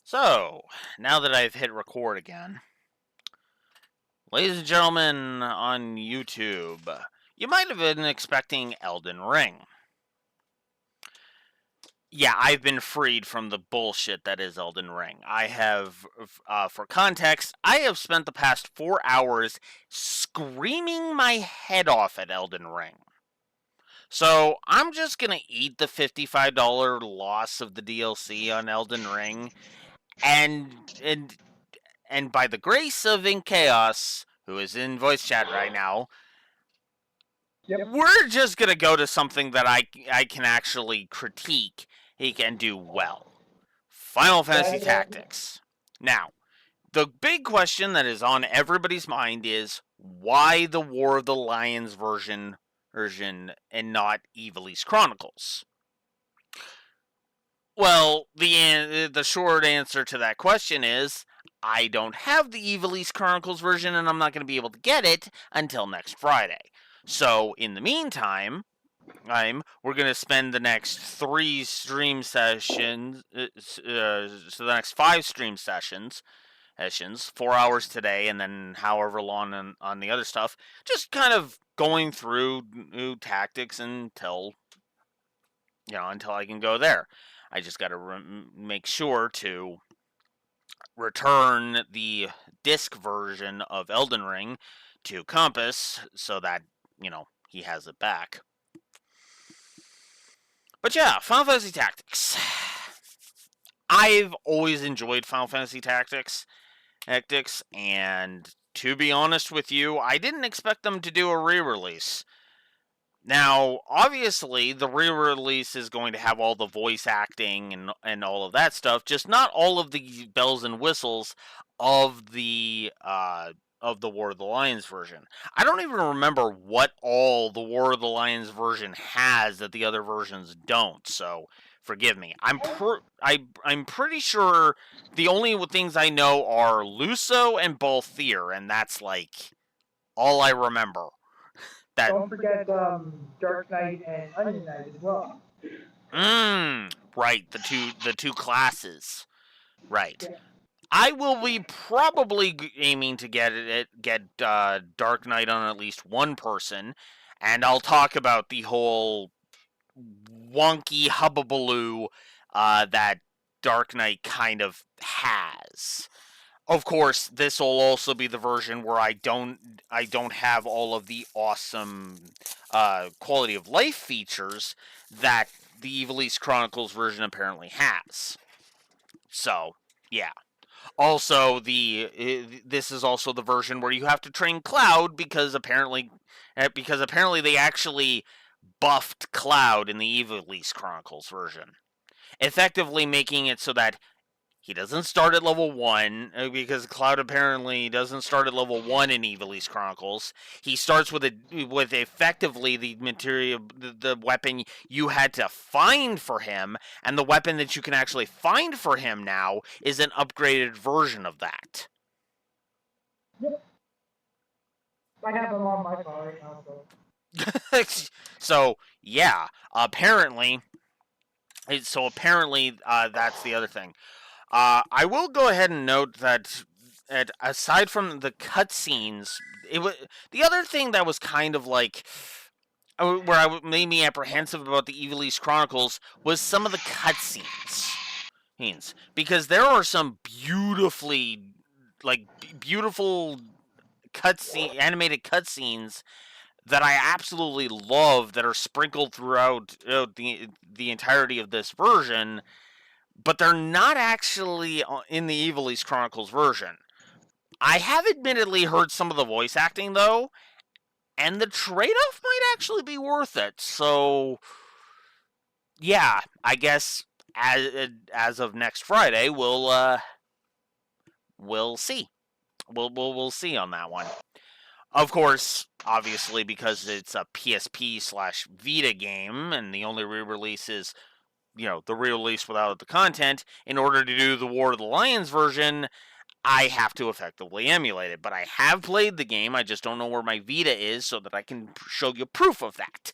So, now that I've hit record again, ladies and gentlemen on YouTube, you might have been expecting Elden Ring. Yeah, I've been freed from the bullshit that is Elden Ring. I have, for context, I have spent the past 4 hours screaming my head off at Elden Ring. So, I'm just gonna eat the $55 loss of the DLC on Elden Ring and and and by the grace of In Chaos, who is in voice chat right now, Yep. we're just gonna go to something that I can actually critique. He can do well. Final Fantasy Tactics. Now, the big question that is on everybody's mind is why the War of the Lions version and not Ivalice Chronicles? Well, the short answer to that question is I don't have the Ivalice Chronicles version, and I'm not going to be able to get it until next Friday. So, in the meantime, we're going to spend the next 3 stream sessions, so the next 5 stream sessions, 4 hours today, and then however long on the other stuff, just kind of going through new tactics until I can go there. I just got to make sure to return the disc version of Elden Ring to Compass so that, he has it back. But yeah, Final Fantasy Tactics. I've always enjoyed Final Fantasy Tactics, and to be honest with you, I didn't expect them to do a re-release. Now, obviously, the re-release is going to have all the voice acting and all of that stuff, just not all of the bells and whistles of the War of the Lions version. I don't even remember what all the War of the Lions version has that the other versions don't. So forgive me. I'm pretty sure the only things I know are Luso and Balthier, and that's like all I remember. That Don't forget Dark Knight and Onion Knight as well. Right, the two classes. Right. Yeah. I will be probably aiming to get Dark Knight on at least one person, and I'll talk about the whole wonky hubbubaloo that Dark Knight kind of has. Of course, this will also be the version where I don't have all of the awesome quality of life features that the Ivalice Chronicles version apparently has. So, yeah. Also, this is also the version where you have to train Cloud because apparently they actually buffed Cloud in the Ivalice Chronicles version, effectively making it so that he doesn't start at level 1 because Cloud apparently doesn't start at level 1 in Ivalice Chronicles. He starts with effectively the material, the weapon you had to find for him, and the weapon that you can actually find for him now is an upgraded version of that. Yep. I have them on my phone right now, So yeah, apparently. That's the other thing. I will go ahead and note that aside from the cutscenes, it was the other thing that was kind of like where made me apprehensive about the Ivalice Chronicles was some of the cutscenes. Because there are some beautiful animated cutscenes that I absolutely love that are sprinkled throughout the entirety of this version, but they're not actually in the Ivalice Chronicles version. I have admittedly heard some of the voice acting though, and the trade-off might actually be worth it. So, yeah, I guess as of next Friday, we'll see. We'll see on that one. Of course, obviously, because it's a PSP/Vita game, and the only re-release is the re-release without the content. In order to do the War of the Lions version, I have to effectively emulate it. But I have played the game. I just don't know where my Vita is so that I can show you proof of that.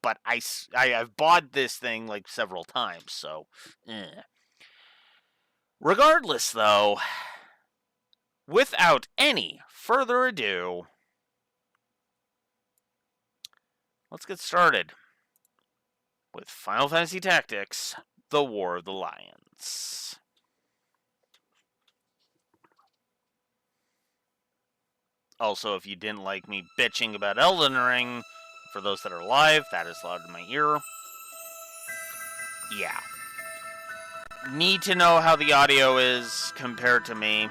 But I've bought this thing like several times, so. Regardless, though, without any further ado, let's get started with Final Fantasy Tactics: The War of the Lions. Also, if you didn't like me bitching about Elden Ring, for those that are live, that is loud in my ear. Yeah. Need to know how the audio is compared to me.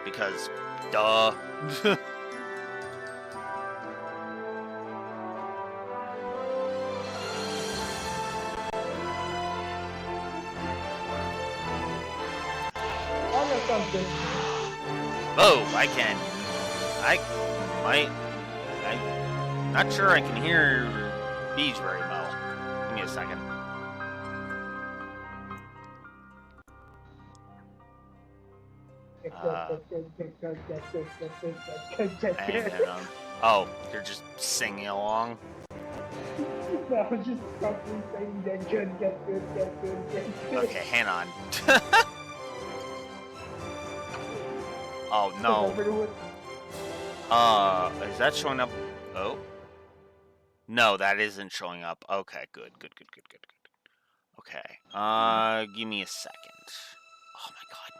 Because, duh. Oh, I can. I'm not sure I can hear Beach very well. Give me a second. Hang on. Oh, you're just singing along? No, I was just constantly saying get good, get good, get good, get good. Okay, hang on. Oh, no. Is that showing up? Oh. No, that isn't showing up. Okay, good. Okay. Give me a second. Oh my god.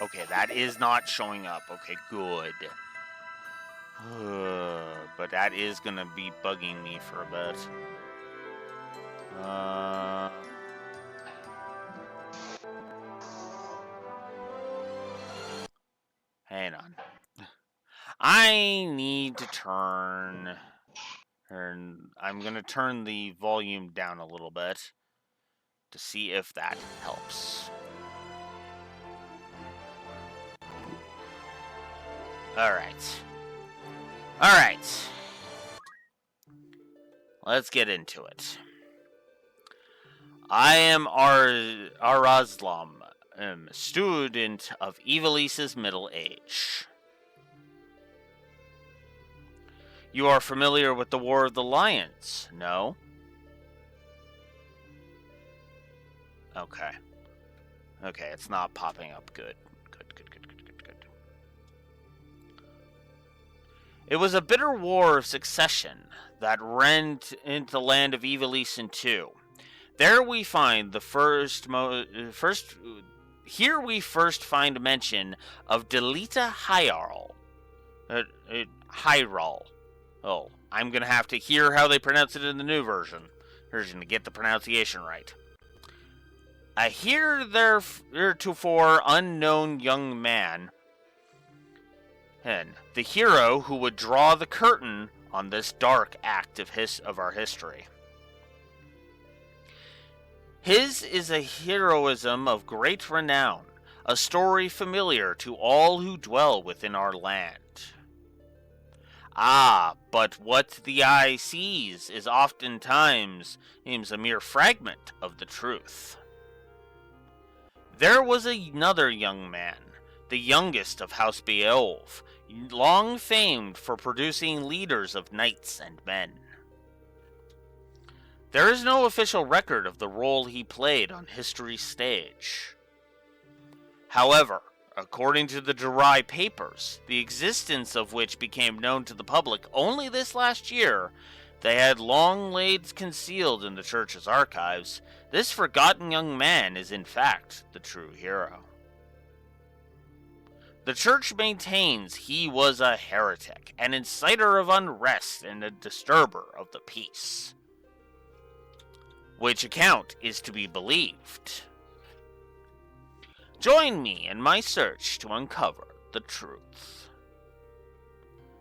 Okay, that is not showing up. Okay, good. But that is gonna be bugging me for a bit. Hang on. I need to turn... I'm gonna turn the volume down a little bit to see if that helps. Alright. Let's get into it. I am Arazlam, student of Ivalice's middle age. You are familiar with the War of the Lions, no? Okay. Okay, it's not popping up. Good. It was a bitter war of succession that rent into the land of Ivalice in two. There we find here we first find mention of Delita Hyrule. Hyrule. Oh, I'm gonna have to hear how they pronounce it in the new version to get the pronunciation right. A heretofore unknown young man, and the hero who would draw the curtain on this dark act of our history. His is a heroism of great renown, a story familiar to all who dwell within our land. Ah, but what the eye sees is oftentimes a mere fragment of the truth. There was another young man, the youngest of House Beowulf, long famed for producing leaders of knights and men. There is no official record of the role he played on history's stage. However, according to the Durai papers, the existence of which became known to the public only this last year, they had long laid concealed in the church's archives, this forgotten young man is in fact the true hero. The church maintains he was a heretic, an inciter of unrest, and a disturber of the peace. Which account is to be believed. Join me in my search to uncover the truth.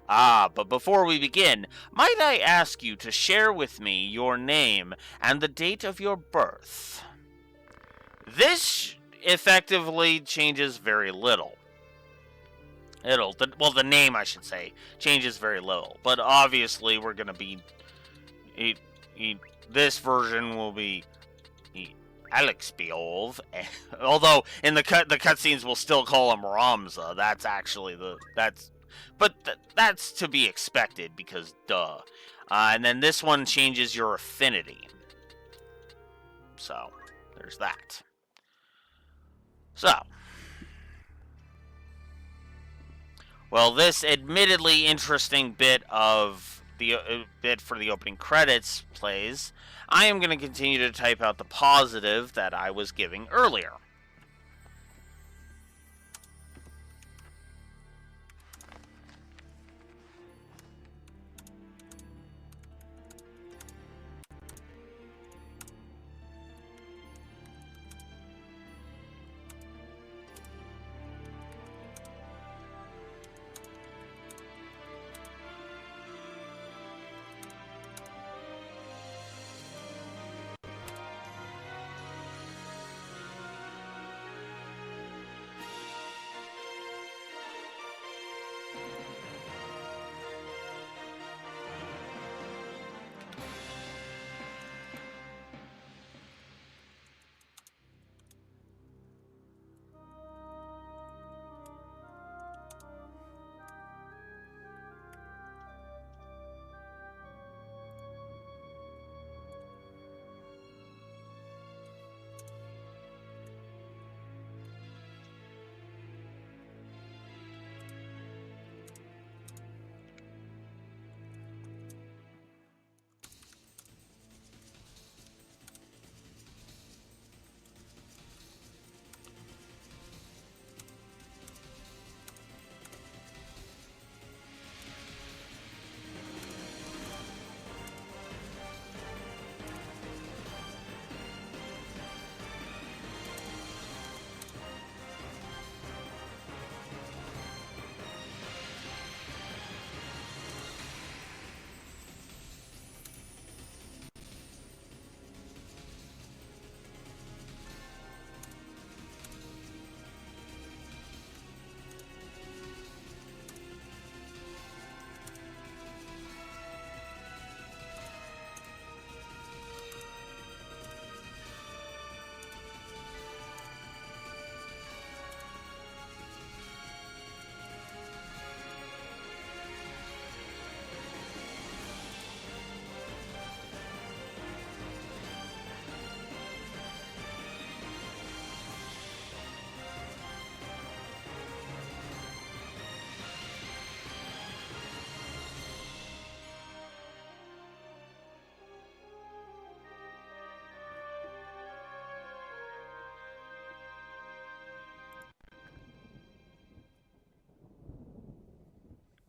Ah, but before we begin, might I ask you to share with me your name and the date of your birth? This effectively changes very little. The name, I should say, changes very little. But obviously, we're going to be... this version will be... Alex Beowulf. Although, in the cutscenes, we'll still call him Ramza. That's actually that's to be expected, because duh. And then this one changes your affinity. So, there's that. So, well, this admittedly interesting bit of the bit for the opening credits plays, I am going to continue to type out the positive that I was giving earlier.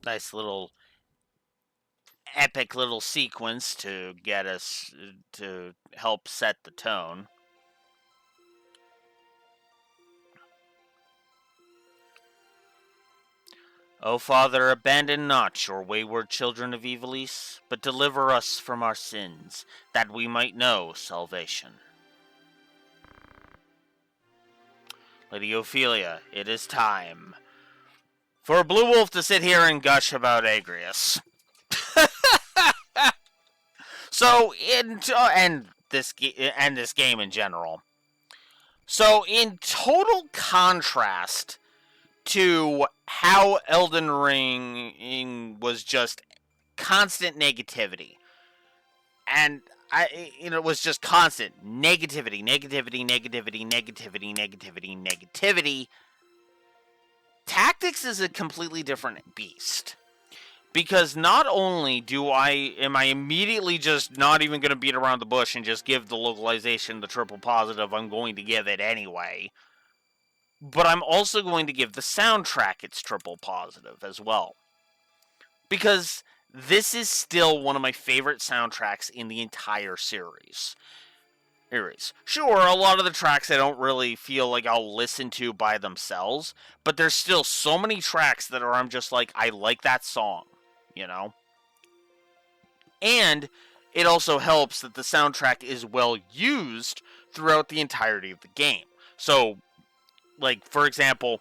Nice little epic little sequence to get us to help set the tone. O Father, abandon not your wayward children of Ivalice, but deliver us from our sins, that we might know salvation. Lady Ophelia, it is time for Blue Wolf to sit here and gush about Agrius. So, and this game in general. So, in total contrast to how Elden Ring was just constant negativity, and it was just constant negativity, negativity, negativity, negativity, negativity, negativity. Tactics is a completely different beast. Because not only am I immediately just not even going to beat around the bush and just give the localization the triple positive I'm going to give it anyway, but I'm also going to give the soundtrack its triple positive as well. Because this is still one of my favorite soundtracks in the entire series. Sure, a lot of the tracks I don't really feel like I'll listen to by themselves, but there's still so many tracks that I'm just like, I like that song, you know? And it also helps that the soundtrack is well used throughout the entirety of the game. So, like, for example,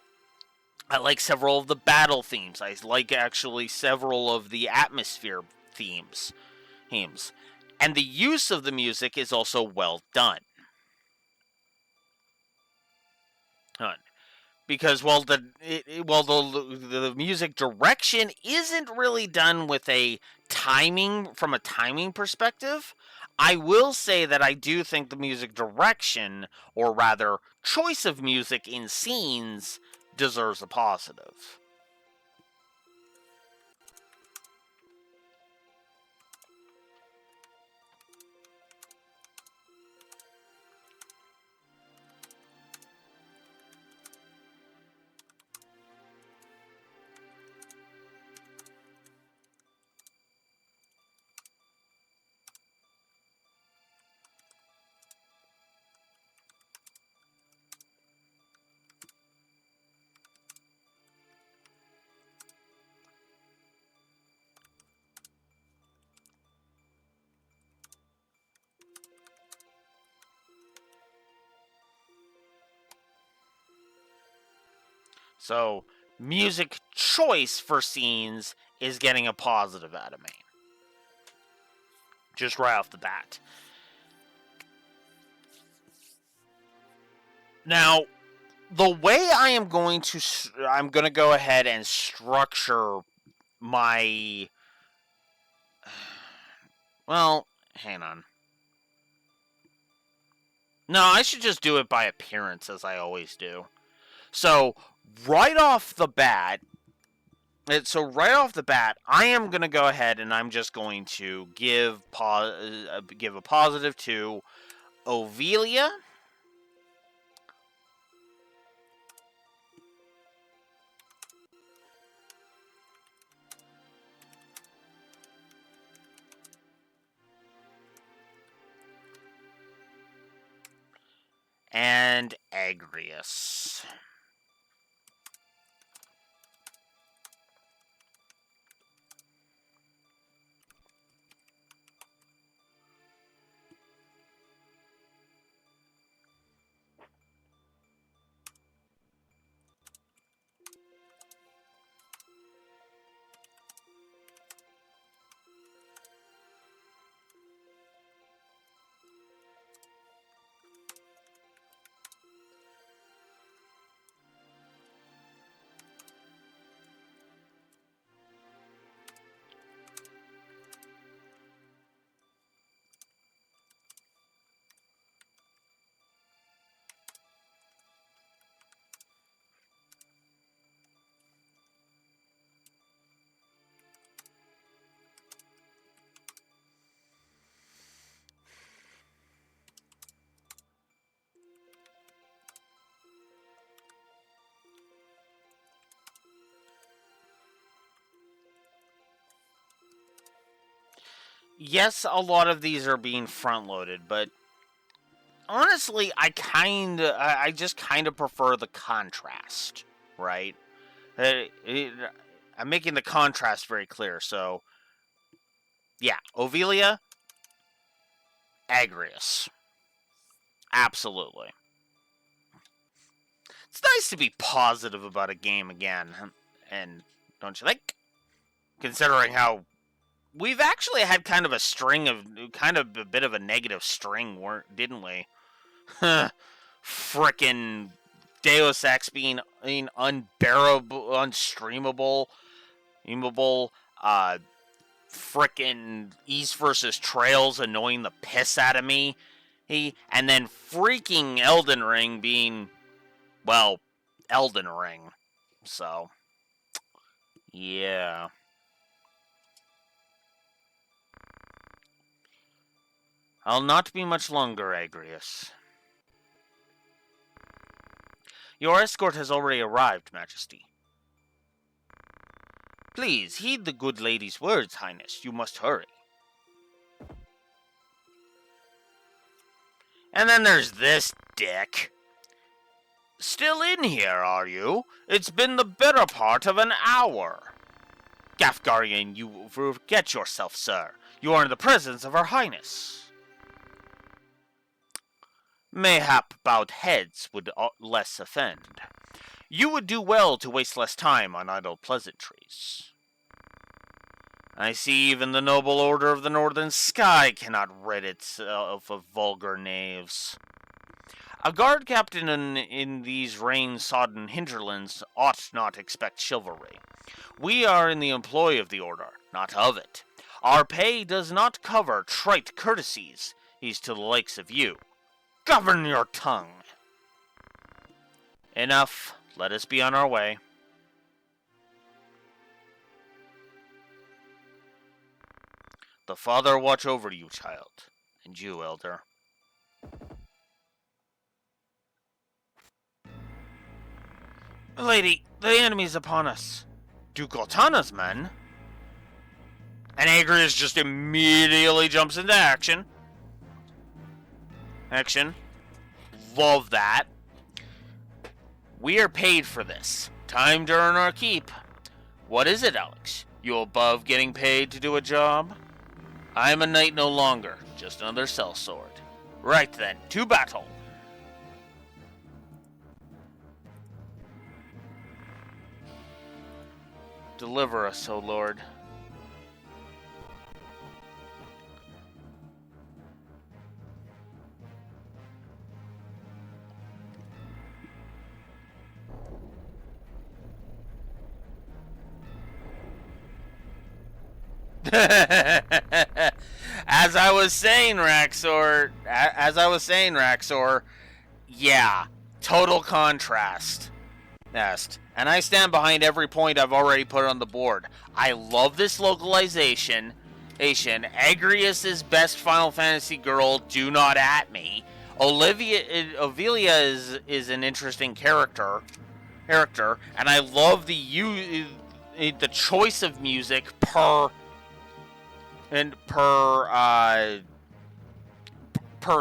I like several of the battle themes. I like actually several of the atmosphere themes. And the use of the music is also well done. because the music direction isn't really done with a timing perspective. I will say that I do think the music direction, or rather choice of music in scenes, deserves a positive. So, music choice for scenes is getting a positive out of me. Just right off the bat. Now, the way I'm going to go ahead and structure my well, hang on. No, I should just do it by appearance as I always do. So, right off the bat, right off the bat, I am going to go ahead and I'm just going to give a positive to Ovelia. And Agrius. Yes, a lot of these are being front loaded, but honestly, I just kind of prefer the contrast, right? I'm making the contrast very clear. So, yeah, Ovelia, Agrius, absolutely. It's nice to be positive about a game again, and don't you think? Considering how we've actually had kind of a bit of a negative string, didn't we? Frickin' Deus Ex being unbearable, unstreamable, memeable, frickin' East versus Trails annoying the piss out of me. And then freaking Elden Ring being, well, Elden Ring. So, yeah. I'll not be much longer, Agrius. Your escort has already arrived, Majesty. Please, heed the good lady's words, Highness. You must hurry. And then there's this dick. Still in here, are you? It's been the better part of an hour. Gafgarian, you forget yourself, sir. You are in the presence of Her Highness. Mayhap bowed heads would less offend. You would do well to waste less time on idle pleasantries. I see even the noble order of the northern sky cannot rid itself of vulgar knaves. A guard captain in these rain-sodden hinterlands ought not expect chivalry. We are in the employ of the order, not of it. Our pay does not cover trite courtesies to the likes of you. Govern your tongue. Enough. Let us be on our way. The Father watch over you, child, and you, elder. Lady, the enemy is upon us. Duke Altana's men? And Agrius just immediately jumps into action. Love that. We are paid for this. Time to earn our keep. What is it, Alex? You above getting paid to do a job? I am a knight no longer, just another sellsword. Right then, to battle. Deliver us, O Lord. As I was saying, Raxor, yeah, total contrast. And I stand behind every point I've already put on the board. I love this localization. Agrius is best Final Fantasy girl, do not at me. Ovelia is an interesting character, and I love the choice of music per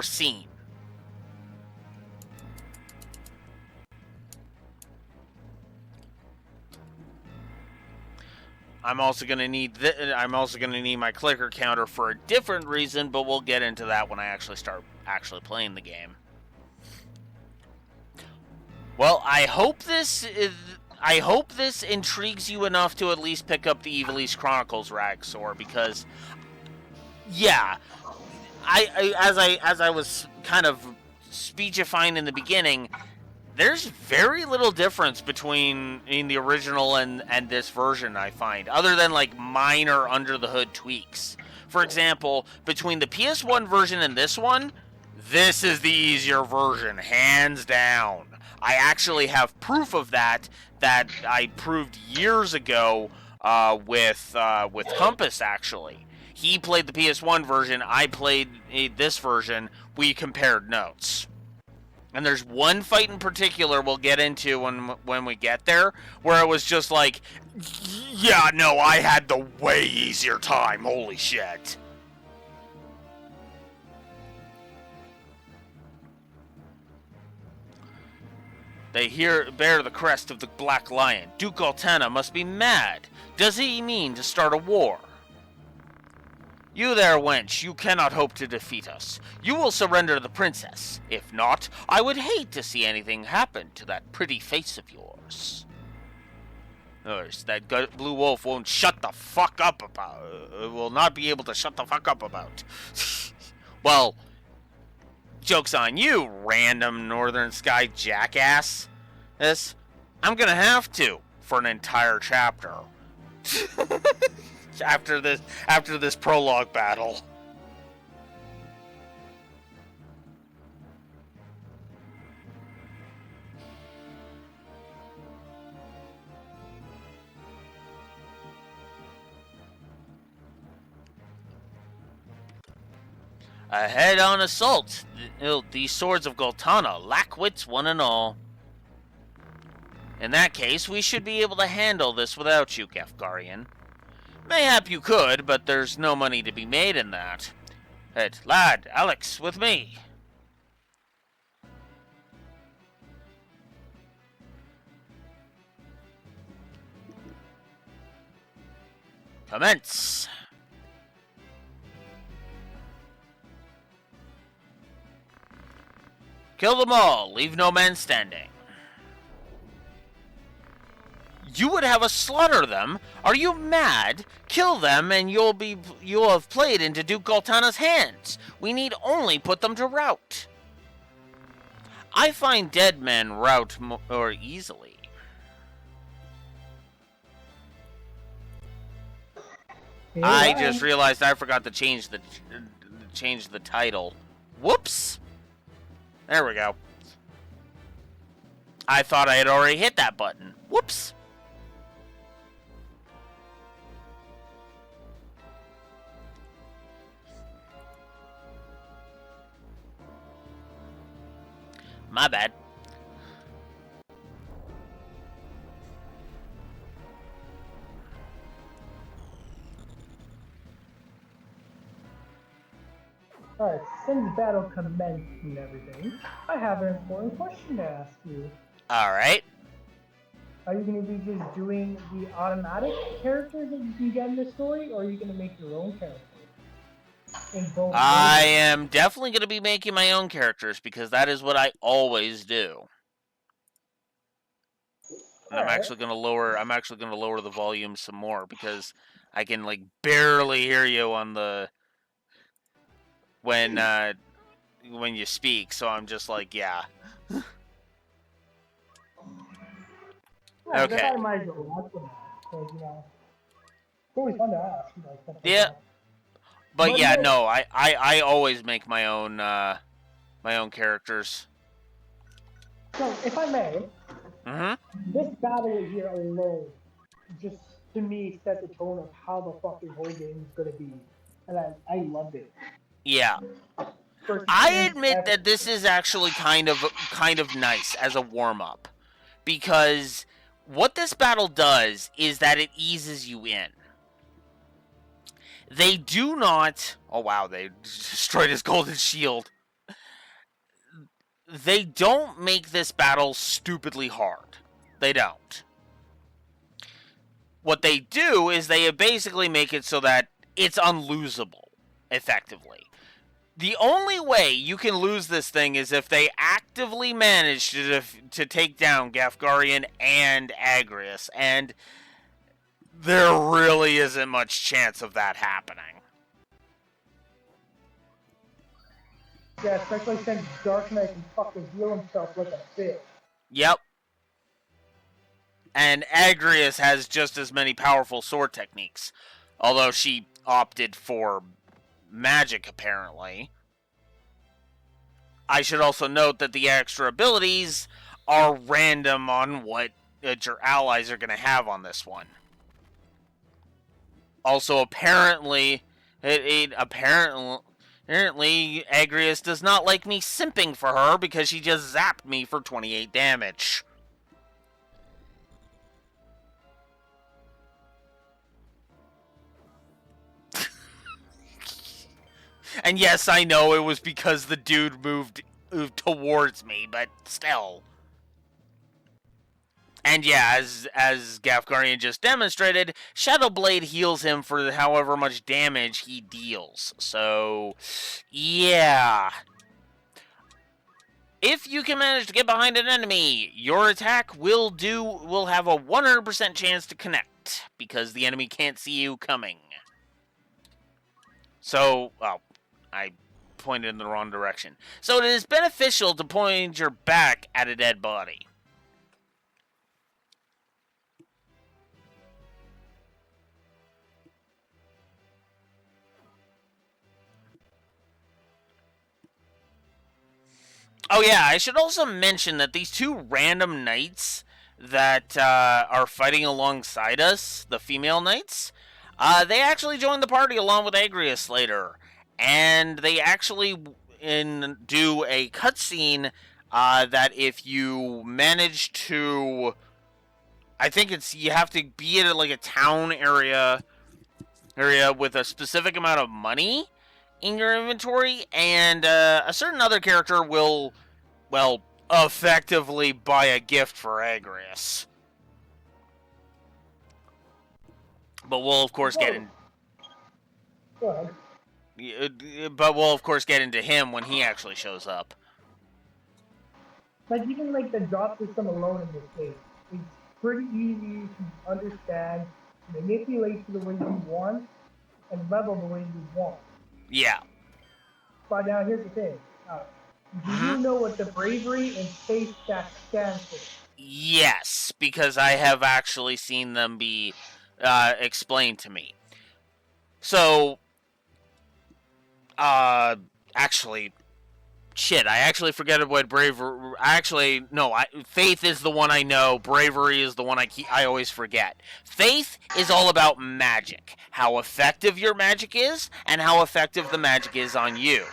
scene. I'm also gonna need my clicker counter for a different reason, but we'll get into that when I actually start playing the game. Well, I hope this intrigues you enough to at least pick up the Ivalice Chronicles, Raxor, because yeah, as I was kind of speechifying in the beginning, there's very little difference between the original and this version, I find, other than like minor under the hood tweaks. For example, between the PS1 version and this one, this is the easier version, hands down. I actually have proof of that I proved years ago with Compass, actually. He played the PS1 version, I played this version, we compared notes. And there's one fight in particular we'll get into when we get there, where it was just like, yeah, no, I had the way easier time, holy shit. They bear the crest of the Black Lion. Duke Altana must be mad. Does he mean to start a war? You there, wench, you cannot hope to defeat us. You will surrender the princess. If not, I would hate to see anything happen to that pretty face of yours. That blue wolf won't shut the fuck up about. Will not be able to shut the fuck up about. Well, joke's on you, random Northern Sky jackass. I'm gonna have to for an entire chapter. After this prologue battle. A head-on assault. These swords of Goltana lack wits one and all. In that case, we should be able to handle this without you, Gefgarian. Mayhap you could, but there's no money to be made in that. Head, lad, Alex, with me. Commence. Kill them all, leave no man standing. You would have us slaughter them? Are you mad? Kill them and you'll have played into Duke Goltana's hands. We need only put them to rout. I find dead men route more easily. I just realized I forgot to change the title. Whoops! There we go. I thought I had already hit that button. Whoops! My bad. Alright, since battle commenced and everything, I have an important question to ask you. Alright. Are you going to be just doing the automatic characters that you can get in the story, or are you going to make your own character? I am definitely going to be making my own characters because that is what I always do. And I'm actually going to lower the volume some more because I can like barely hear you on the when you speak, so I'm just like, yeah. Okay. I might go watch them because it's always fun to ask. Stuff like Yeah. that. But yeah, no, I always make my own characters. So, if I may, this battle here alone just to me set the tone of how the fucking whole game is gonna be, and I loved it. Yeah. I admit that this is actually kind of nice as a warm-up. Because what this battle does is that it eases you in. They do not... Oh, wow, they destroyed his golden shield. They don't make this battle stupidly hard. They don't. What they do is they basically make it so that it's unlosable, effectively. The only way you can lose this thing is if they actively manage to take down Gafgarian and Agrius, and there really isn't much chance of that happening. Yeah, especially since Dark Knight can fucking heal himself like a bitch. Yep. And Agrius has just as many powerful sword techniques, although she opted for magic, apparently. I should also note that the extra abilities are random on what your allies are going to have on this one. Also, apparently, apparently, Agrius does not like me simping for her because she just zapped me for 28 damage. And yes, I know it was because the dude moved towards me, but still. And yeah, as Gafgarian just demonstrated, Shadowblade heals him for however much damage he deals. So, yeah. If you can manage to get behind an enemy, your attack will have a 100% chance to connect, because the enemy can't see you coming. So, well, I pointed in the wrong direction. So it is beneficial to point your back at a dead body. Oh yeah, I should also mention that these two random knights that are fighting alongside us, the female knights, they actually joined the party along with Agrius later. And they actually do a cutscene that if you manage to... I think you have to be in like a town area with a specific amount of money in your inventory, and a certain other character will, well, effectively buy a gift for Agrius. But we'll of course get in. Go ahead. But we'll of course get into him when he actually shows up. Like even like the drop system alone in this game, it's pretty easy to understand, manipulate to the way you want, and level the way you want. Yeah. But now here's the thing. Do you know what the bravery and faith that stands for? Yes, because I have actually seen them be explained to me. So, uh, actually, shit, I actually forget what bravery. Actually, no, faith is the one I know. Bravery is the one I always forget. Faith is all about magic, how effective your magic is, and how effective the magic is on you.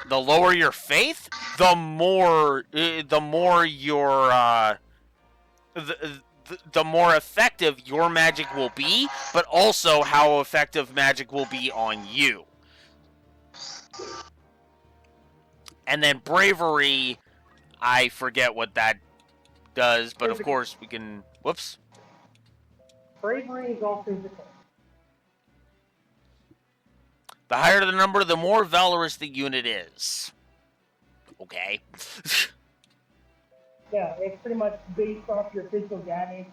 The lower your faith, the more your the more effective your magic will be, but also how effective magic will be on you. And then bravery, I forget what that does, but of Physical. course we can. Whoops. Bravery is all physical. The higher the number, the more valorous the unit is. Okay. Yeah, it's pretty much based off your physical damage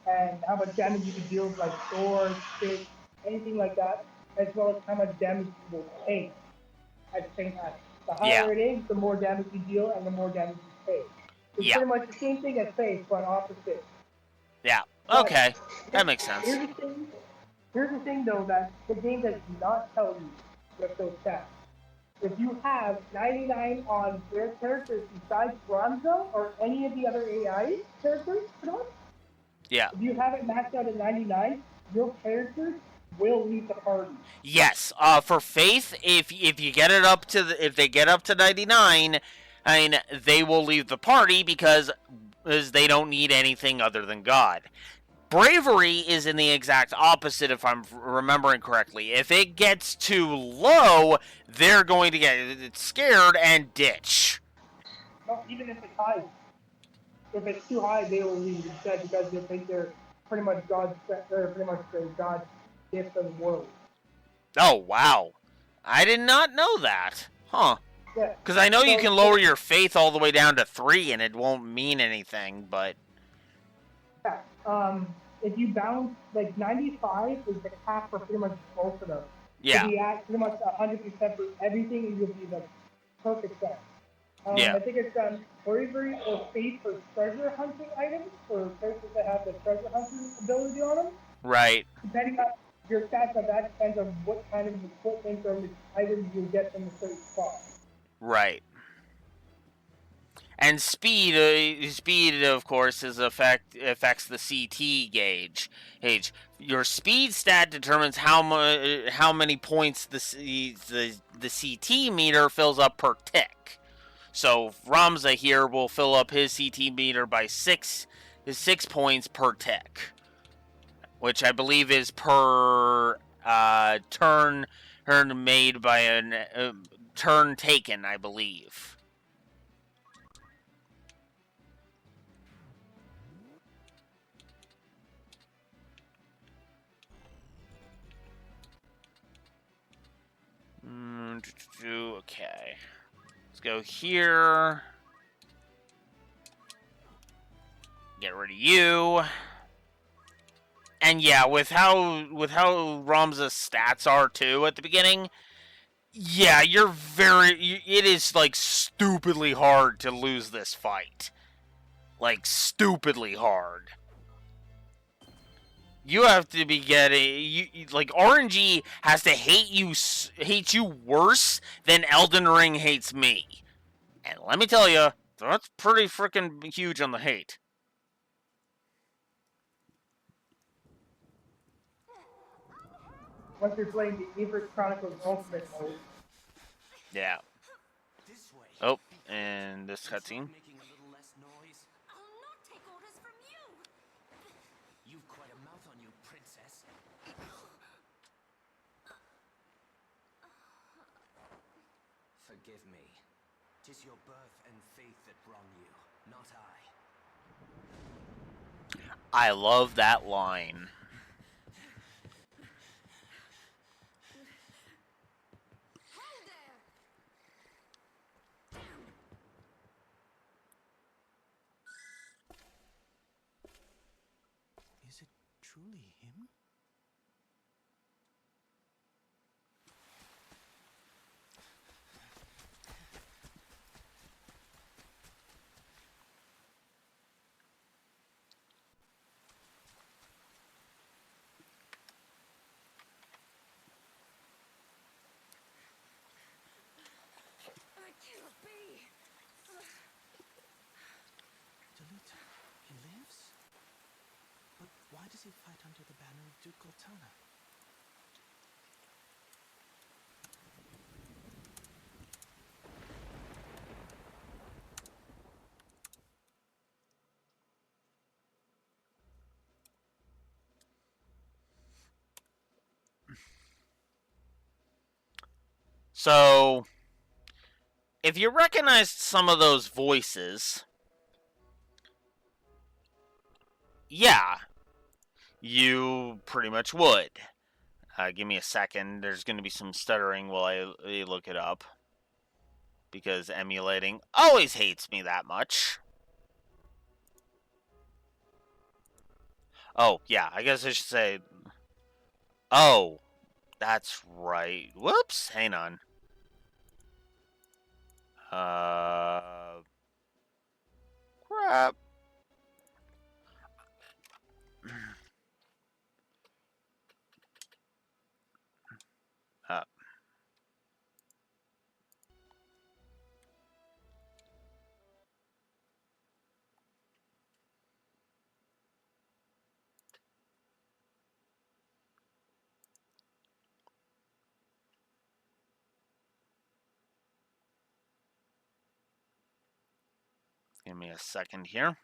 and how much damage you can deal with, like swords, sticks, anything like that, as well as how much damage you will take at the same time. The Yeah. higher it is, the more damage you deal and the more damage you take. It's Yeah. pretty much the same thing as faith, but opposite. Yeah. But Okay. That makes sense. here's the thing. Here's the thing, though, that the game does not tell you with those stats. If you have 99 on their characters besides Bronzo or any of the other AI characters, pretty much, Yeah. if you have it maxed out at 99, your characters will leave the party. Yes. For faith, if you get it up to if they get up to 99, I mean they will leave the party because they don't need anything other than God. Bravery is in the exact opposite, if I'm remembering correctly. If it gets too low, they're going to get scared and ditch. No, even if it's high. If it's too high, they will leave instead because they think they're pretty much God's, they're pretty much the God's gift of the world. Oh, wow. I did not know that. Huh. Yeah. Because I know you So, can lower your faith all the way down to 3 and it won't mean anything, but. yeah. If you balance, like 95 is the cap for pretty much both of them. If Yeah. you add pretty much 100% for everything, you'll be the perfect set. Yeah. I think it's bravery or faith for treasure hunting items for characters that have the treasure hunting ability on them. Right. Depending on your stats, on that depends on what kind of equipment or items you get from a certain spot. Right. And speed, of course, affects the CT gauge. Your speed stat determines how many points the CT meter fills up per tick. So Ramza here will fill up his CT meter by 6 points per tick, which I believe is per turn made by a turn taken, I believe. Okay. Let's go here. Get rid of you. And yeah, with how Ramza's stats are too at the beginning, yeah, it is like stupidly hard to lose this fight. Like stupidly hard. You have to be getting like RNG has to hate you worse than Elden Ring hates me. And let me tell you, that's pretty freaking huge on the hate. Once you're playing the Ivalice Chronicles Ultimate mode. Yeah. Oh, and this cutscene. I'll not take orders from you. You've quite a mouth on you, princess. Forgive me. 'Tis your birth and faith that wrong you, not I. I love that line. Is it truly him? Why does he fight under the banner of Duke Goltona? So, if you recognized some of those voices, yeah, you pretty much would. Give me a second. There's going to be some stuttering while I look it up. Because emulating always hates me that much. Oh, yeah, I guess I should say... Oh, that's right. Whoops, hang on. Crap. Uh, Give me a second here.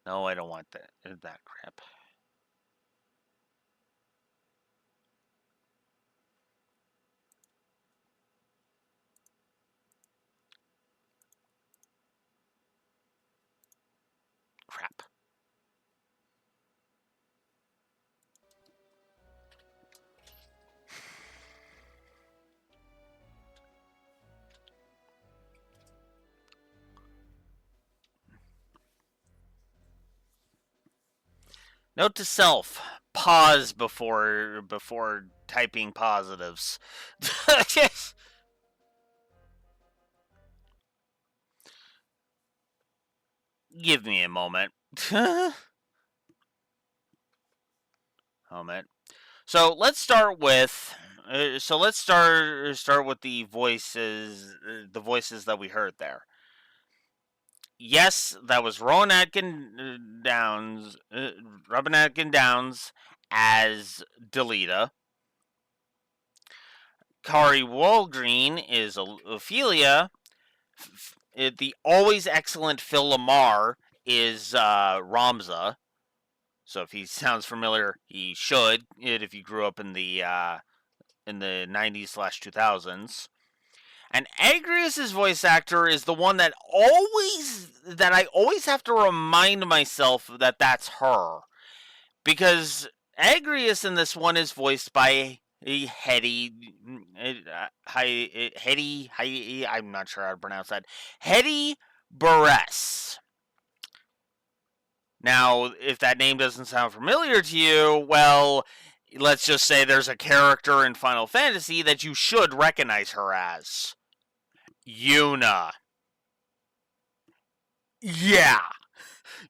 No, I don't want that crap. Crap. Note to self: pause before typing positives. Give me a moment. Moment. So let's start with. Let's start with the voices. The voices that we heard there. Yes, that was Rowan Atkin Downs. Robin Atkin Downs as Delita. Kari Walgreen is Ophelia. The always excellent Phil Lamar is Ramza. So if he sounds familiar, he should. If you grew up in the 90s/2000s. And Agrius's voice actor is the one that I always have to remind myself that that's her, because Agrius in this one is voiced by Hetty. I'm not sure how to pronounce that. Hetty Buress. Now, if that name doesn't sound familiar to you, well, let's just say there's a character in Final Fantasy that you should recognize her as. Yuna. Yeah.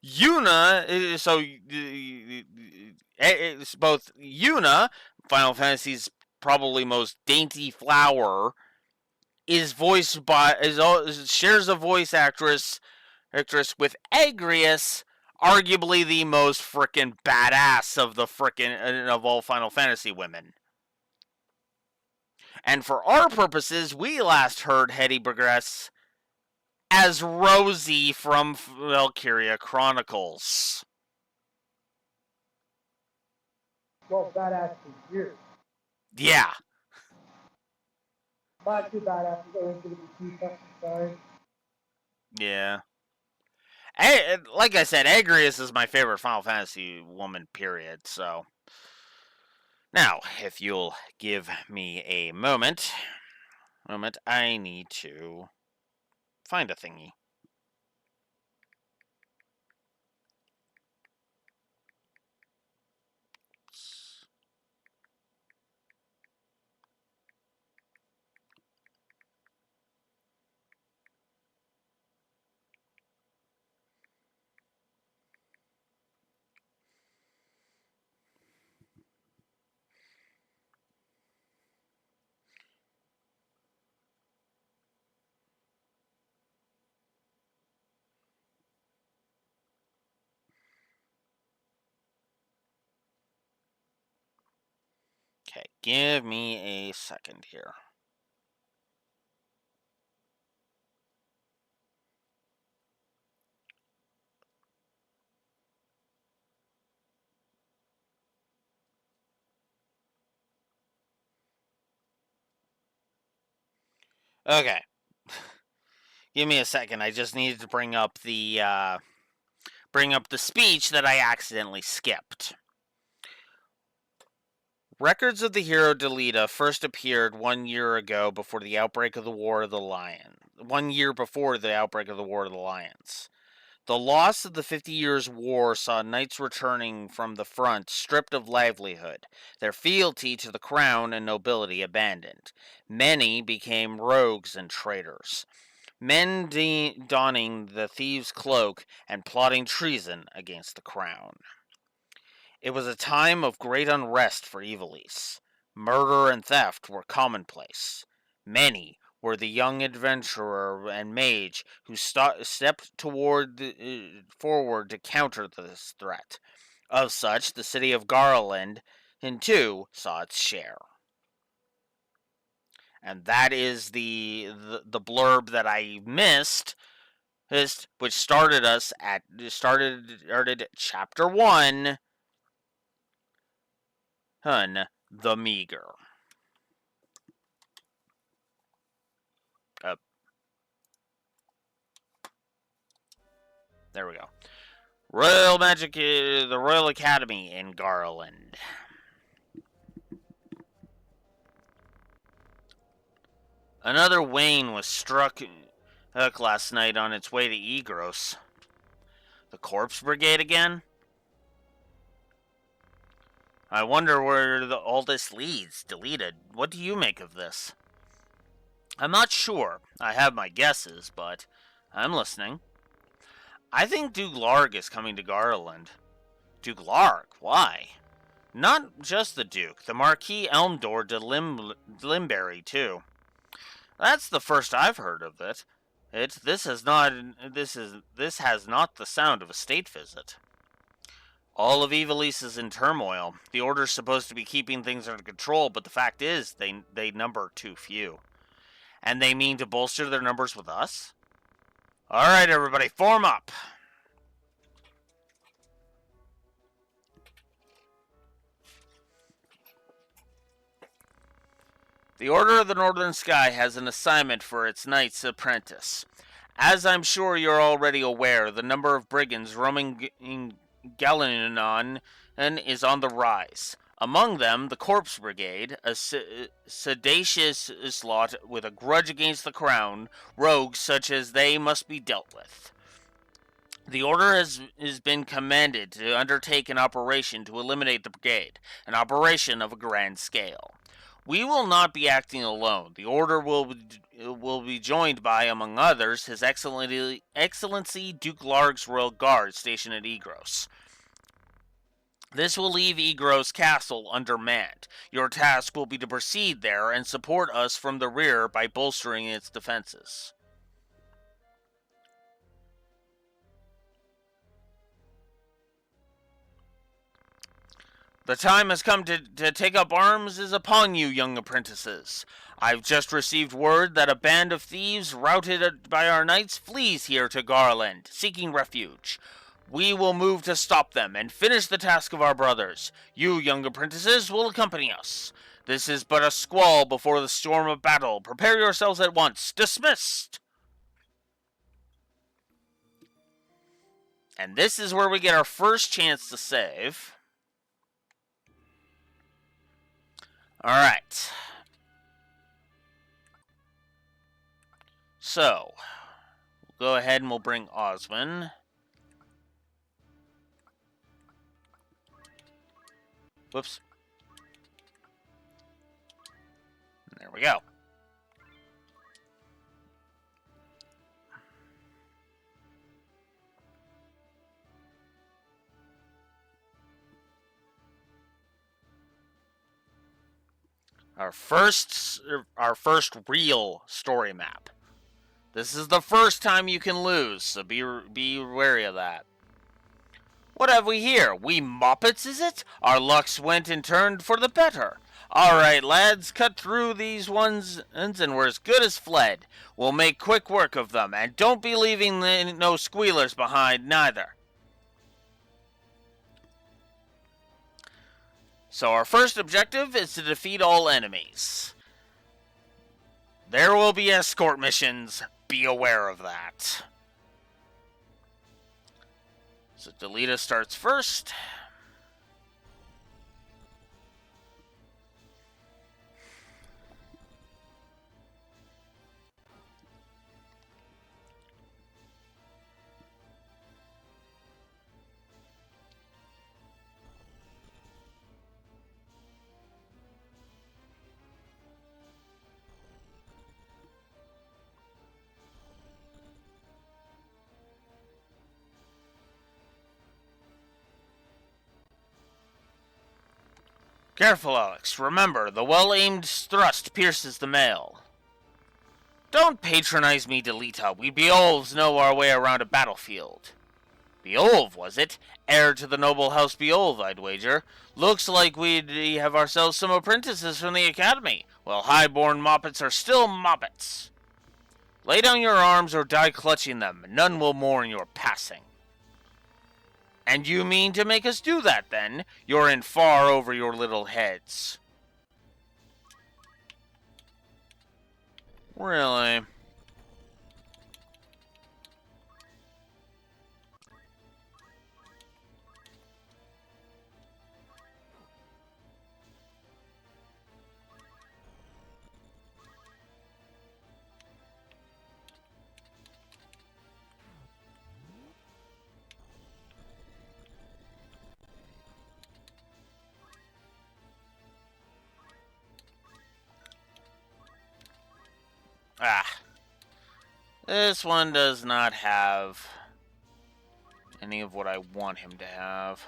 Yuna, so it's both Yuna, Final Fantasy's probably most dainty flower, is voiced by shares a voice actress with Agrius, arguably the most frickin' badass of the frickin' of all Final Fantasy women. And for our purposes, we last heard Hetty Buress as Rosie from Valkyria Chronicles. Well, badass is weird. Yeah. But too badass is always going to be too tough. Sorry. Yeah. Like I said, Agrius is my favorite Final Fantasy woman, period, so. Now, if you'll give me a moment, I need to find a thingy. Okay, give me a second here. Okay. Give me a second. I just needed to bring up the speech that I accidentally skipped. Records of the hero Delita first appeared 1 year ago before the outbreak of the War of the Lion. 1 year before the outbreak of the War of the Lions. The loss of the 50 Years' War saw knights returning from the front stripped of livelihood, their fealty to the crown and nobility abandoned. Many became rogues and traitors, men donning the thieves' cloak and plotting treason against the crown. It was a time of great unrest for Ivalice. Murder and theft were commonplace. Many were the young adventurer and mage who stepped forward to counter this threat. Of such, the city of Garland, in too, saw its share. And that is the blurb that I missed, which started chapter 1. The Meager. There we go. The Royal Academy in Garland. Another Wayne was struck last night on its way to Egros. The Corpse Brigade again? I wonder where all this leads. Deleted. What do you make of this? I'm not sure. I have my guesses, but I'm listening. I think Duke Larg is coming to Garland. Duke Larg? Why? Not just the Duke. The Marquis Elmdor de Limberry, too. That's the first I've heard of it. This has not the sound of a state visit. All of Ivalice is in turmoil. The Order's supposed to be keeping things under control, but the fact is they number too few. And they mean to bolster their numbers with us? Alright, everybody, form up! The Order of the Northern Sky has an assignment for its Knight's Apprentice. As I'm sure you're already aware, the number of brigands roaming in Galanon is on the rise. Among them, the Corpse Brigade, a sedacious lot with a grudge against the crown. Rogues such as they must be dealt with. The Order has been commanded to undertake an operation to eliminate the brigade, an operation of a grand scale. We will not be acting alone. The Order will be joined by, among others, His Excellency Duke Larg's Royal Guard stationed at Egros. This will leave Egros Castle undermanned. Your task will be to proceed there and support us from the rear by bolstering its defenses. The time has come to take up arms is upon you, young apprentices. I've just received word that a band of thieves routed by our knights flees here to Garland, seeking refuge. We will move to stop them and finish the task of our brothers. You, young apprentices, will accompany us. This is but a squall before the storm of battle. Prepare yourselves at once. Dismissed! And this is where we get our first chance to save. Alright. So, we'll go ahead and we'll bring Osmond. Whoops. There we go. Our first real story map. This is the first time you can lose, so be wary of that. What have we here? We moppets, is it? Our lucks went and turned for the better. All right, lads, cut through these ones, and we're as good as fled. We'll make quick work of them, and don't be leaving no squealers behind, neither. So our first objective is to defeat all enemies. There will be escort missions. Be aware of that. So Delita starts first. Careful, Alex. Remember, the well-aimed thrust pierces the mail. Don't patronize me, Delita. We Beowulfs know our way around a battlefield. Beowulf, was it? Heir to the noble house Beowulf, I'd wager. Looks like we'd have ourselves some apprentices from the academy. Well, high-born moppets are still moppets. Lay down your arms or die clutching them. None will mourn your passing. And you mean to make us do that, then? You're in far over your little heads. Really? This one does not have any of what I want him to have.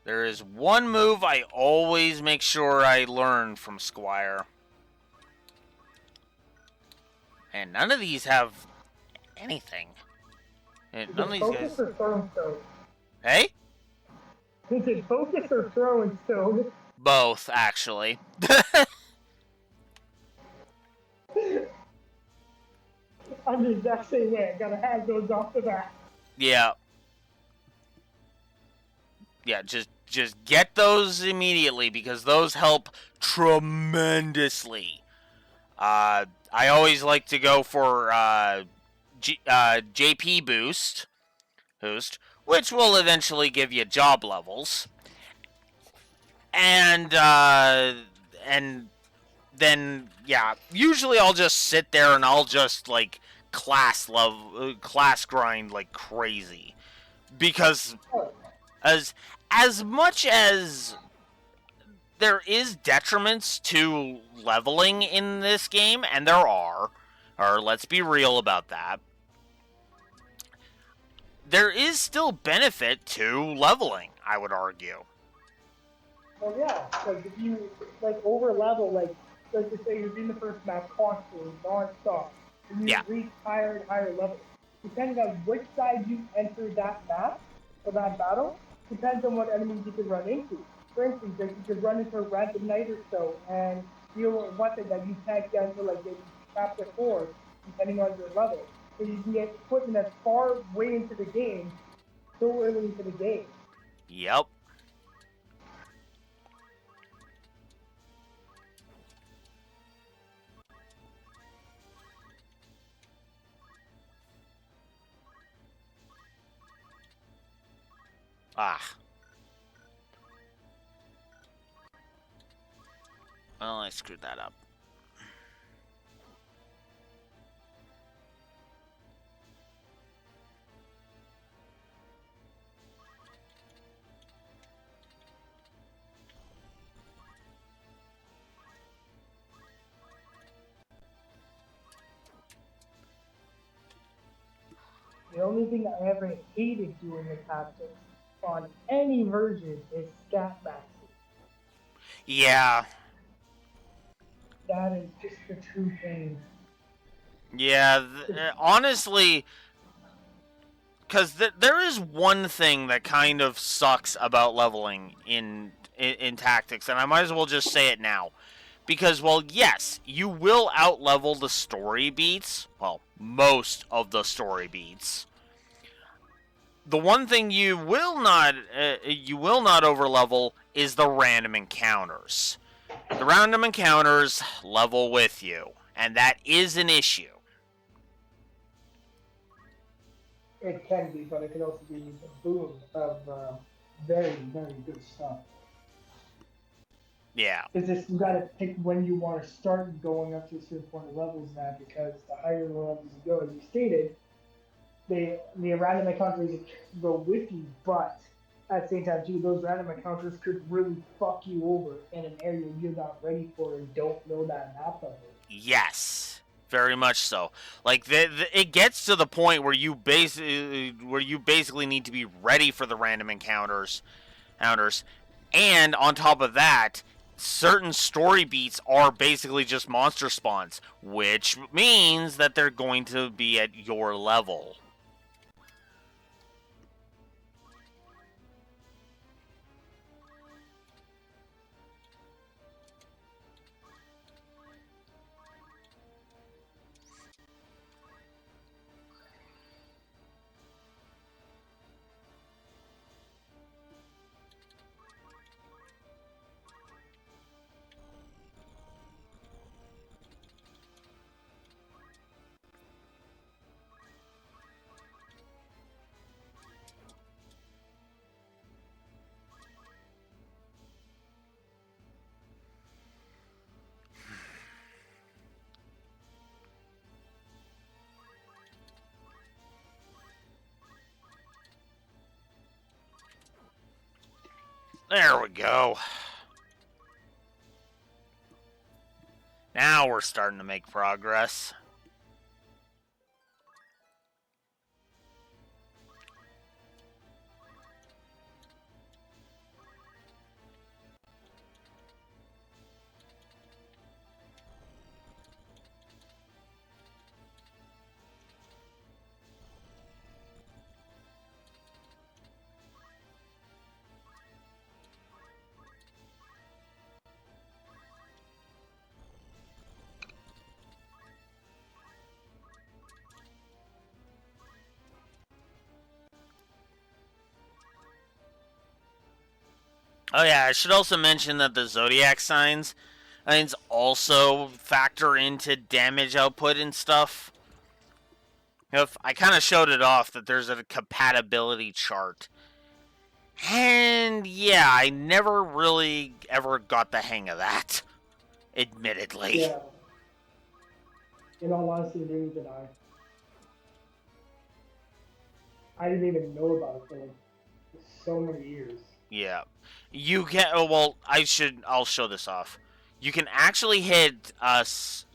There is one move I always make sure I learn from Squire. And none of these have anything. And none of these Focus guys... or throwing stone? Hey? Is it focus or throwing stone? Both, actually. I'm the exact same way. I gotta have those off the bat. Yeah. Yeah, just get those immediately because those help tremendously. I always like to go for JP boost, which will eventually give you job levels, and then yeah, usually I'll just sit there and I'll just like class grind like crazy because as much as there is detriments to leveling in this game, and there are, or let's be real about that, there is still benefit to leveling, I would argue. Well, yeah, because if you like over level, like let's just say you're doing the first map constantly, non-stop, and you reach higher and higher levels. Depending on which side you enter that map or that battle, depends on what enemies you can run into. For instance, like you could run into a random knight or so and deal a weapon that you can't get until like chapter 4, depending on your level. So you can get equipment that's far way into the game, so early into the game. Yep. Well, I screwed that up. The only thing I ever hated doing the tactics on any version is scat maxing. Yeah. That is just the true pain. Yeah, honestly, because there is one thing that kind of sucks about leveling in tactics, and I might as well just say it now. Because, well, yes, you will outlevel the story beats. Well, most of the story beats. The one thing you will not overlevel is the random encounters. The random encounters level with you, and that is an issue. It can be, but it can also be a boom of very, very good stuff. Yeah. It's just you gotta pick when you want to start going up to a certain point of levels now, because the higher the levels you go, as you stated, the random encounters go with you, but at the same time too, those random encounters could really fuck you over in an area you're not ready for and don't know that map level. Yes. Very much so. Like it gets to the point where you basically need to be ready for the random encounters, and on top of that, certain story beats are basically just monster spawns, which means that they're going to be at your level. There we go. Now we're starting to make progress. Oh yeah, I should also mention that the zodiac signs also factor into damage output and stuff. If I kind of showed it off that there's a compatibility chart. And yeah, I never really ever got the hang of that, admittedly. Yeah. In all honesty, neither did I. I didn't even know about it for like so many years. Yeah. You can, oh, well, I'll show this off. You can actually hit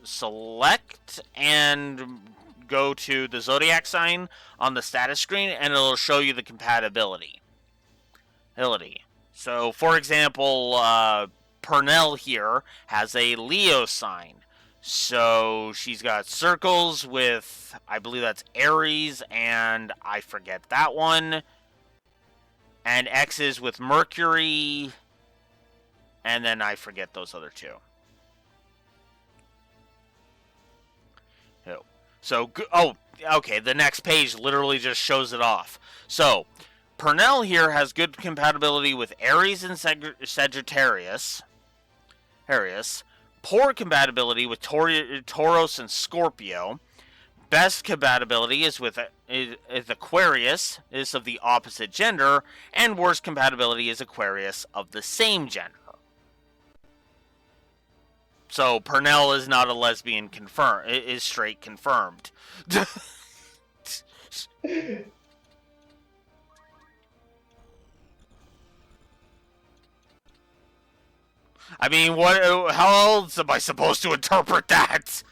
select and go to the zodiac sign on the status screen, and it'll show you the compatibility. So, for example, Pernell here has a Leo sign. So she's got circles with, I believe that's Aries, and I forget that one. And X's with Mercury, and then I forget those other two. So, okay, the next page literally just shows it off. So, Pernell here has good compatibility with Aries and Sagittarius. Poor compatibility with Taurus and Scorpio. Best compatibility is with Aquarius, is of the opposite gender, and worst compatibility is Aquarius of the same gender. So Pernell is not a lesbian confirmed, is straight confirmed. I mean, how else am I supposed to interpret that?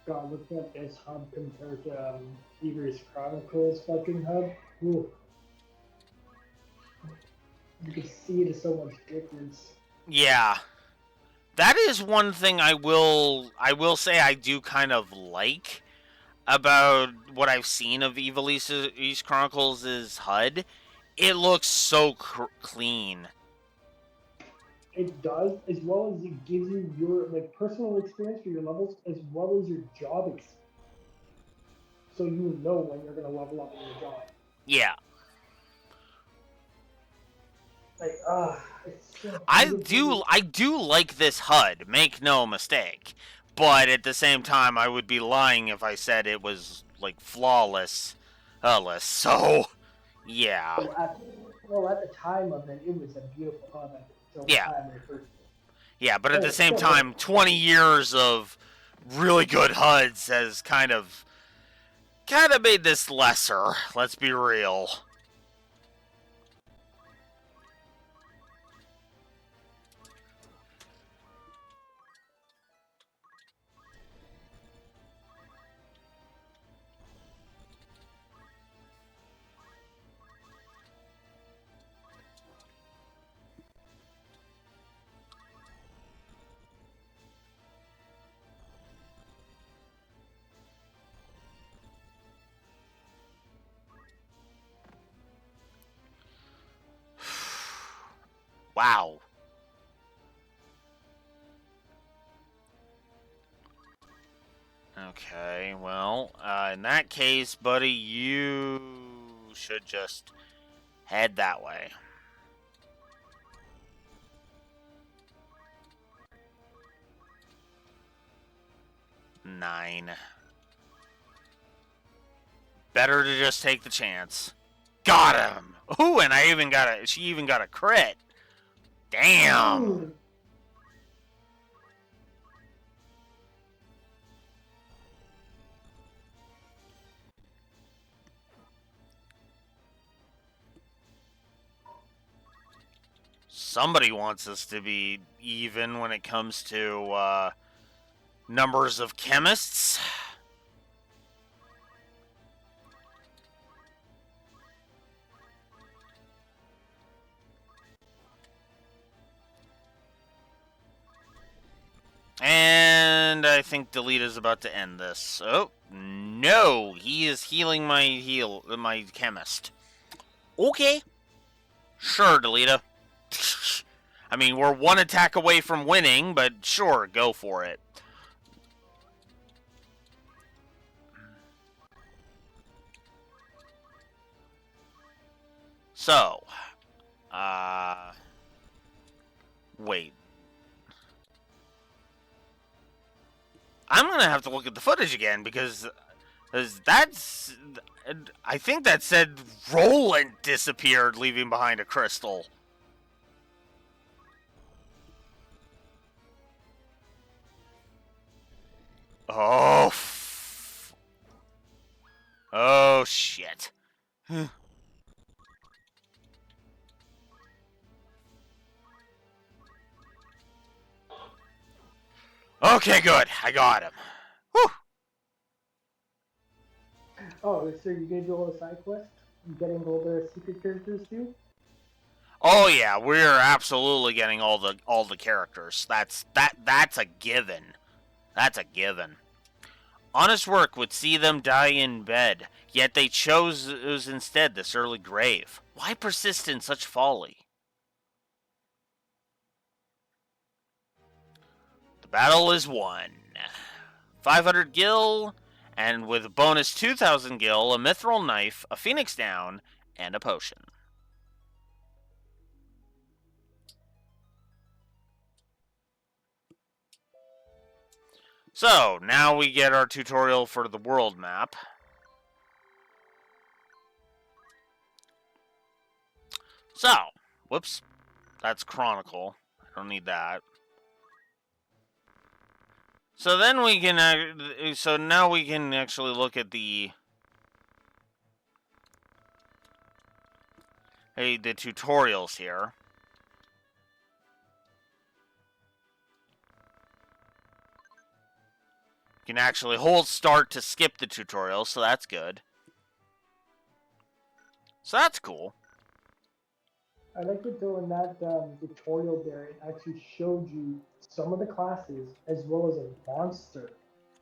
God, looking at this hub compared to Ivalice Chronicles fucking hub, ooh, you can see it is so much difference. Yeah. That is one thing I will say I do kind of like about what I've seen of Ivalice Chronicles' HUD. It looks so clean. It does, as well as it gives you your like personal experience for your levels, as well as your job experience. So you know when you're gonna level up in your job. Yeah. Like, it's so I beautiful. do I do like this HUD, make no mistake. But at the same time I would be lying if I said it was like flawless. So yeah. At the time of it, it was a beautiful hub until the Yeah. time they first. Yeah, but at And the it same still does. time, 20 years of really good HUDs has kind of made this lesser. Let's be real. Wow. Okay, well, in that case, buddy, you should just head that way. Nine. Better to just take the chance. Got him! Ooh, and she even got a crit. Damn! Dude, Somebody wants us to be even when it comes to, numbers of chemists. And I think Delita's about to end this. Oh, no. He is healing my chemist. Okay. Sure, Delita. I mean, we're one attack away from winning, but sure, go for it. So, wait. I'm gonna have to look at the footage again because that's. I think that said Roland disappeared, leaving behind a crystal. Oh. Oh, shit. Okay, good. I got him. Whew. oh, so you gave you all the side quests? You getting all the secret characters too? Oh yeah, we're absolutely getting all the characters. That's a given. That's a given. Honest work would see them die in bed, yet they chose instead this early grave. Why persist in such folly? The battle is won. 500 gil, and with a bonus 2,000 gil, a mithril knife, a phoenix down, and a potion. So, now we get our tutorial for the world map. So, whoops, that's Chronicle. I don't need that. So then we can, so now we can actually look at the tutorials here. You can actually hold start to skip the tutorial, so that's good. So that's cool. I like it though in that tutorial there, it actually showed you some of the classes as well as a monster.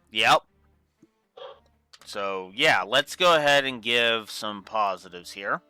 Yep. So, yeah, let's go ahead and give some positives here.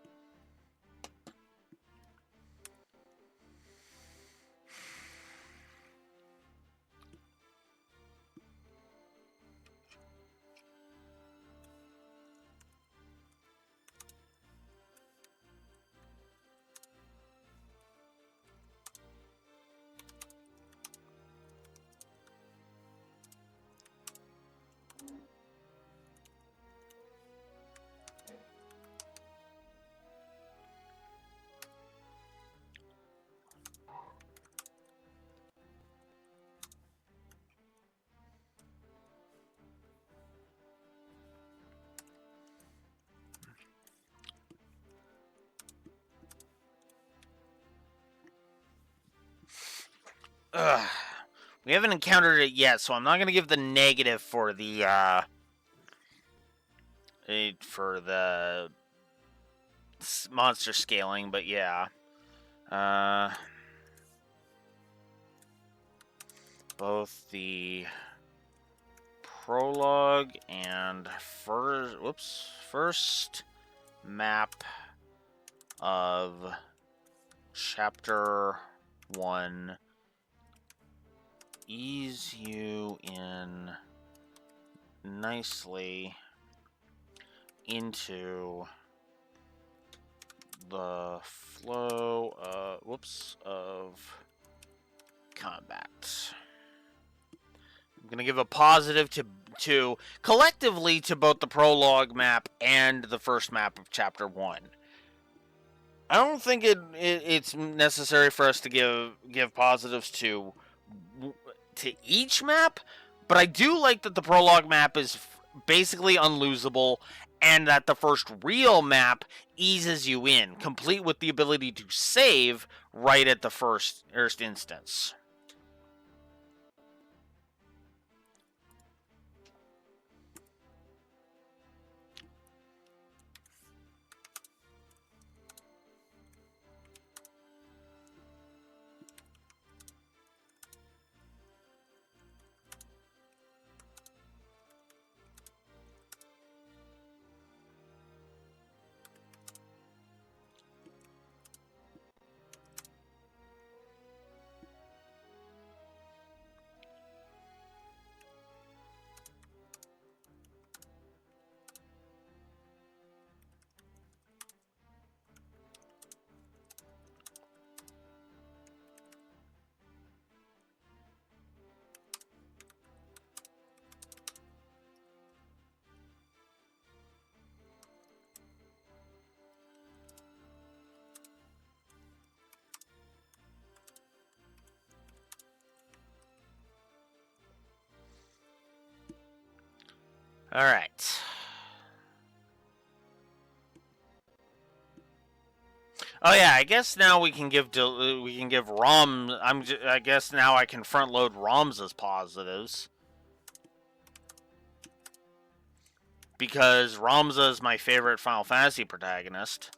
Ugh. We haven't encountered it yet, so I'm not going to give the negative for the monster scaling, but yeah. Both the prologue and first map of chapter 1 ease you in nicely into the flow of combat. I'm gonna give a positive to collectively to both the prologue map and the first map of chapter 1. I don't think it's necessary for us to give positives to each map, but I do like that the prologue map is basically unlosable, and that the first real map eases you in, complete with the ability to save right at the first instance. All right. Oh yeah, I guess now we can give Rom. I guess now I can front load Roms as positives because Ramza is my favorite Final Fantasy protagonist.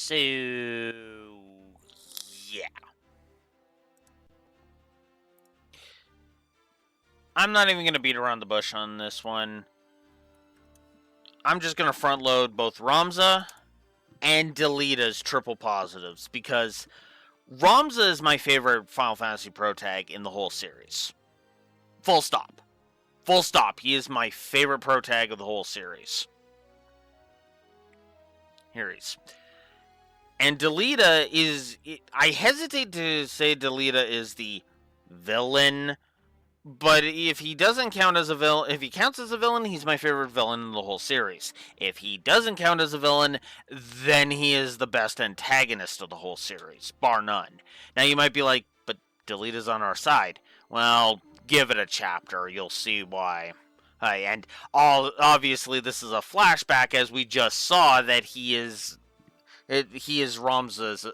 So, yeah. I'm not even going to beat around the bush on this one. I'm just going to front load both Ramza and Delita's triple positives because Ramza is my favorite Final Fantasy Pro tag in the whole series. Full stop. Full stop. He is my favorite pro tag of the whole series. Here he is. And Delita is... I hesitate to say Delita is the villain, but if he doesn't count as a villain... If he counts as a villain, he's my favorite villain in the whole series. If he doesn't count as a villain, then he is the best antagonist of the whole series, bar none. Now you might be like, but Delita's on our side. Well, give it a chapter, you'll see why. And obviously this is a flashback, as we just saw that he is Ramza's,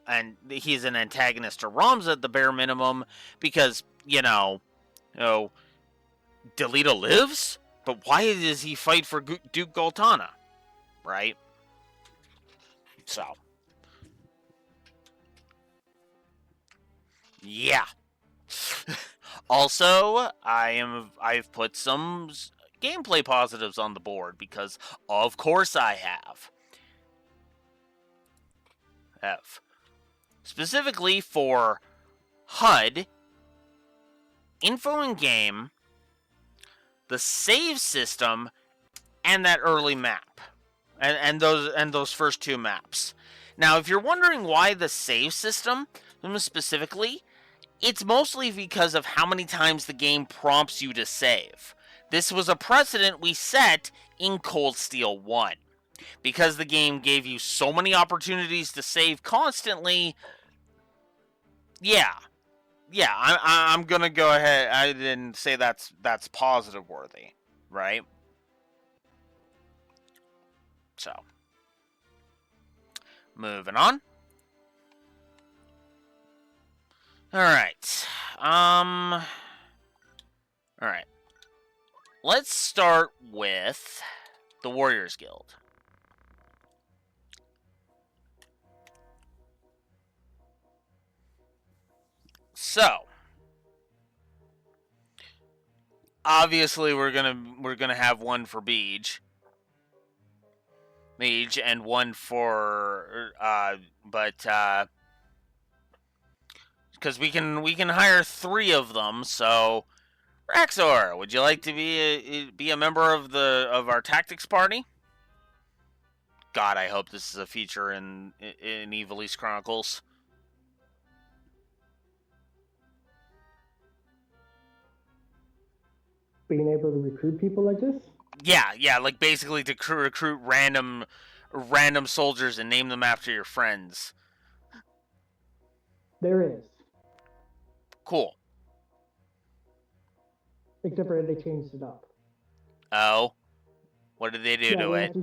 and he's an antagonist to Ramza at the bare minimum, because Delita lives, but why does he fight for Duke Goltana, right? So, yeah. Also, I've put some gameplay positives on the board because, of course, I have. Specifically for HUD, info in game, the save system, and that early map, and those first two maps. Now, if you're wondering why the save system specifically, it's mostly because of how many times the game prompts you to save. This was a precedent we set in Cold Steel 1. Because the game gave you so many opportunities to save constantly, yeah, I'm gonna go ahead. I didn't say that's positive worthy, right? So, moving on. All right. All right. Let's start with the Warriors Guild. So, obviously we're gonna have one for Mage, and one for because we can hire 3 of them. So, Raxor, would you like to be a member of our tactics party? God, I hope this is a feature in Ivalice Chronicles. Being able to recruit people like this? Yeah, like basically to recruit random soldiers and name them after your friends. There is. Cool. Except for they changed it up. Oh? What did they do to it?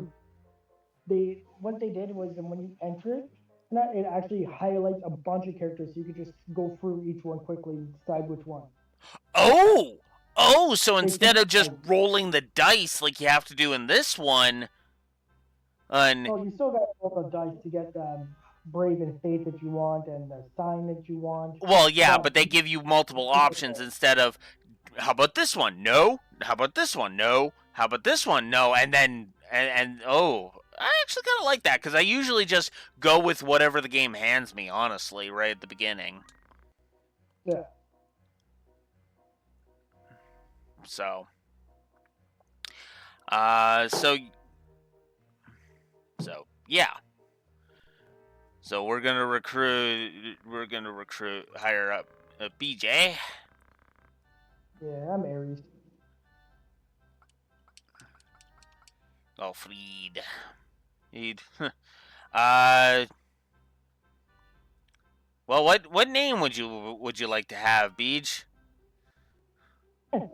What they did was when you enter it, it actually highlights a bunch of characters, so you could just go through each one quickly and decide which one. Oh, so instead of just rolling the dice like you have to do in this one... you still got to roll the dice to get the Brave and Faith that you want and the Sign that you want. Well, yeah, but they give you multiple options instead of, how about this one? No. How about this one? No. How about this one? No. And then, I actually kind of like that, because I usually just go with whatever the game hands me, honestly, right at the beginning. Yeah. So, yeah. So we're gonna hire up BJ. Yeah, I'm Aries. Oh, Fried. Well, what name would you like to have, Beej?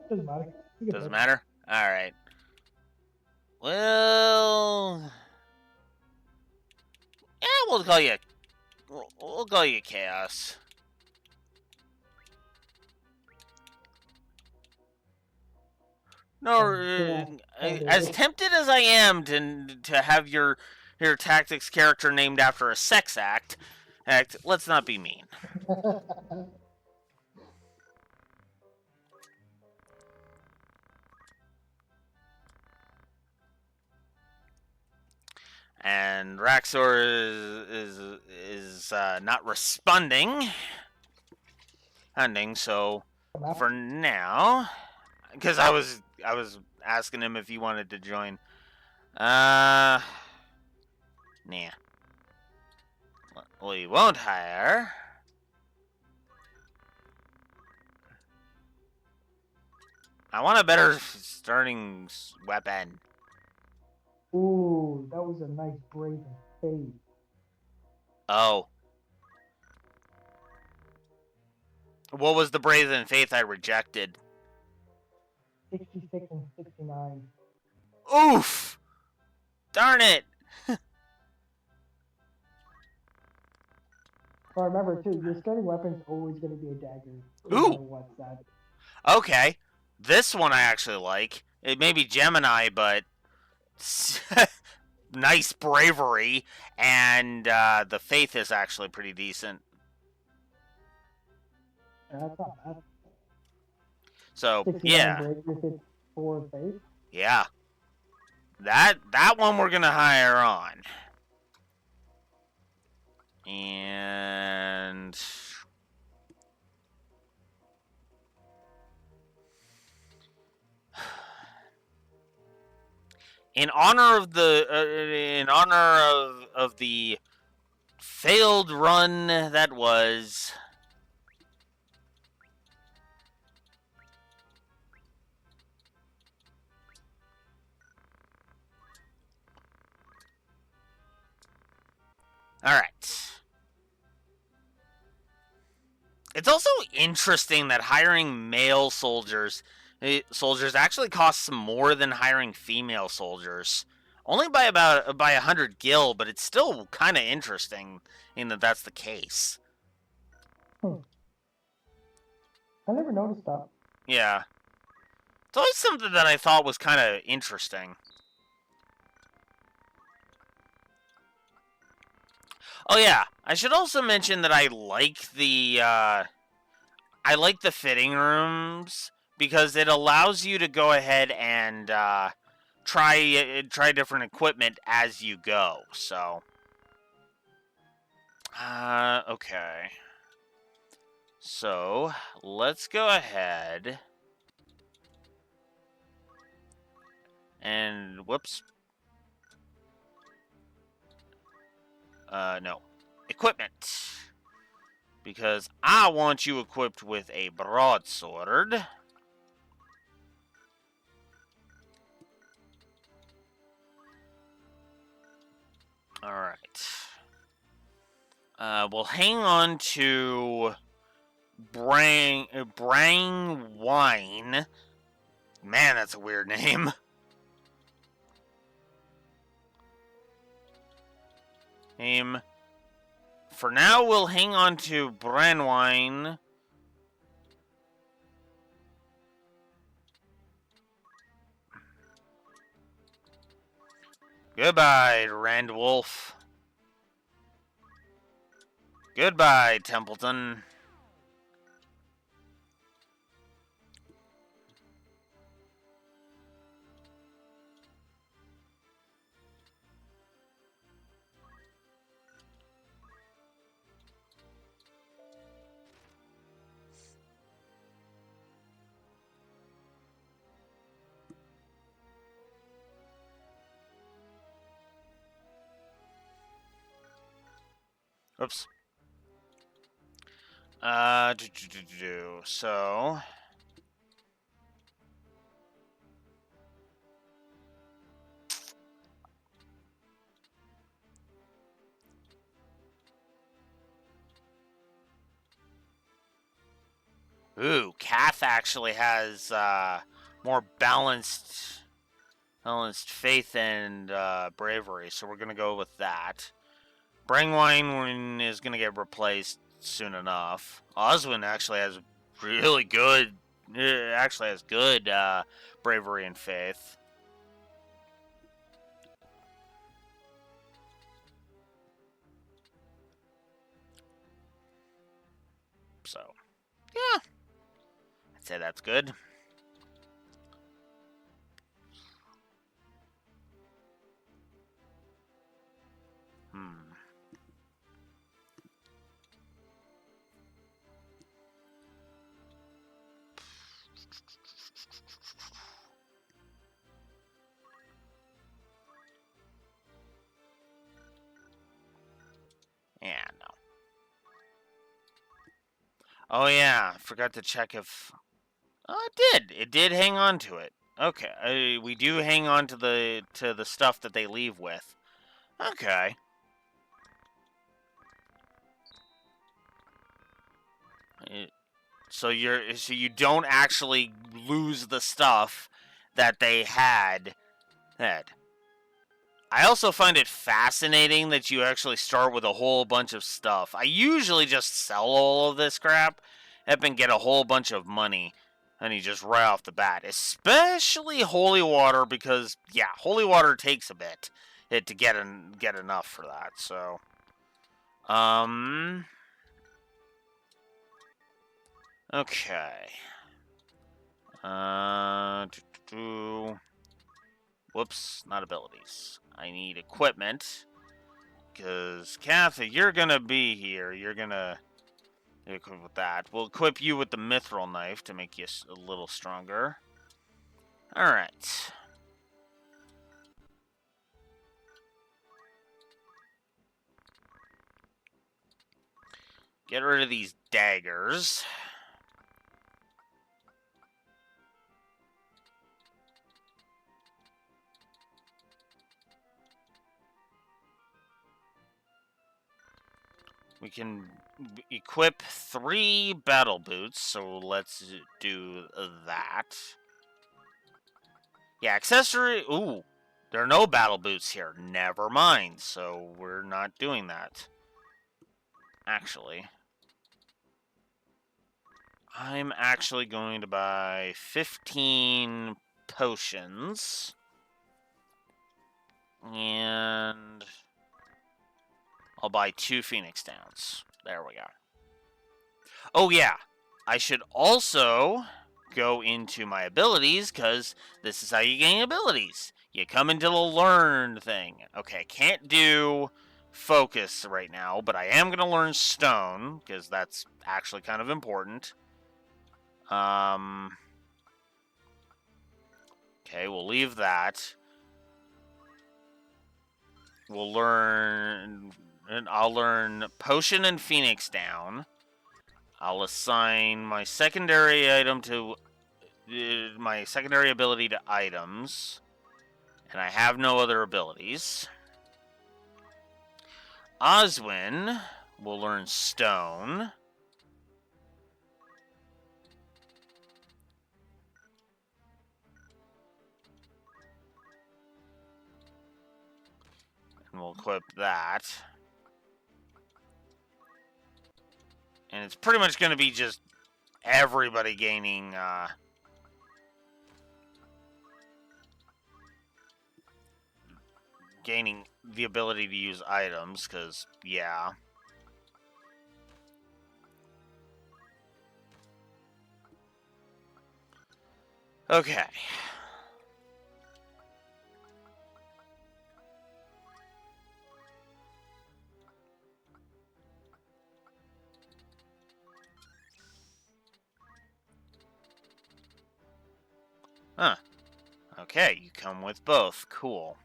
Doesn't matter. Doesn't matter? Alright. Well... yeah, we'll call you Chaos. No, as tempted as I am to have your Your tactics character named after a sex act. Let's not be mean. And Raxor is not responding. Ending. So for now, because I was asking him if he wanted to join. Nah. We won't hire. I want a better starting weapon. Ooh, that was a nice brazen fade. Oh. What was the brazen faith I rejected? 66 and 69. Oof! Darn it! But remember, too, your starting weapon's always going to be a dagger. No Ooh! matter what side. Okay. This one I actually like. It may be Gemini, but nice bravery, and the faith is actually pretty decent. That's not bad. So 69 yeah, bravery, 4 faith. yeah. That one we're gonna hire on, and in honor of the of the failed run that was. All right. It's also interesting that hiring male soldiers actually costs more than hiring female soldiers. Only by 100 gil, but it's still kind of interesting in that that's the case. I never noticed that. Yeah. It's always something that I thought was kind of interesting. Oh yeah, I should also mention that I like the fitting rooms because it allows you to go ahead and try different equipment as you go. So, okay. So let's go ahead and whoops. No. Equipment. Because I want you equipped with a broadsword. Alright. We'll hang on to Brang Wine. Man, that's a weird name. For now, we'll hang on to Branwine. Goodbye, Randwolf. Goodbye, Templeton. Oops. So. Ooh, Kath actually has more balanced faith and bravery, so we're gonna go with that. Brangwine is gonna get replaced soon enough. Oswin actually has really good, bravery and faith. So, yeah. I'd say that's good. Yeah, no. Oh yeah, I forgot to check if... Oh, it did. It did hang on to it. Okay, we do hang on to the stuff that they leave with. Okay. So you don't actually lose the stuff that they had. I also find it fascinating that you actually start with a whole bunch of stuff. I usually just sell all of this crap and get a whole bunch of money. And you just right off the bat. Especially holy water, because, yeah, holy water takes a bit to get enough for that. So, okay. Whoops, not abilities. I need equipment. Because, Kathy, you're gonna be here. You're gonna equip with that. We'll equip you with the mithril knife to make you a little stronger. Alright. Get rid of these daggers. We can equip 3 battle boots, so let's do that. Yeah, accessory... Ooh, there are no battle boots here. Never mind, so we're not doing that. Actually, I'm actually going to buy 15 potions. And I'll buy 2 Phoenix Downs. There we go. Oh, yeah. I should also go into my abilities, because this is how you gain abilities. You come into the learn thing. Okay, can't do focus right now, but I am going to learn stone, because that's actually kind of important. Okay, we'll leave that. We'll learn... And I'll learn Potion and Phoenix Down. I'll assign my secondary item to... my secondary ability to items. And I have no other abilities. Oswin will learn Stone. And we'll equip that. And it's pretty much going to be just everybody gaining... gaining the ability to use items, because, yeah. Okay. Huh. Okay, you come with both. Cool.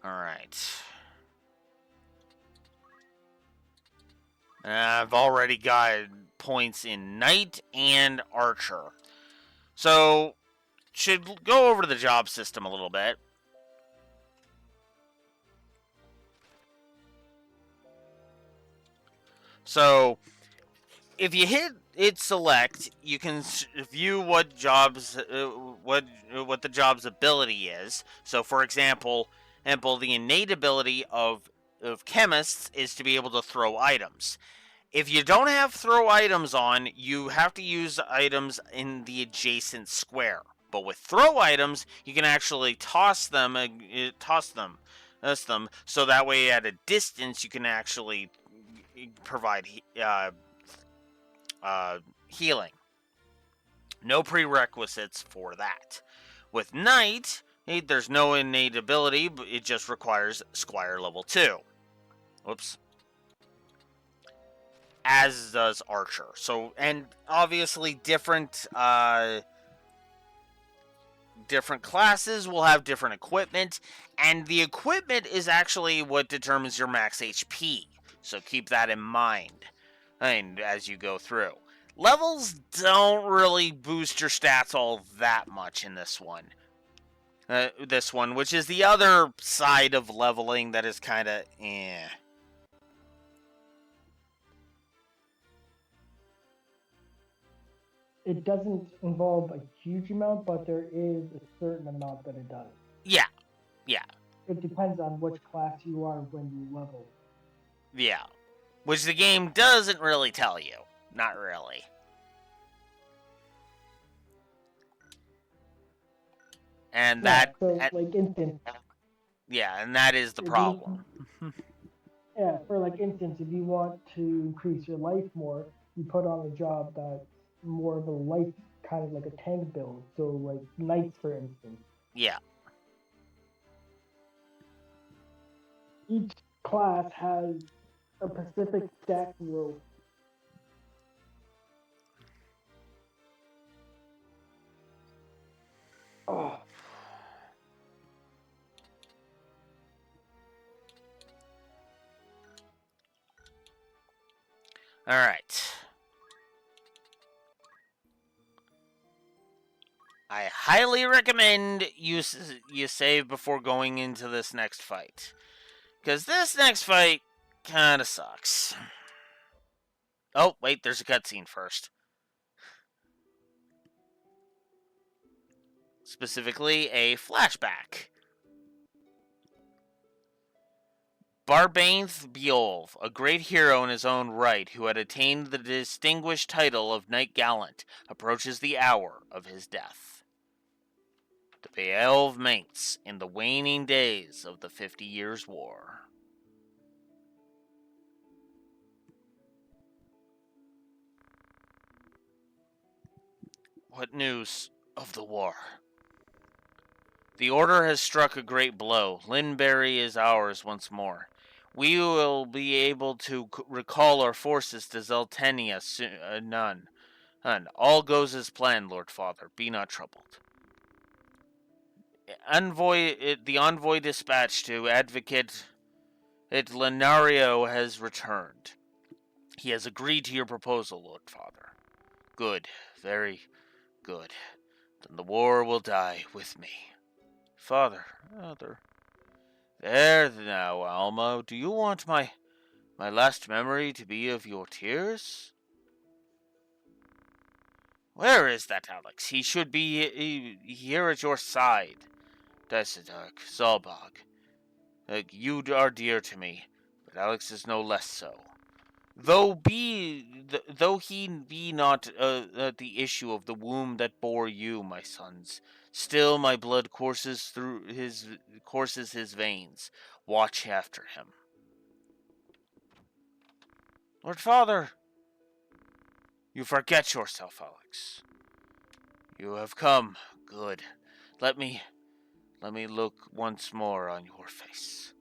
Alright. I've already got points in Knight and Archer. So, should go over to the job system a little bit. So, if you hit select, you can view what jobs what the job's ability is. So, for example, the innate ability of chemists is to be able to throw items. If you don't have throw items on, you have to use items in the adjacent square. But with throw items, you can actually toss them, so that way at a distance you can actually provide healing. No prerequisites for that. With Knight, there's no innate ability, but it just requires Squire level 2. Whoops. As does Archer. So, and obviously different classes will have different equipment, and the equipment is actually what determines your max HP. So keep that in mind, and as you go through. Levels don't really boost your stats all that much in this one. Which is the other side of leveling that is kind of eh. It doesn't involve a huge amount, but there is a certain amount that it does. Yeah. It depends on which class you are when you level. Yeah. Which the game doesn't really tell you. Not really. And that... like instance... Yeah, and that is the problem. For like instance, if you want to increase your life more, you put on a job that's more of a life, kind of like a tank build. So like Knights, for instance. Yeah. Each class has a specific stat growth. Oh. Alright. I highly recommend you save before going into this next fight. Because this next fight kind of sucks. Oh, wait, there's a cutscene first. Specifically, a flashback. Barbainth Beolf, a great hero in his own right, who had attained the distinguished title of Knight Gallant, approaches the hour of his death. The Beolf mates in the waning days of the 50 Years' War. What news of the war? The Order has struck a great blow. Linbury is ours once more. We will be able to recall our forces to Zeltenia soon. None. All goes as planned, Lord Father. Be not troubled. The envoy dispatched to Advocate Lenario has returned. He has agreed to your proposal, Lord Father. Good. Very good. Then the war will die with me. Father. There now, Alma. Do you want my last memory to be of your tears? Where is that Alex? He should be here at your side. Desidark, Zalbog. You are dear to me, but Alex is no less so. Though he be not the issue of the womb that bore you, my sons, still my blood courses his veins. Watch after him. Lord Father, you forget yourself, Alex. You have come. Good. Let me look once more on your face.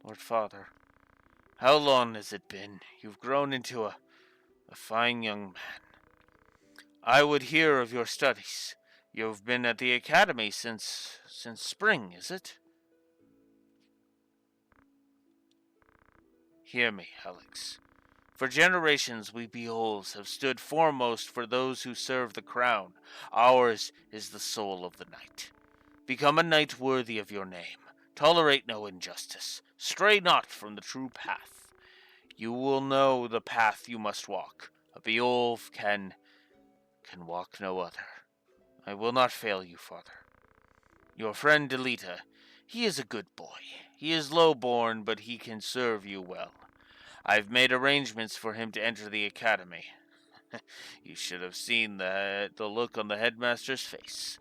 Lord Father, how long has it been? You've grown into a fine young man. I would hear of your studies. You've been at the academy since spring, is it? Hear me, Alex. For generations we Beolves have stood foremost for those who serve the crown. Ours is the soul of the knight. Become a knight worthy of your name. Tolerate no injustice. Stray not from the true path. You will know the path you must walk. A Beolf can walk no other. I will not fail you, Father. Your friend Delita, he is a good boy. He is low-born, but he can serve you well. I've made arrangements for him to enter the academy. You should have seen the look on the headmaster's face.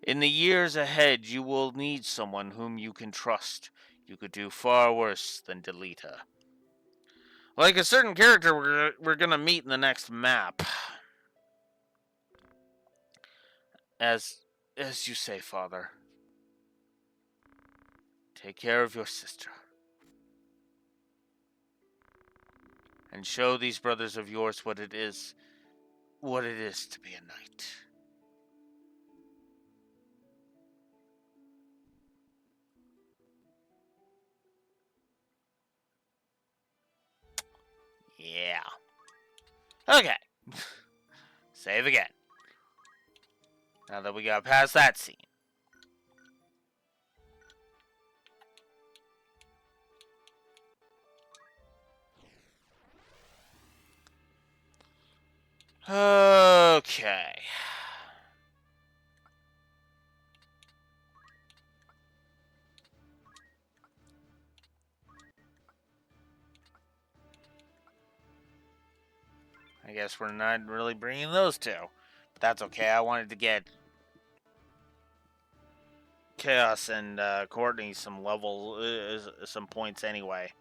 In the years ahead, you will need someone whom you can trust. You could do far worse than Delita. Like a certain character we're gonna meet in the next map. As you say, Father. Take care of your sister. And show these brothers of yours what it is to be a knight. Yeah. Okay. Save again. Now that we got past that scene. Okay. I guess we're not really bringing those two. But that's okay. I wanted to get Chaos and Courtney some some points anyway.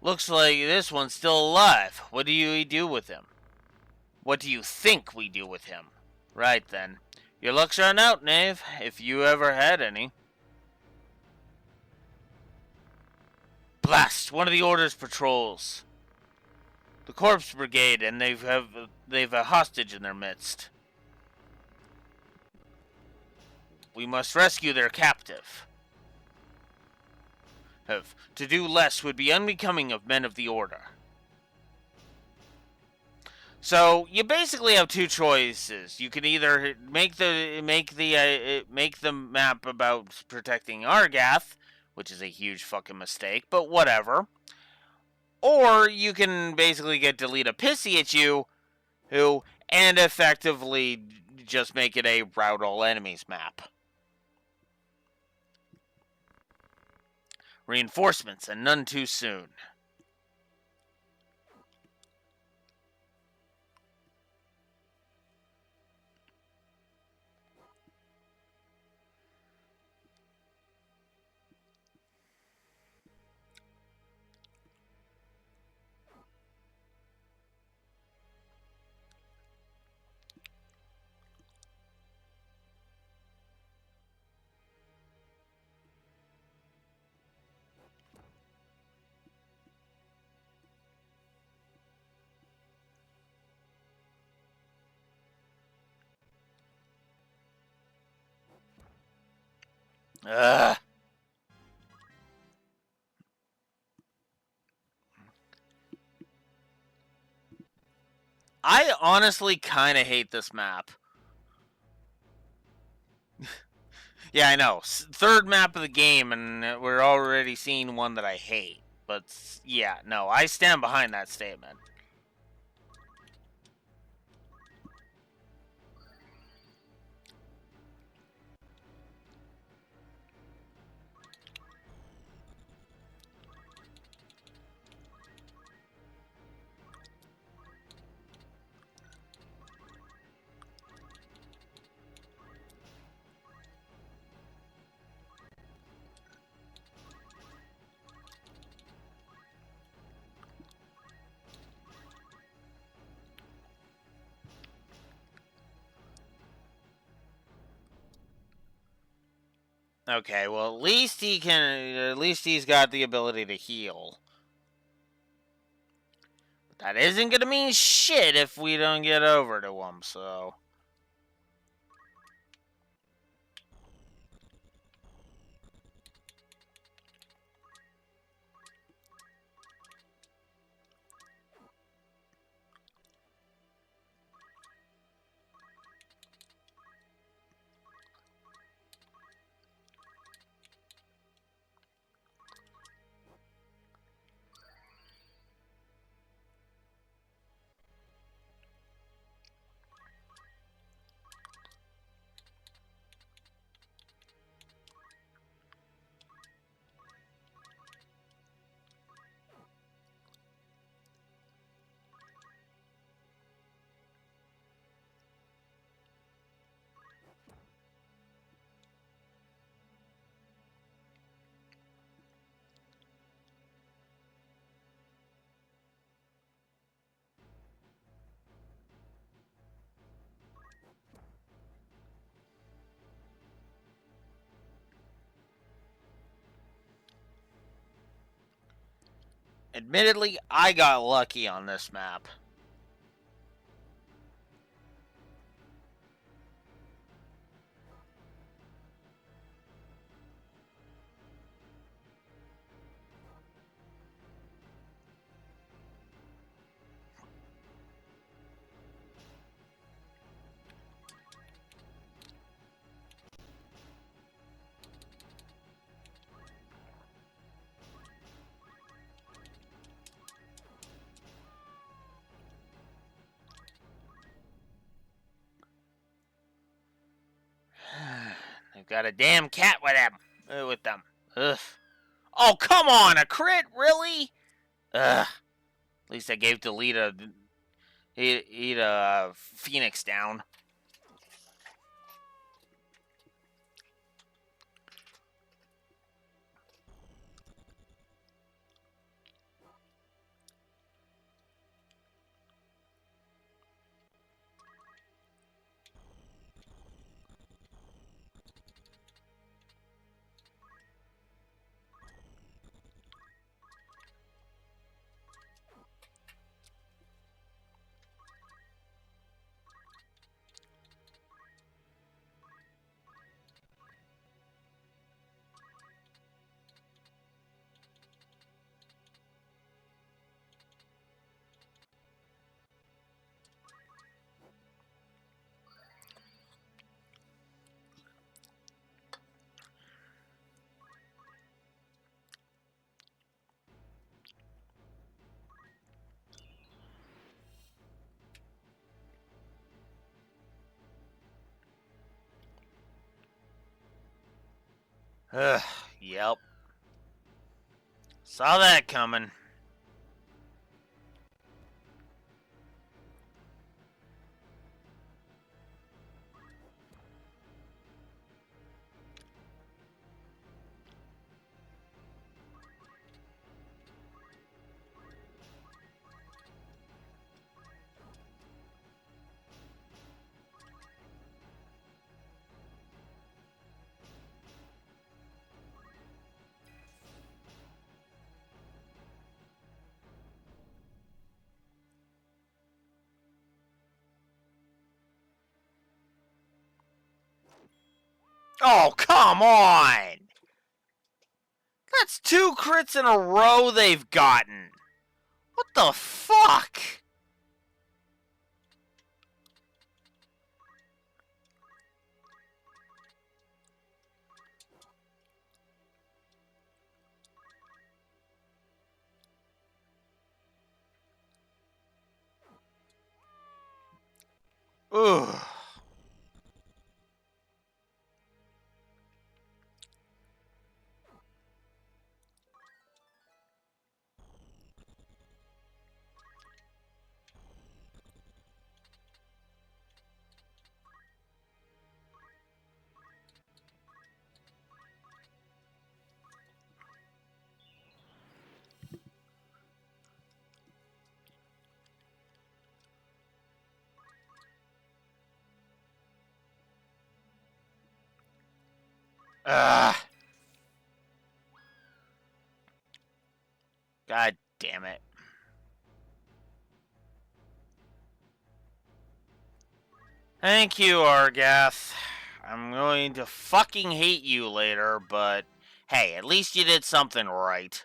Looks like this one's still alive. What do you do with him? What do you think we do with him? Right then. Your luck's run out, Knave, if you ever had any. Blast! One of the Order's patrols. The Corpse Brigade, and they've a hostage in their midst. We must rescue their captive. To do less would be unbecoming of men of the Order. So you basically have two choices. You can either make the map about protecting Argath, which is a huge fucking mistake, but whatever. Or you can basically get Delita pissy at you, and effectively just make it a rout all enemies map. Reinforcements, and none too soon. Ugh. I honestly kind of hate this map. Yeah, I know. Third map of the game, and we're already seeing one that I hate. But yeah, no, I stand behind that statement. Okay, well, at least he's got the ability to heal. But that isn't gonna mean shit if we don't get over to him, so. Admittedly, I got lucky on this map. They've got a damn cat with them. Ugh. Oh, come on, a crit? Really? Ugh. At least I gave Delita Phoenix down. Ugh, yep. Saw that coming. Oh, come on! That's 2 crits in a row they've gotten. What the fuck? Ugh. Ugh. God damn it. Thank you, Argath. I'm going to fucking hate you later, but hey, at least you did something right.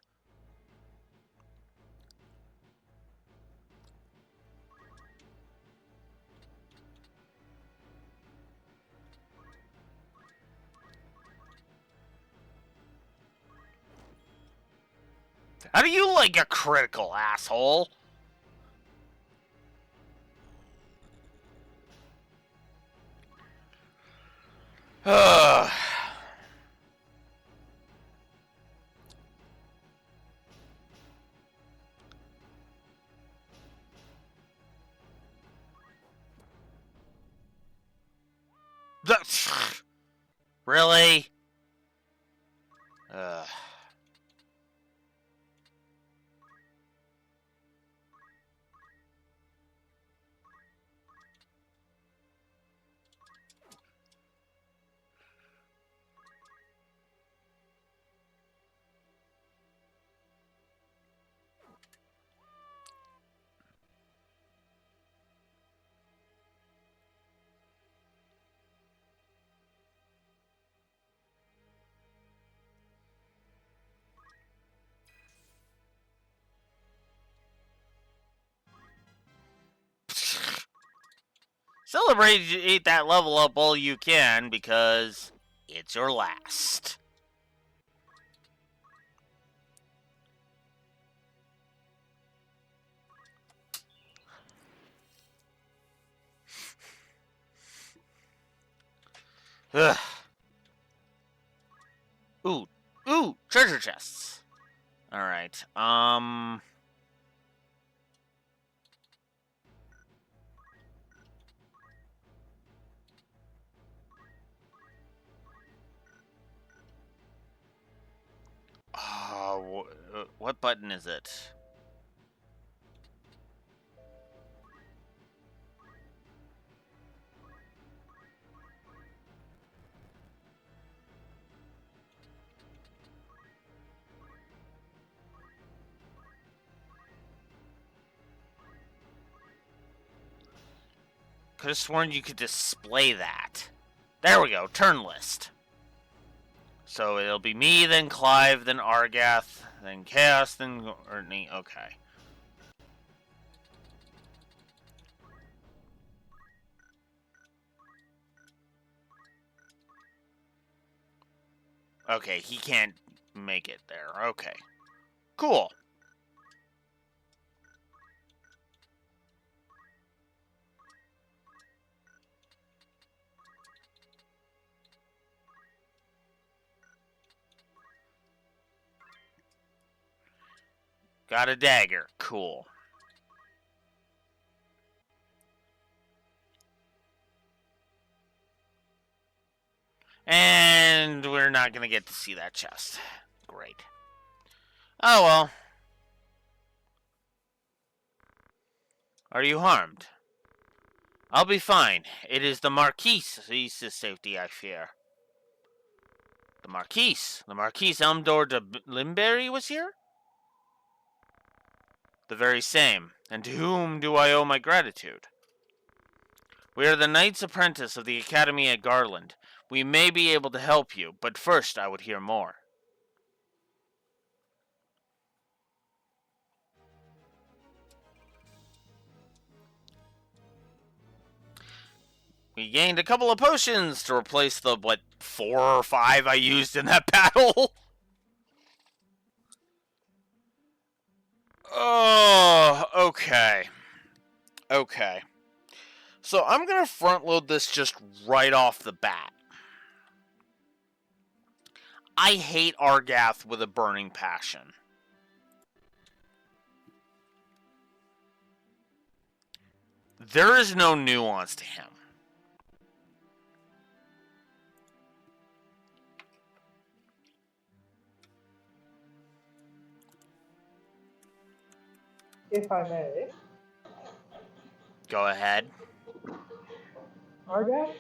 How do you like a critical, asshole? Ugh. Really? Ugh. Celebrate that level up all you can, because it's your last. Ugh. Ooh, treasure chests. Alright, what button is it? Could have sworn you could display that. There we go, turn list. So it'll be me, then Clive, then Argath, then Chaos, then Ernie. Okay. Okay, he can't make it there. Okay. Cool. Got a dagger. Cool. And we're not going to get to see that chest. Great. Oh well. Are you harmed? I'll be fine. It is the Marquise's safety I fear. The Marquise? The Marquise Elmdor de Limberry was here? The very same. And to whom do I owe my gratitude? We are the Knight's Apprentice of the Academy at Garland. We may be able to help you, but first I would hear more. We gained a couple of potions to replace the, 4 or 5 I used in that battle? Oh, okay. Okay. So I'm going to front load this just right off the bat. I hate Argath with a burning passion. There is no nuance to him. If I may. Go ahead. Argath?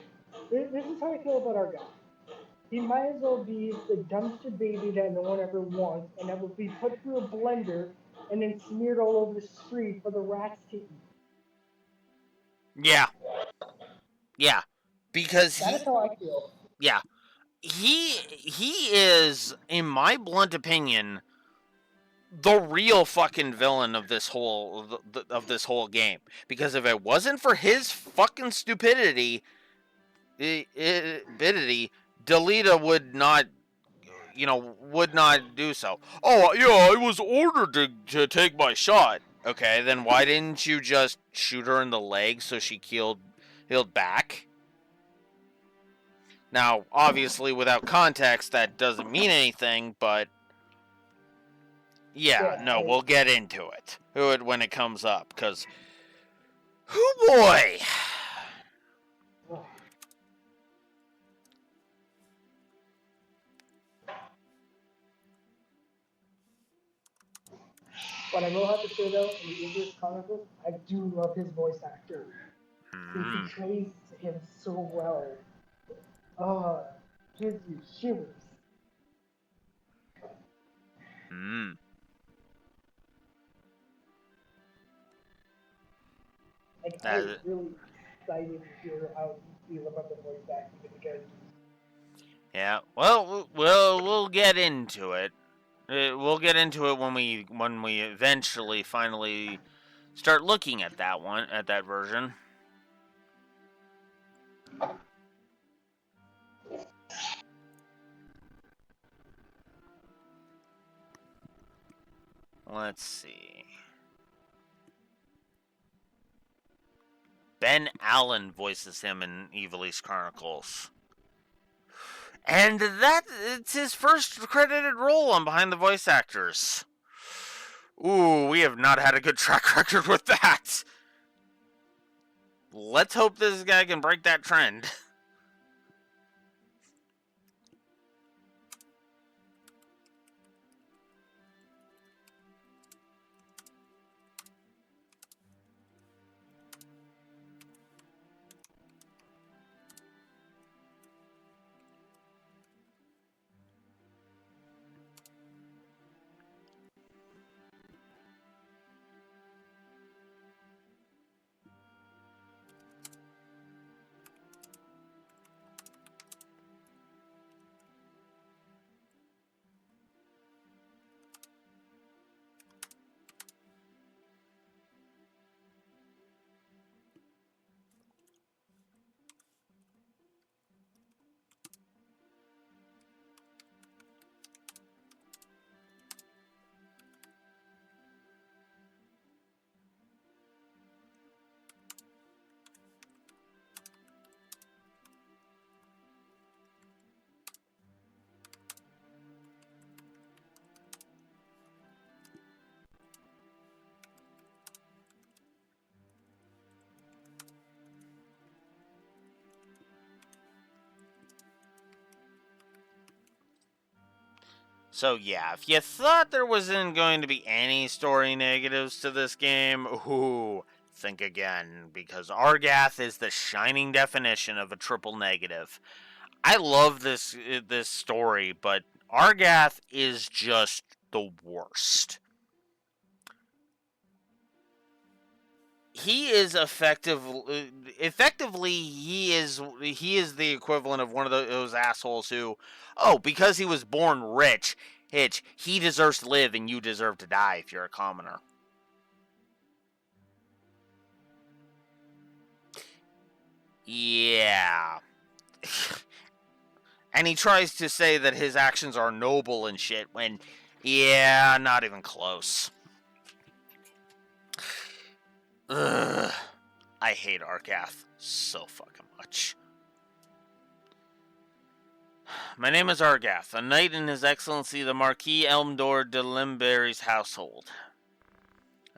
This is how I feel about Argath. He might as well be the dumpster baby that no one ever wants, and that will be put through a blender and then smeared all over the street for the rats to eat. Yeah. Yeah. Because that is how I feel. Yeah. He is, in my blunt opinion, the real fucking villain of this whole game. Because if it wasn't for his fucking stupidity, Delita would not do so. Oh, yeah, I was ordered to take my shot. Okay, then why didn't you just shoot her in the leg so she healed back? Now, obviously, without context, that doesn't mean anything, but we'll get into it when it comes up, because, oh boy! But I will have to say, though, in the Ivalice Chronicles, I do love his voice actor. He portrays him so well. Oh, gives you shivers. Like, I'm really excited to hear how you feel about the voice acting of the characters. Yeah, well, we'll get into it. We'll get into it when we eventually finally start looking at that version. Let's see. Ben Allen voices him in Ivalice Chronicles. And it's his first credited role on Behind the Voice Actors. Ooh, we have not had a good track record with that. Let's hope this guy can break that trend. So yeah, if you thought there wasn't going to be any story negatives to this game, ooh, think again, because Argath is the shining definition of a triple negative. I love this story, but Argath is just the worst. He is effectively he is the equivalent of one of those assholes who, oh, because he was born rich, he deserves to live and you deserve to die if you're a commoner. Yeah. And he tries to say that his actions are noble and shit when, yeah, not even close. Ugh. I hate Argath so fucking much. My name is Argath, a knight in His Excellency the Marquis Elmdor de Limberry's household.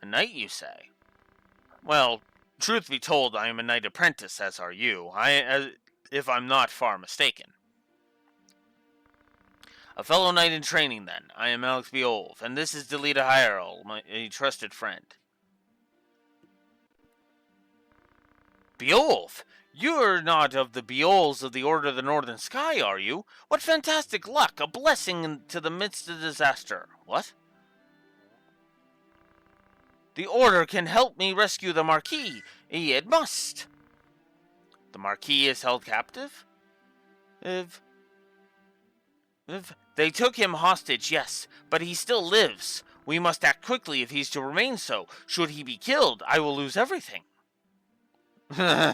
A knight, you say? Well, truth be told, I am a knight apprentice, as are you, if I'm not far mistaken. A fellow knight in training, then. I am Alex Beowulf, and this is Delita Hyrule, a trusted friend. Beowulf? You are not of the Beowulfs of the Order of the Northern Sky, are you? What fantastic luck! A blessing into the midst of disaster. What? The Order can help me rescue the Marquis. It must. The Marquis is held captive? If they took him hostage, yes, but he still lives. We must act quickly if he's to remain so. Should he be killed, I will lose everything. Kinda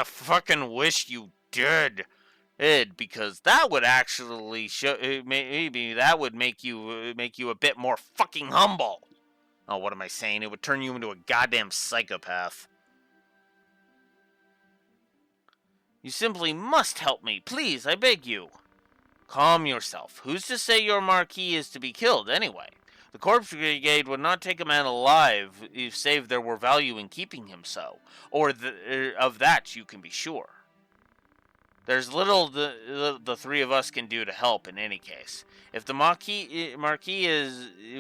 fucking wish you did. Because that would actually show, maybe that would make you a bit more fucking humble. Oh, what am I saying? It would turn you into a goddamn psychopath. You simply must help me, please, I beg you. Calm yourself. Who's to say your Marquis is to be killed, anyway? The Corpse Brigade would not take a man alive, save there were value in keeping him so. Of that you can be sure. There's little the three of us can do to help in any case. If the Marquis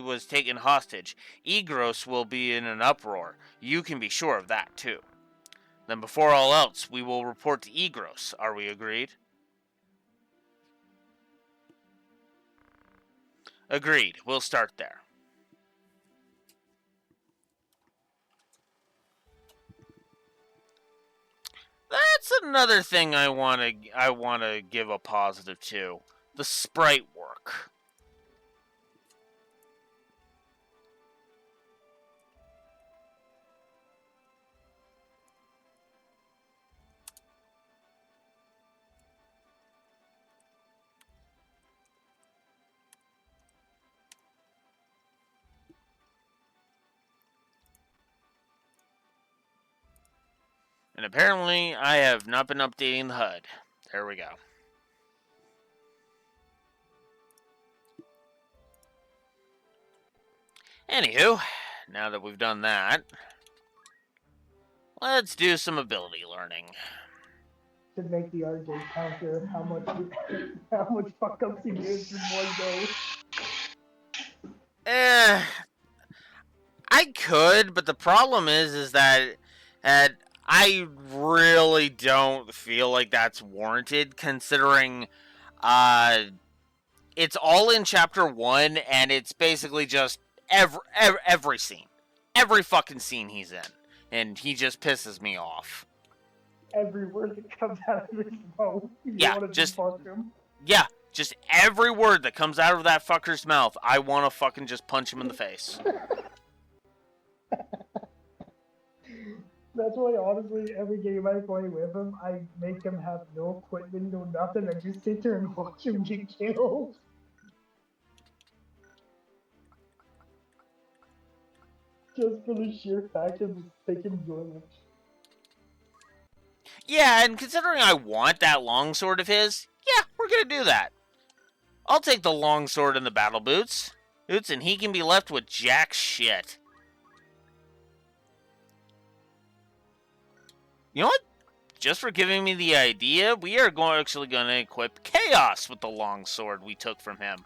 was taken hostage, Egros will be in an uproar. You can be sure of that, too. Then before all else, we will report to Egros. Are we agreed? Agreed. We'll start there. That's another thing I want to give a positive to. The sprite work. And apparently, I have not been updating the HUD. There we go. Anywho, now that we've done that, let's do some ability learning. To make the RJ counter how much fuck ups he gives in one go. I could, but the problem is that I really don't feel like that's warranted, considering it's all in chapter 1, and it's basically just every scene, every fucking scene he's in, and he just pisses me off. Every word that comes out of his mouth, you Yeah, want to just punch him. Yeah, just every word that comes out of that fucker's mouth, I want to fucking just punch him in the face. That's why, honestly, every game I play with him, I make him have no equipment, no nothing. I just sit there and watch him get killed. Just for the sheer fact of his thick enjoyment. Yeah, and considering I want that longsword of his, yeah, we're gonna do that. I'll take the longsword and the battle boots, and he can be left with jack shit. You know what? Just for giving me the idea, we are actually going to equip Chaos with the longsword we took from him.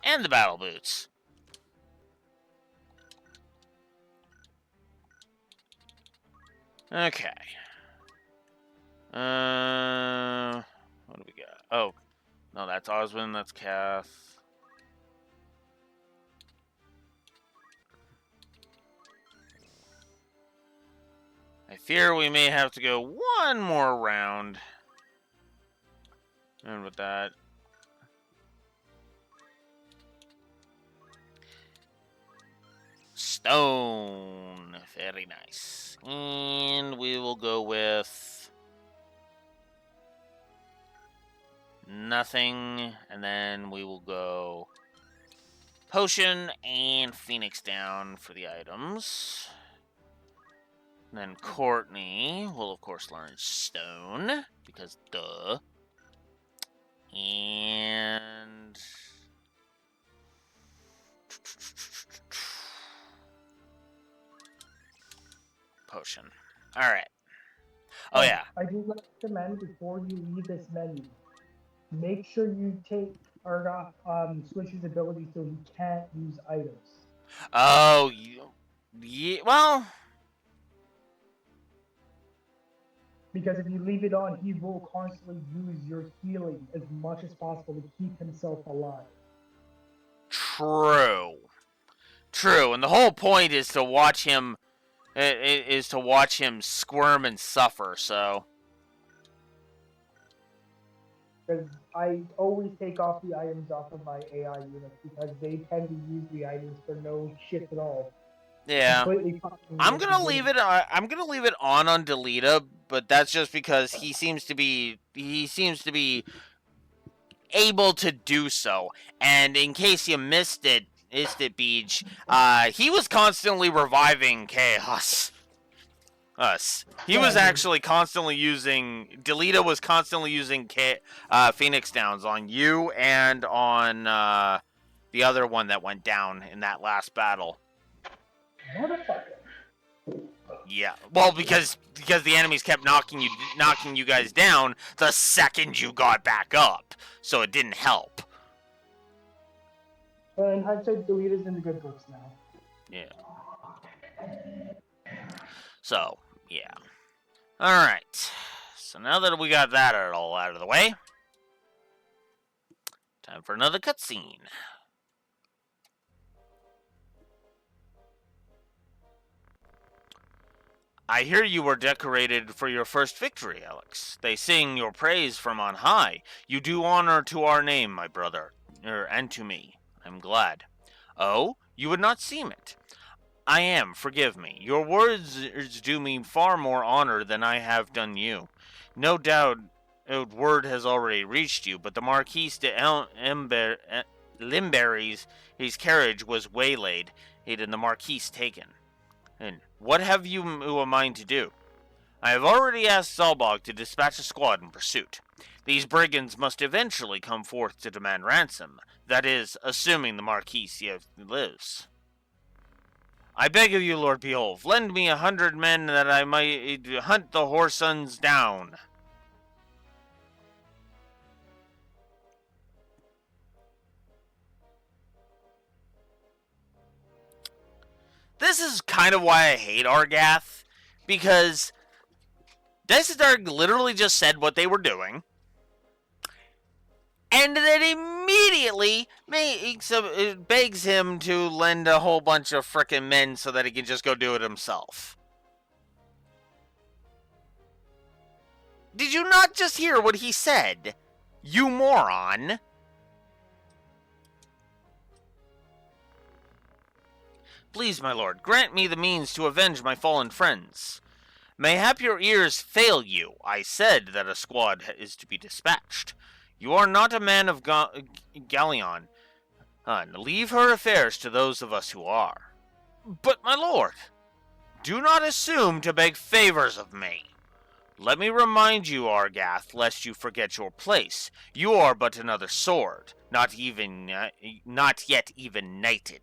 And the battle boots. Okay. What do we got? Oh, no, that's Oswin, that's Kath. I fear we may have to go one more round. And with that, stone. Very nice. And we will go with nothing. And then we will go potion and phoenix down for the items. And then Courtney will, of course, learn stone, because duh. And potion. Alright. Oh, yeah. I do recommend before you leave this menu, make sure you take or switch his ability so he can't use items. Oh, yeah, well, because if you leave it on, he will constantly use your healing as much as possible to keep himself alive. True. And the whole point is to watch him squirm and suffer, so. Because I always take off the items off of my AI units because they tend to use the items for no shit at all. Yeah. I'm gonna leave it on Delita, but that's just because he seems to be able to do so. And in case you missed it, Beach, he was constantly reviving Chaos. He was actually constantly using... Delita was constantly using Phoenix Downs on you and on the other one that went down in that last battle. Motherfucker. Yeah, well, because the enemies kept knocking you guys down the second you got back up, so it didn't help. In hindsight, Delita's in the good books now. Yeah. So, yeah. Alright. So now that we got that all out of the way, time for another cutscene. I hear you were decorated for your first victory, Alex. They sing your praise from on high. You do honor to our name, my brother, and to me. I'm glad. Oh, you would not seem it. I am, forgive me. Your words do me far more honor than I have done you. No doubt word has already reached you, but the Marquis de Limberry's his carriage was waylaid, and the Marquis taken. And what have you a mind to do? I have already asked Zalbog to dispatch a squad in pursuit. These brigands must eventually come forth to demand ransom. That is, assuming the Marquis yet lives. I beg of you, Lord Beowulf, lend me 100 men that I might hunt the whoresuns down. This is kind of why I hate Argath, because Desidarg literally just said what they were doing, and then immediately begs him to lend a whole bunch of frickin' men so that he can just go do it himself. Did you not just hear what he said? You moron. Please, my lord, grant me the means to avenge my fallen friends. Mayhap your ears fail you. I said that a squad is to be dispatched. You are not a man of Galleon. Leave her affairs to those of us who are. But, my lord, do not assume to beg favors of me. Let me remind you, Argath, lest you forget your place. You are but another sword, not yet even knighted.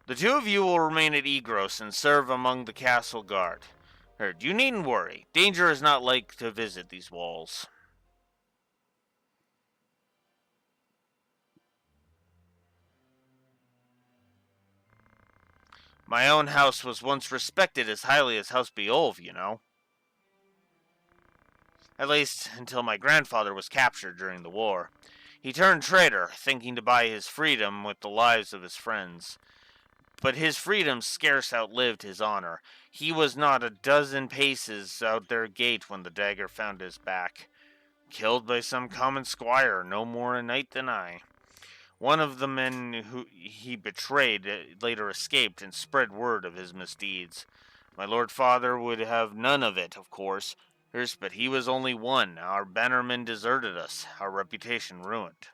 The two of you will remain at Egros and serve among the castle guard. You needn't worry. Danger is not like to visit these walls. My own house was once respected as highly as House Beowulf, you know. At least, until my grandfather was captured during the war. He turned traitor, thinking to buy his freedom with the lives of his friends. But his freedom scarce outlived his honor. He was not a dozen paces out their gate when the dagger found his back. Killed by some common squire, no more a knight than I. One of the men who he betrayed later escaped and spread word of his misdeeds. My lord father would have none of it, of course, but he was only one. Our bannermen deserted us, our reputation ruined.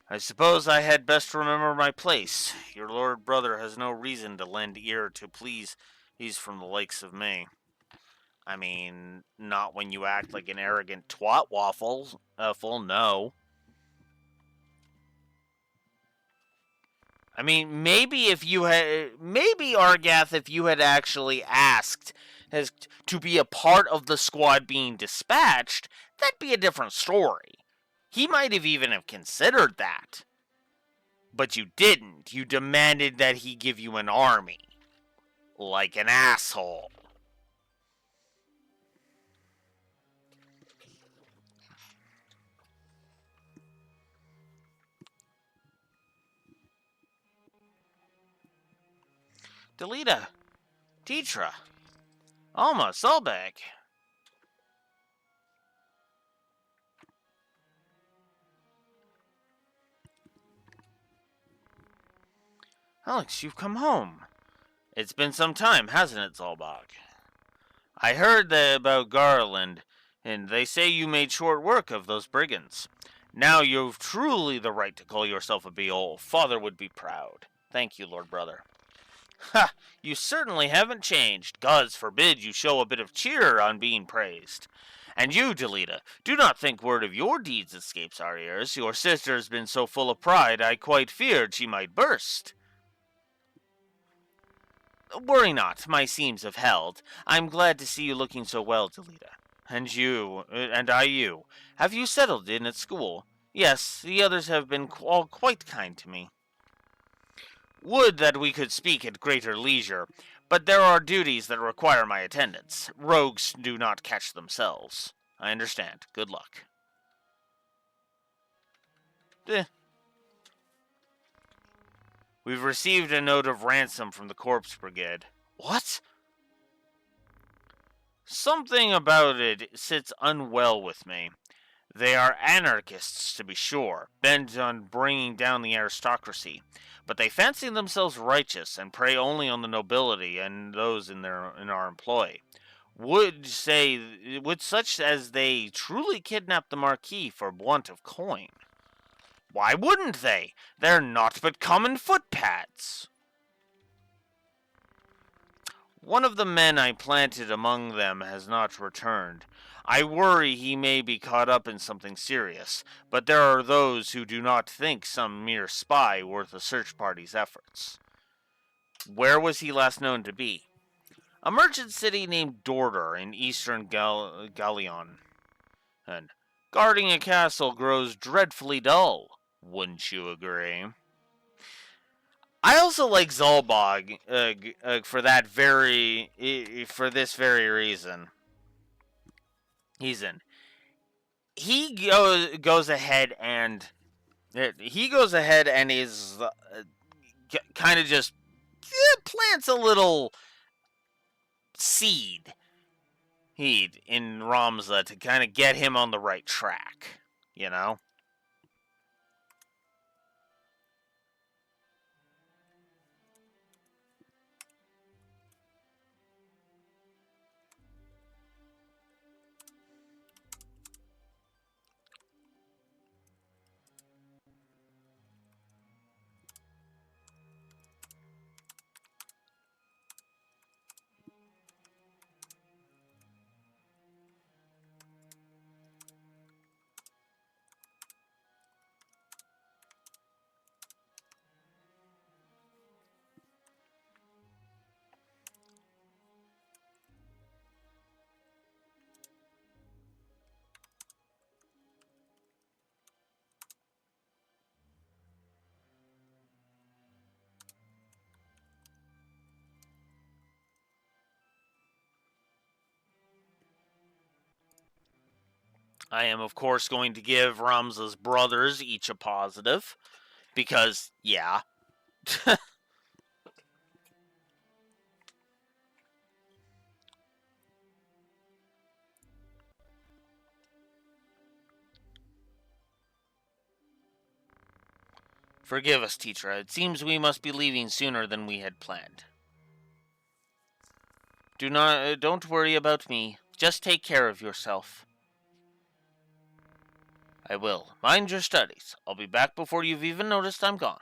I suppose I had best remember my place. Your lord brother has no reason to lend ear to pleas he's from the likes of me. I mean, not when you act like an arrogant twat waffle. Full no. I mean, maybe Argath, if you had actually asked as to be a part of the squad being dispatched, that'd be a different story. He might have even have considered that. But you didn't. You demanded that he give you an army. Like an asshole. Delita. Tetra. Alma. Solbek. Alex, you've come home. It's been some time, hasn't it, Zalbog? I heard about Garland, and they say you made short work of those brigands. Now you've truly the right to call yourself a Beowulf. Father would be proud. Thank you, Lord Brother. Ha! You certainly haven't changed. Gods forbid you show a bit of cheer on being praised. And you, Delita, do not think word of your deeds escapes our ears. Your sister's been so full of pride, I quite feared she might burst. Worry not, my seams have held. I'm glad to see you looking so well, Delita. And you. Have you settled in at school? Yes, the others have been all quite kind to me. Would that we could speak at greater leisure, but there are duties that require my attendance. Rogues do not catch themselves. I understand. Good luck. We've received a note of ransom from the Corpse Brigade. What? Something about it sits unwell with me. They are anarchists, to be sure, bent on bringing down the aristocracy, but they fancy themselves righteous and prey only on the nobility and those in our employ. would such as they truly kidnap the Marquis for want of coin. Why wouldn't they? They're naught but common footpads. One of the men I planted among them has not returned. I worry he may be caught up in something serious, but there are those who do not think some mere spy worth a search party's efforts. Where was he last known to be? A merchant city named Dorder in eastern Galleon. And guarding a castle grows dreadfully dull. Wouldn't you agree? I also like Zolbog for this very reason. He's in. Goes ahead and is kind of just plants a little seed in Ramza to kind of get him on the right track, you know? I am, of course, going to give Ramza's brothers each a positive. Because, yeah. Forgive us, teacher. It seems we must be leaving sooner than we had planned. Don't worry about me. Just take care of yourself. I will. Mind your studies. I'll be back before you've even noticed I'm gone.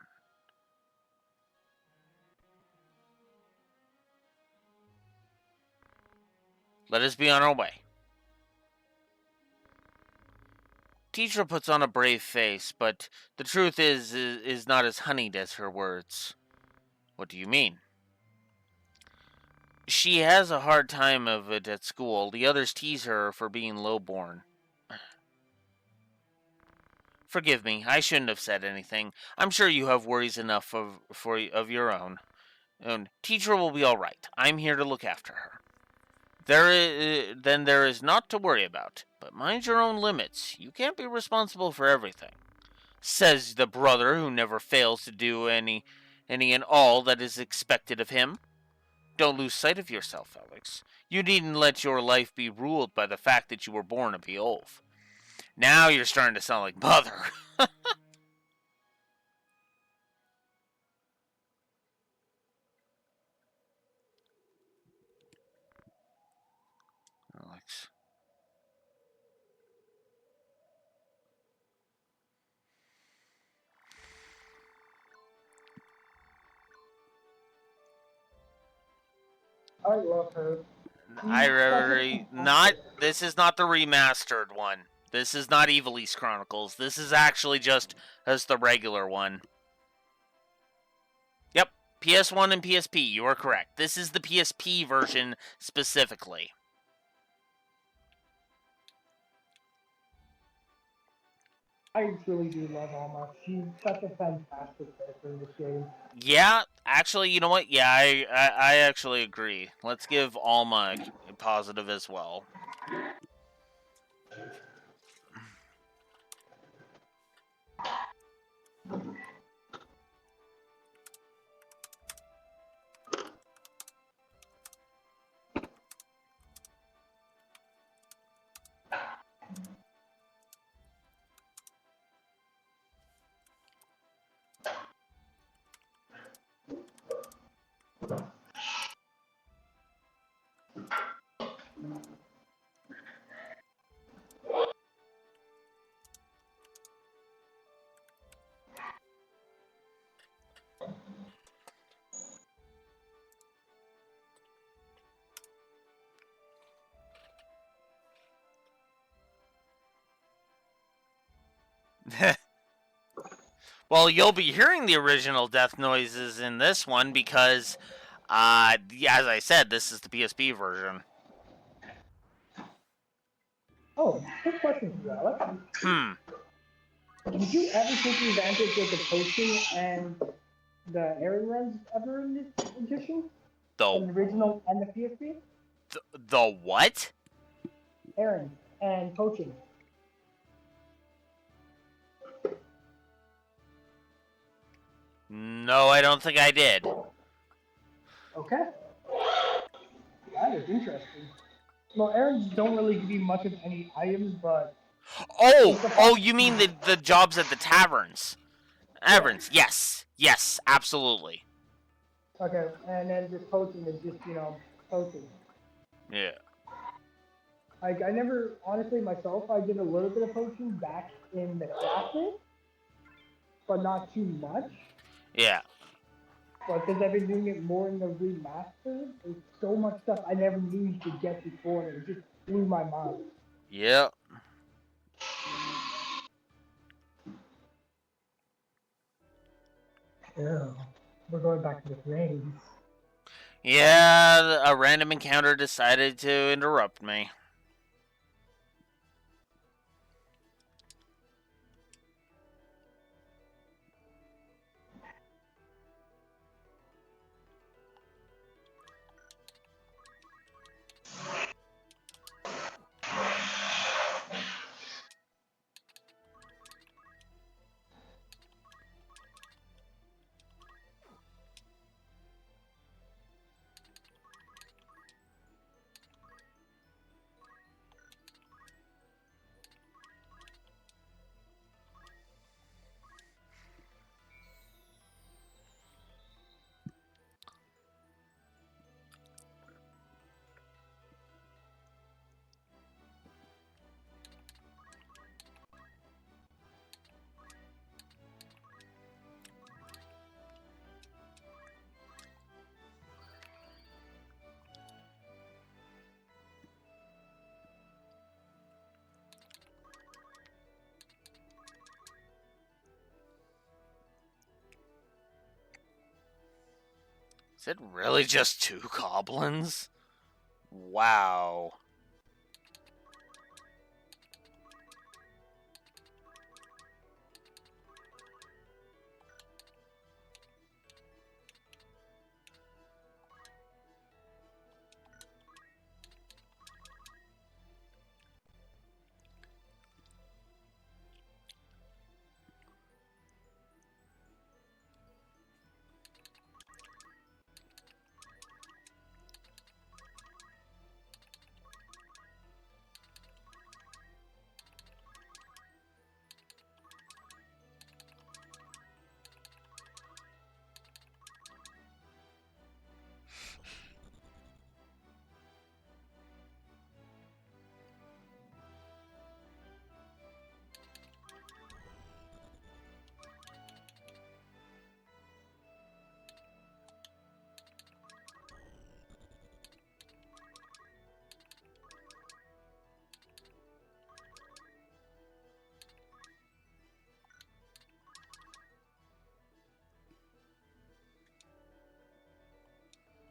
Let us be on our way. Teacher puts on a brave face, but the truth is not as honeyed as her words. What do you mean? She has a hard time of it at school. The others tease her for being lowborn. Forgive me, I shouldn't have said anything. I'm sure you have worries enough of your own. And teacher will be all right. I'm here to look after her. There is naught to worry about. But mind your own limits. You can't be responsible for everything. Says the brother who never fails to do any and all that is expected of him. Don't lose sight of yourself, Alex. You needn't let your life be ruled by the fact that you were born a Beowulf. Now you're starting to sound like mother. Alex. I love her. This is not the remastered one. This is not Ivalice Chronicles. This is actually just as the regular one. Yep, PS1 and PSP, you are correct. This is the PSP version specifically. I really do love Alma. She's such a fantastic character in this game. Yeah, actually, you know what? Yeah, I actually agree. Let's give Alma a positive as well. Well, you'll be hearing the original death noises in this one because, as I said, this is the PSP version. Oh, quick question for you, Alex. Did you ever take advantage of the coaching and the airing runs ever in this edition? The The original and the PSP? the what? Airing and coaching. No, I don't think I did. Okay. That is interesting. Well, errands don't really give you much of any items, but Oh, you mean the jobs at the taverns? yeah. Yes, absolutely. Okay, and then just coaching is just coaching. Yeah. Like I never honestly myself, I did a little bit of coaching back in the classic, but not too much. Yeah. But because I've been doing it more in the remaster, there's so much stuff I never knew you could get before, and it just blew my mind. Yep. Yeah, we're going back to the raids. Yeah, a random encounter decided to interrupt me. Is it really just 2 goblins? Wow.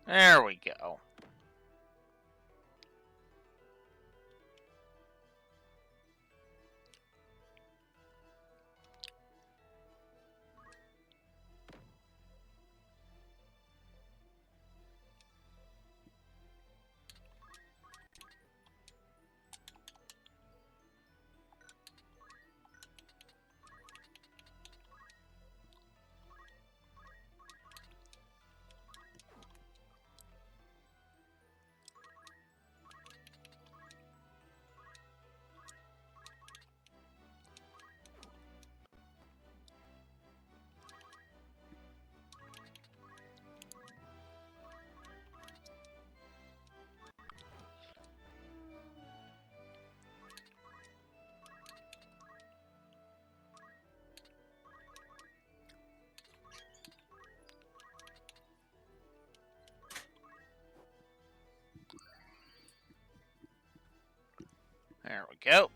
There we go. There we go.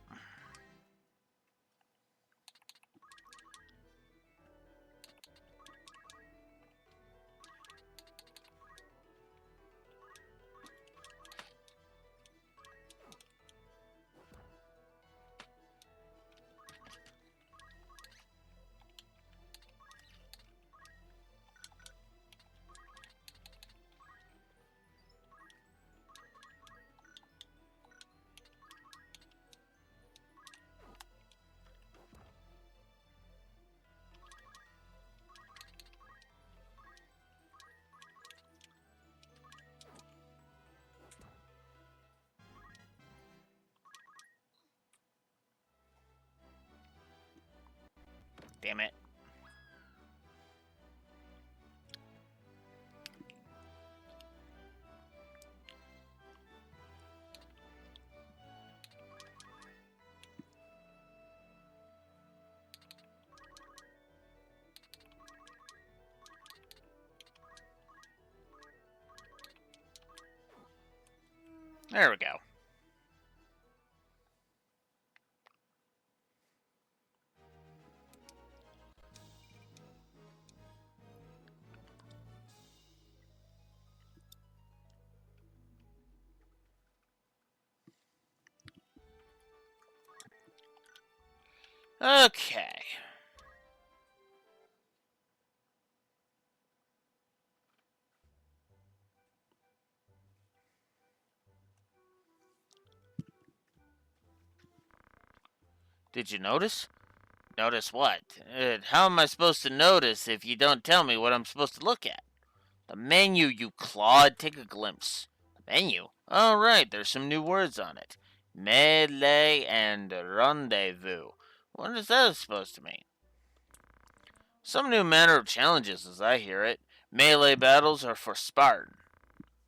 Damn it. There we go. Okay. Did you notice? Notice what? How am I supposed to notice if you don't tell me what I'm supposed to look at? The menu, you clod. Take a glimpse. The menu? Oh, right, there's some new words on it. Melee and rendezvous. What is that supposed to mean? Some new manner of challenges, as I hear it. Melee battles are for Spartan.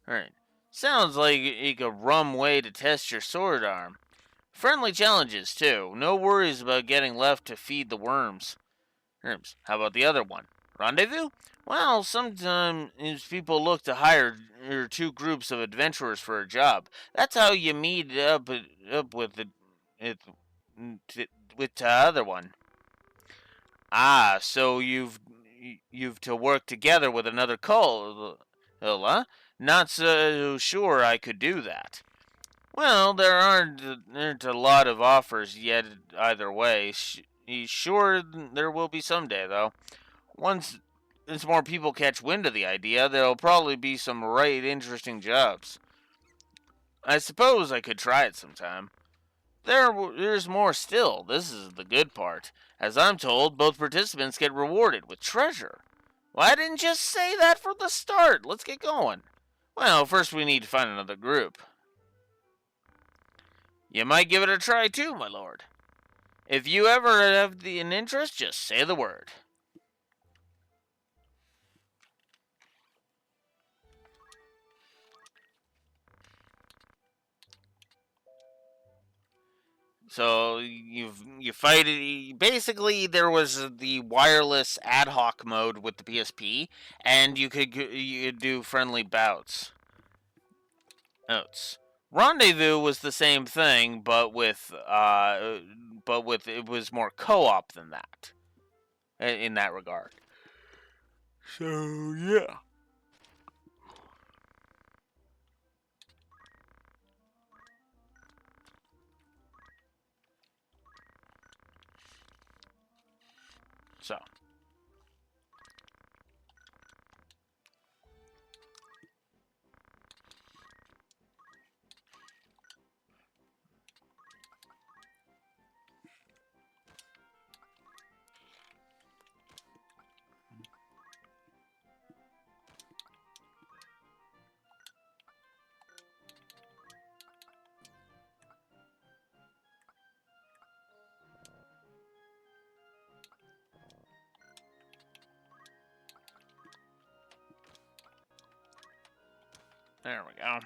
Right. Sounds like a rum way to test your sword arm. Friendly challenges, too. No worries about getting left to feed the worms. How about the other one? Rendezvous? Well, sometimes people look to hire two groups of adventurers for a job. That's how you meet up with it, with the other one. Ah, so you've to work together with another cult, huh? Not so sure I could do that. Well, there aren't a lot of offers yet either way. Sure, there will be someday, though. Once more people catch wind of the idea, there'll probably be some right interesting jobs. I suppose I could try it sometime. There's more still. This is the good part. As I'm told, both participants get rewarded with treasure. Why didn't you just say that from the start? Let's get going. Well, first we need to find another group. You might give it a try too, my lord. If you ever have an interest, just say the word. So you fight it. Basically, there was the wireless ad hoc mode with the PSP, and you could do friendly bouts. Notes. Rendezvous was the same thing, but with it was more co-op than that in that regard. So yeah. So there we go.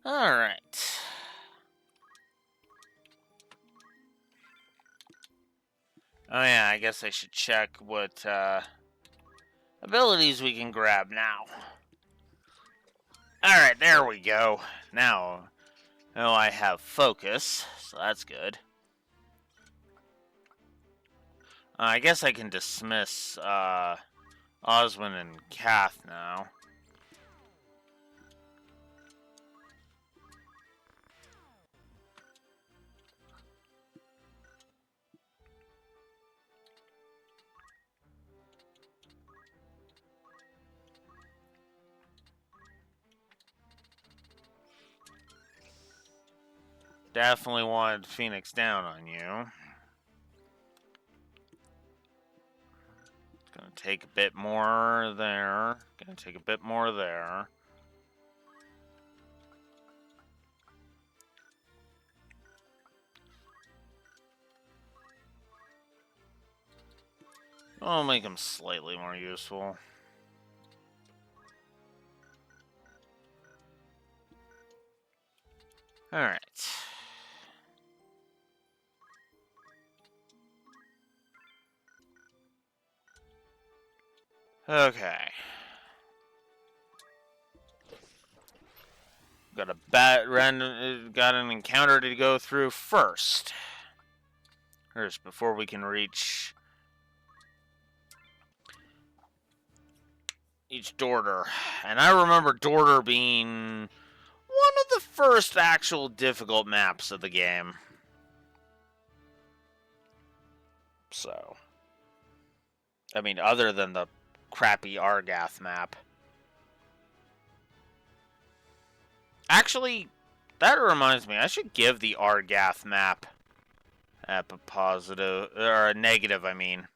All right. Oh yeah, I guess I should check what abilities we can grab now. All right, there we go. Now I have focus, so that's good. I guess I can dismiss Oswin and Kath now. Definitely wanted Phoenix down on you. Gonna take a bit more there. Gonna take a bit more there. I'll make him slightly more useful. Alright. Okay. Got got an encounter to go through first. First, before we can reach each Dorter. And I remember Dorter being one of the first actual difficult maps of the game. So, I mean, other than the crappy Argath map. Actually, that reminds me, I should give the Argath map a positive, or a negative, I mean.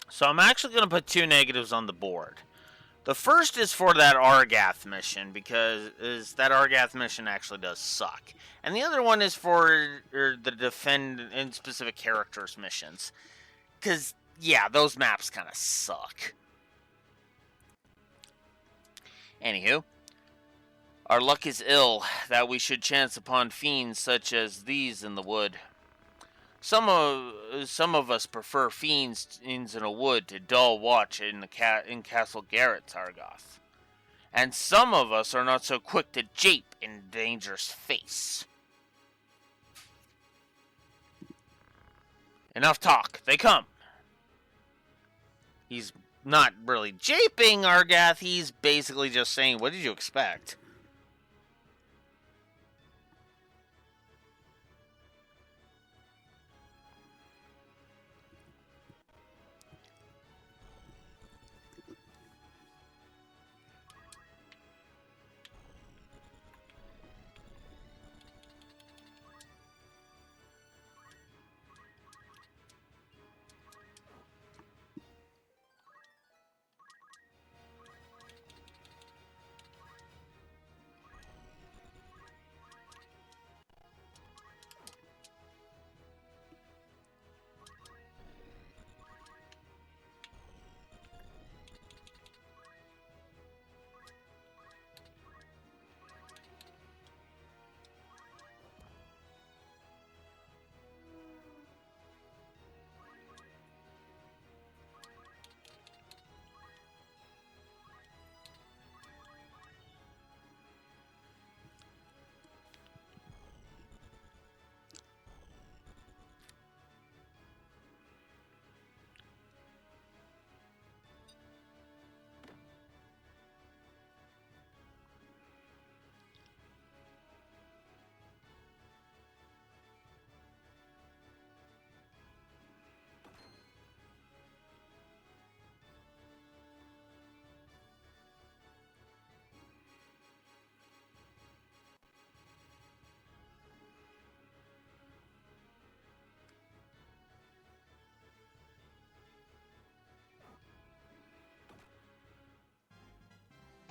So I'm actually going to put 2 negatives on the board. The first is for that Argath mission, because that Argath mission actually does suck. And the other one is for the defend in specific characters missions. Because yeah, those maps kind of suck. Anywho, our luck is ill that we should chance upon fiends such as these in the wood. Some of us prefer fiends in a wood to dull watch in Castle Garrett, Targoth. And some of us are not so quick to jape in danger's face. Enough talk, they come. He's not really japing Argath, he's basically just saying, what did you expect?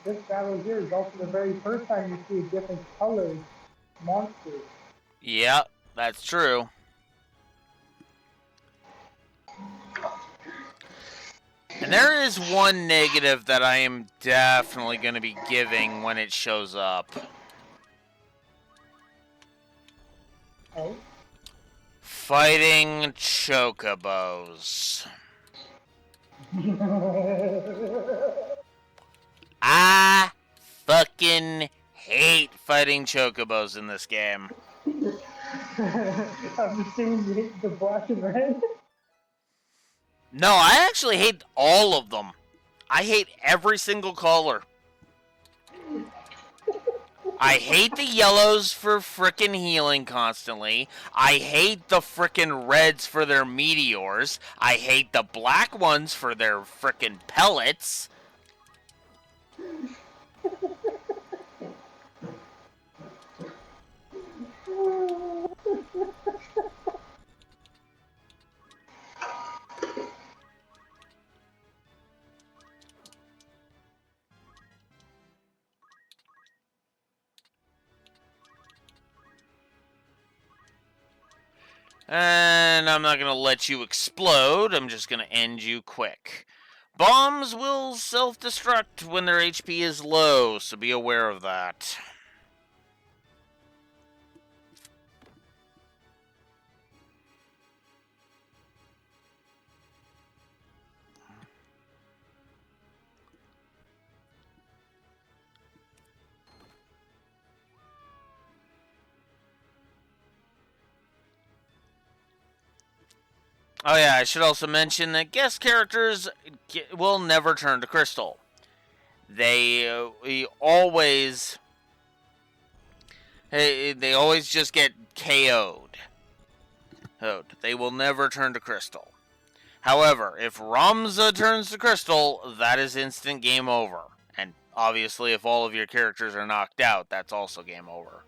This battle here is also the very first time you see a different colored monster. Yeah, that's true. And there is one negative that I am definitely going to be giving when it shows up. Oh? Fighting chocobos. I fucking hate fighting chocobos in this game. I'm assuming you hate the black and red. No, I actually hate all of them. I hate every single color. I hate the yellows for frickin' healing constantly. I hate the frickin' reds for their meteors. I hate the black ones for their frickin' pellets. And I'm not going to let you explode. I'm just going to end you quick. Bombs will self-destruct when their HP is low, so be aware of that. Oh yeah, I should also mention that guest characters will never turn to crystal. They always just get KO'd. They will never turn to crystal. However, if Ramza turns to crystal, that is instant game over. And obviously, if all of your characters are knocked out, that's also game over.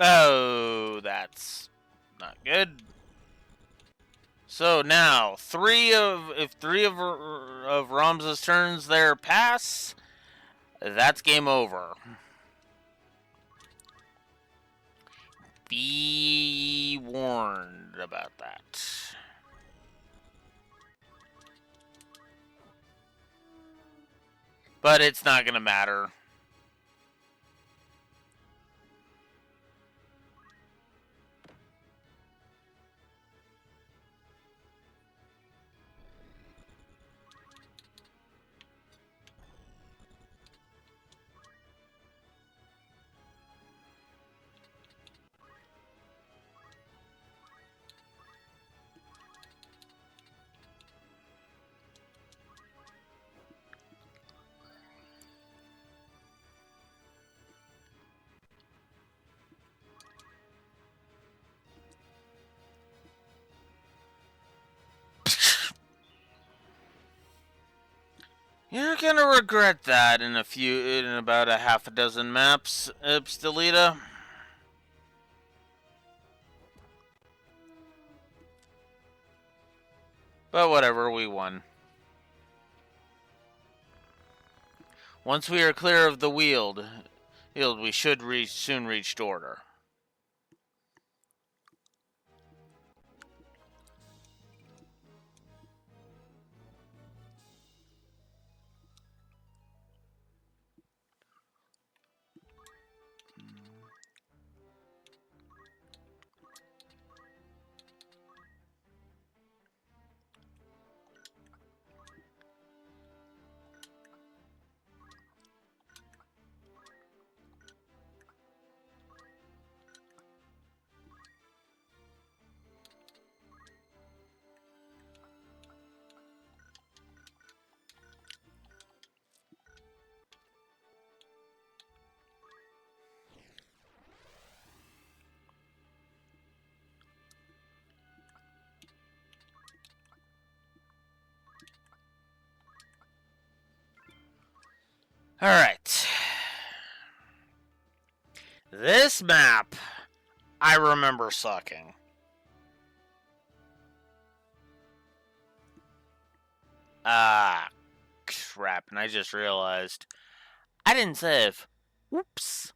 Oh, that's not good. So now, if three of Ramza's turns there pass, that's game over. Be warned about that. But it's not gonna matter. You're gonna regret that in about a half a dozen maps, Ipsdelita. But whatever, we won. Once we are clear of the Weald, we should soon reach Order. Alright. This map, I remember sucking. Ah, crap, and I just realized I didn't save. Whoops.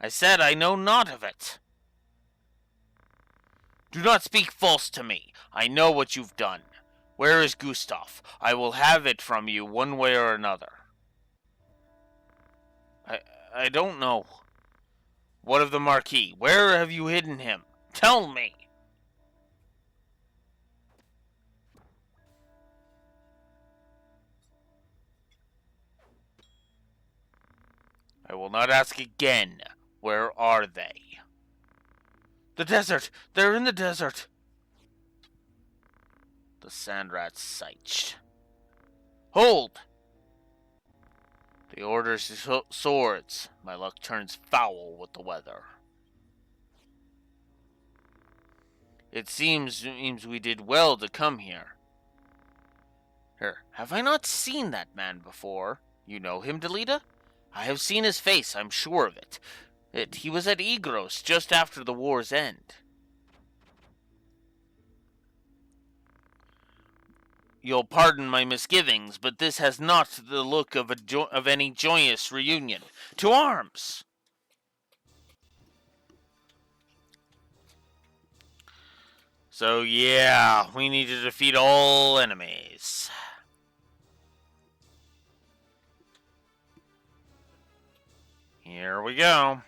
I said I know not of it. Do not speak false to me. I know what you've done. Where is Gustav? I will have it from you one way or another. I don't know. What of the Marquis? Where have you hidden him? Tell me. I will not ask again. Where are they? The desert! They're in the desert! The sand rat's sight. Hold! The order's swords. My luck turns foul with the weather. It seems we did well to come here. Here, have I not seen that man before? You know him, Delita? I have seen his face, I'm sure of it. He was at Igros just after the war's end. You'll pardon my misgivings, but this has not the look of any joyous reunion. To arms! So yeah, we need to defeat all enemies. Here we go.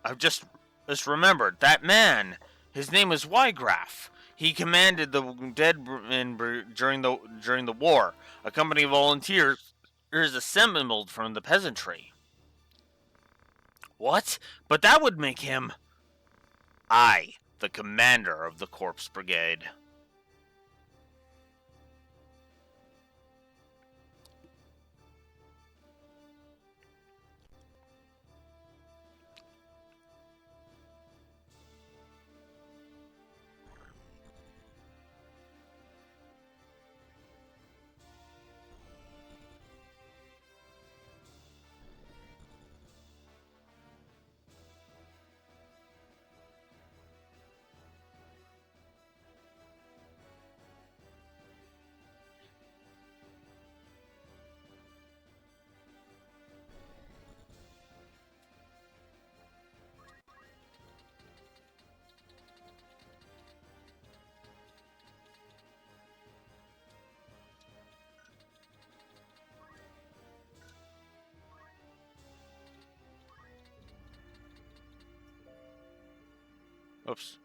I've just remembered that man. His name is Wygraf. He commanded the dead during the war. A company of volunteers is assembled from the peasantry. What? But that would make him... I, the commander of the Corpse Brigade. Oops.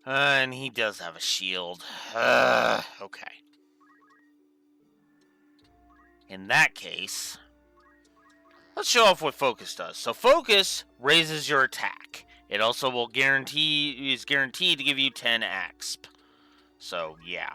And he does have a shield. Okay. In that case, let's show off what Focus does. So Focus raises your attack. It also is guaranteed to give you 10 exp. So, yeah.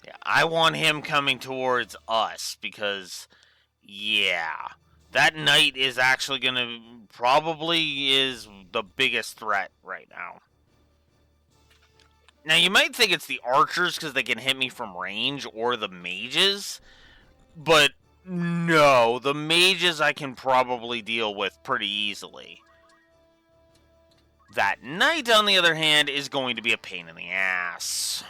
Yeah, I want him coming towards us because, yeah, that knight is actually gonna probably is the biggest threat right now. Now you might think it's the archers because they can hit me from range or the mages, but no, the mages I can probably deal with pretty easily. That knight, on the other hand, is going to be a pain in the ass.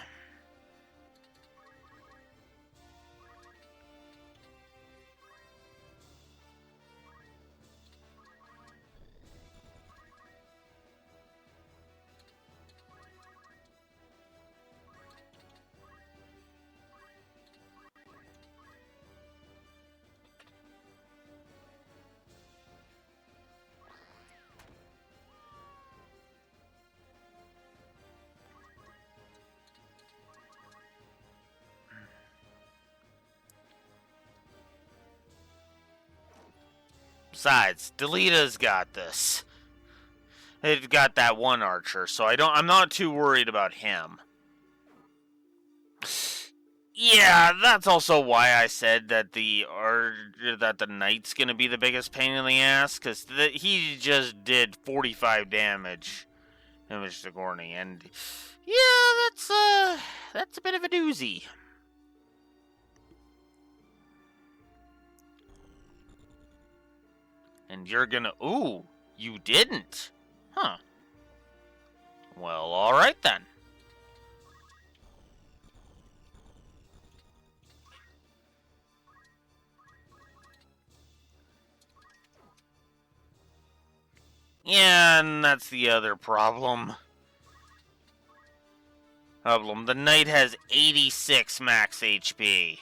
Besides, Delita's got this. They've got that one archer, so I'm not too worried about him. Yeah, that's also why I said that the knight's gonna be the biggest pain in the ass, because he just did 45 damage to Gorney, and yeah, that's a bit of a doozy. And you're gonna... Ooh, you didn't. Huh. Well, alright then. Yeah, and that's the other problem. The knight has 86 max HP.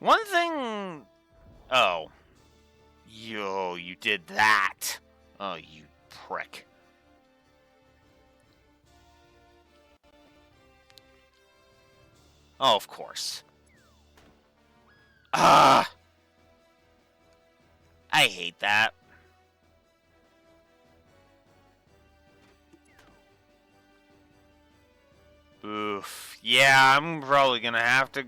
One thing... Oh. Yo, you did that. Oh, you prick. Oh, of course. Ah! I hate that. Oof. Yeah, I'm probably gonna have to...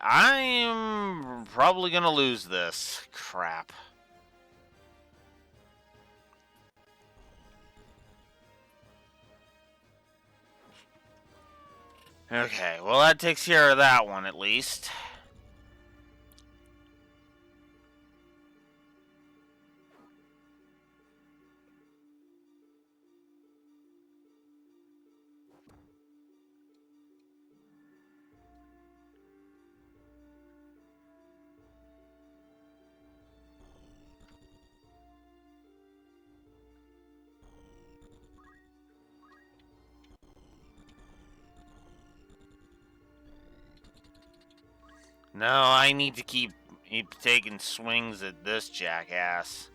I'm probably gonna lose this. Crap. Okay, well that takes care of that one at least. No, I need to keep taking swings at this jackass.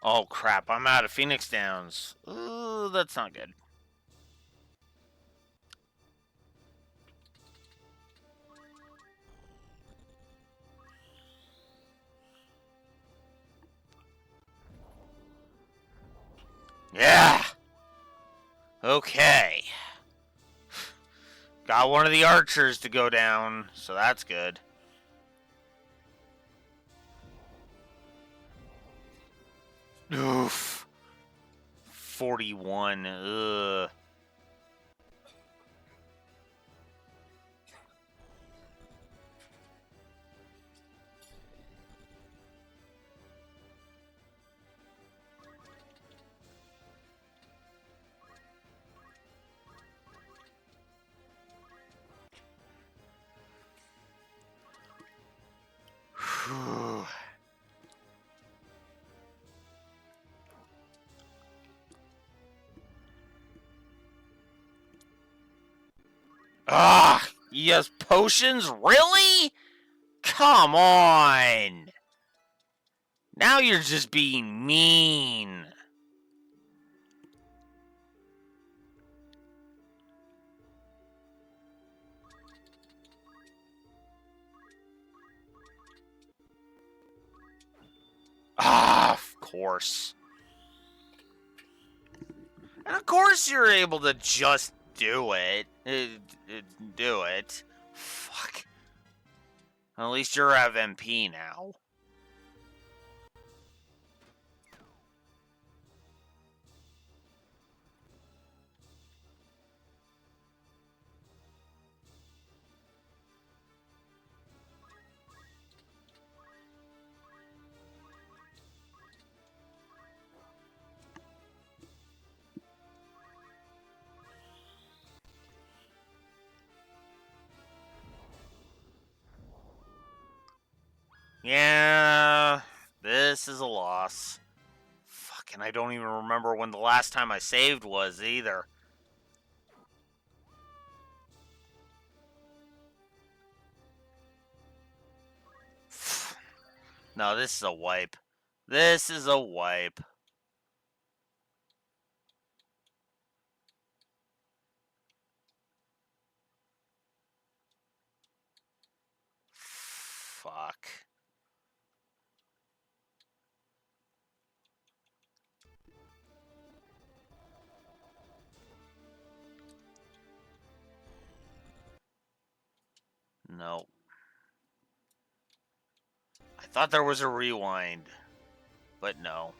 Oh crap, I'm out of Phoenix Downs. Ooh, that's not good. Yeah! Okay. Got one of the archers to go down, so that's good. Oof. 41. Ugh. Whew. Ah! Yes, potions? Really? Come on! Now you're just being mean. Ah, of course. And of course you're able to just do it. Do it. Fuck. At least you're out of MP now. Yeah, this is a loss. Fucking, I don't even remember when the last time I saved was either. No, this is a wipe. This is a wipe. Fuck. No. I thought there was a rewind, but no.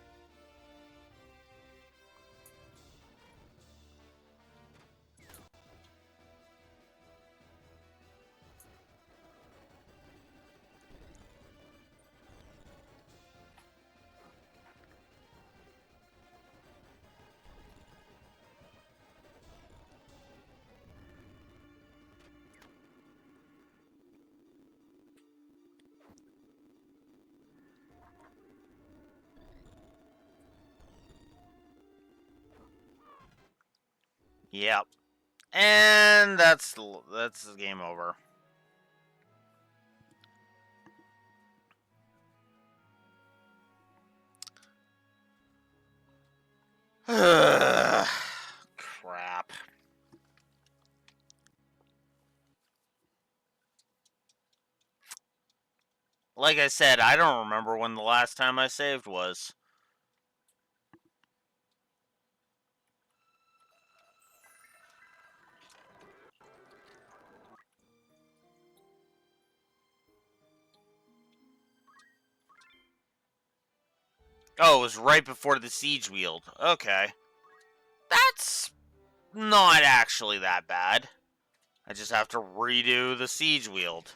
Yep. And that's the game over. Crap. Like I said, I don't remember when the last time I saved was. Oh, it was right before the siege wield. Okay. That's not actually that bad. I just have to redo the siege wield.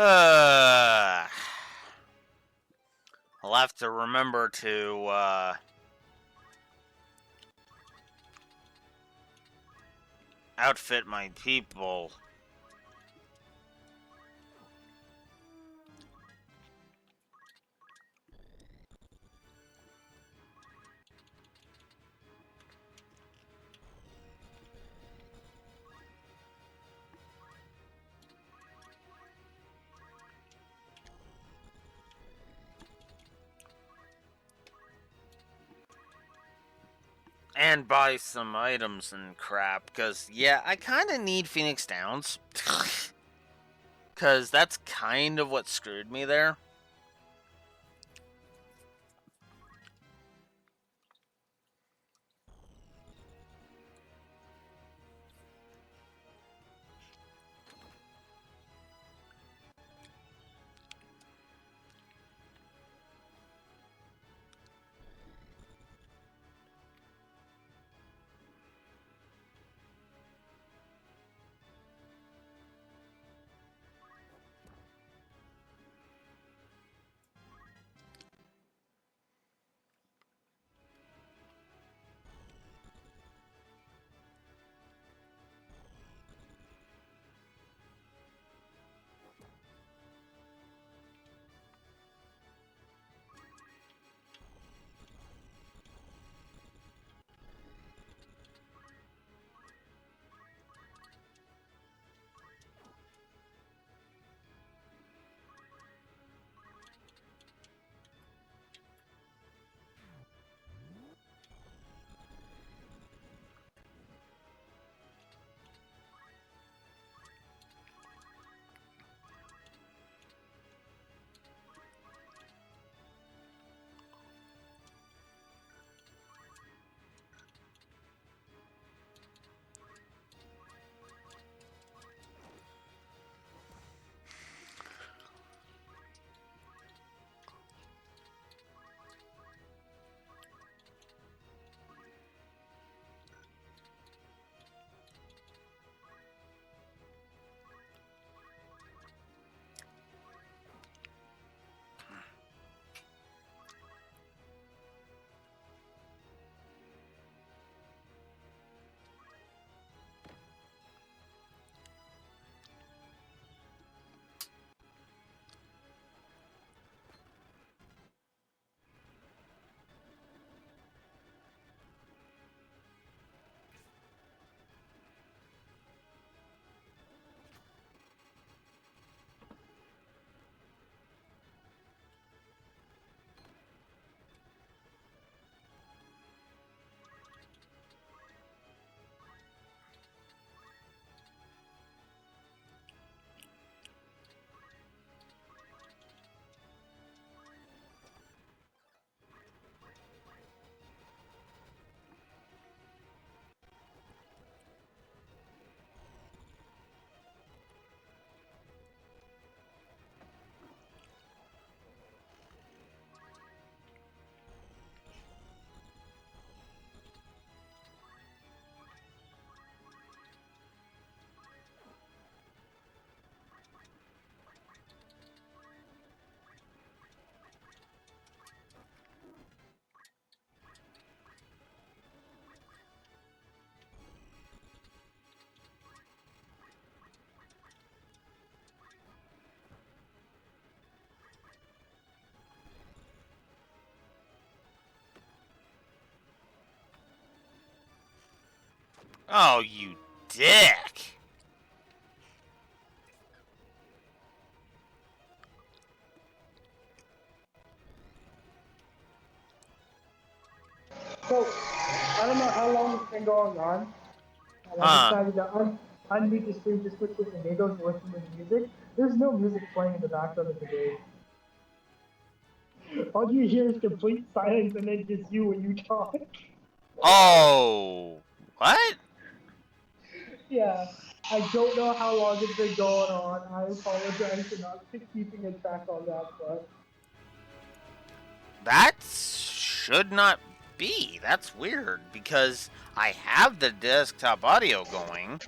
I'll have to remember to outfit my people. And buy some items and crap, because, yeah, I kind of need Phoenix Downs. Because that's kind of what screwed me there. Oh, you dick! So, I don't know how long it's been going on, and I Huh. decided to unmute the stream to switch with Amigos and listen to the music. There's no music playing in the background of the game. All you hear is complete silence and then just you when you talk. Oh, what? Yeah, I don't know how long it's been going on. I apologize for not keeping a track on that, but That should not be. That's weird, because I have the desktop audio going.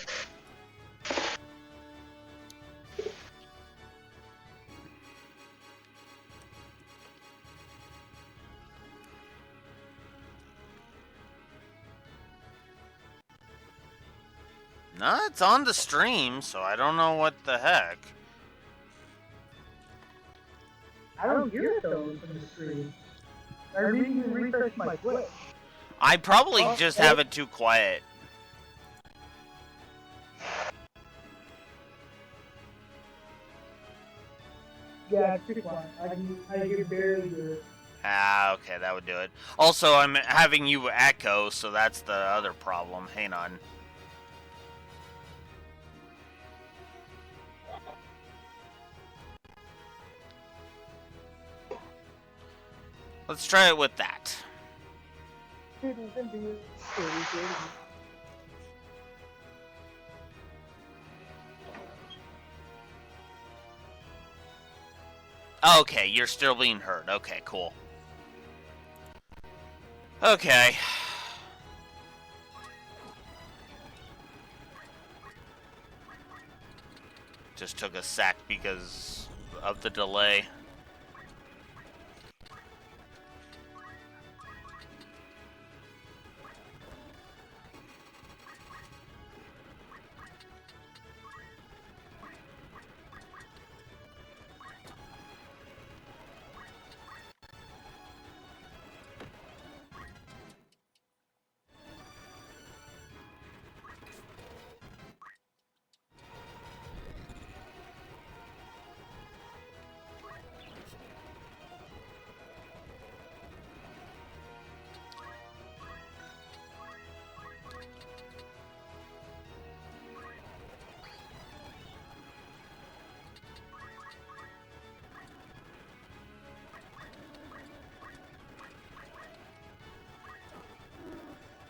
No, it's on the stream, so I don't know what the heck. I don't hear it though from the stream. I even refreshed my Twitch. I probably just have it too quiet. Yeah, it's too quiet. I can barely hear it. Ah, okay, that would do it. Also, I'm having you echo, so that's the other problem. Hang on. Let's try it with that. Okay, you're still being heard. Okay, cool. Okay. Just took a sec because of the delay.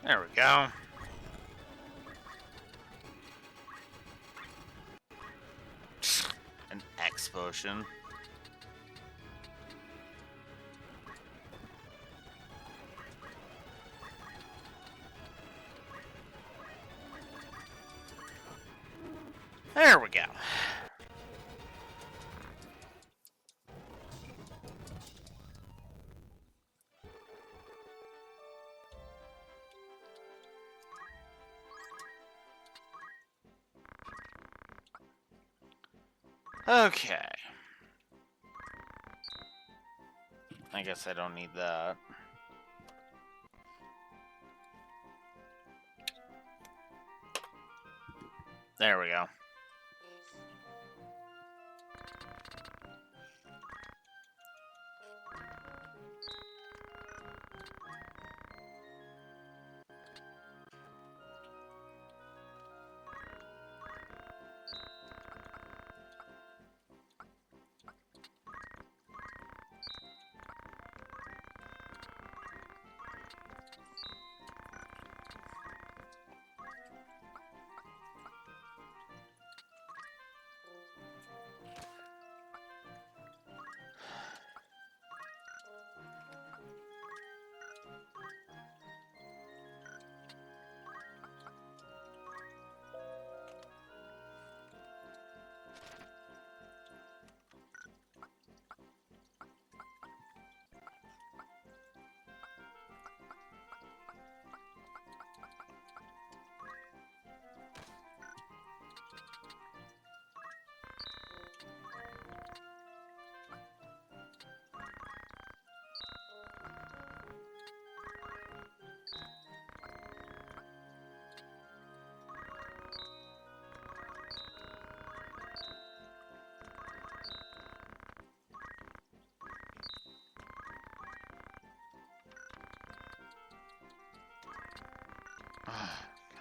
There we go. An X potion. There we go. Okay. I guess I don't need that. There we go.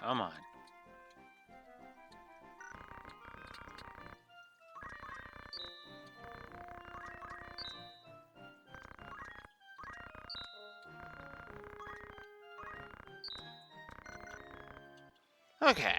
Come on. Okay.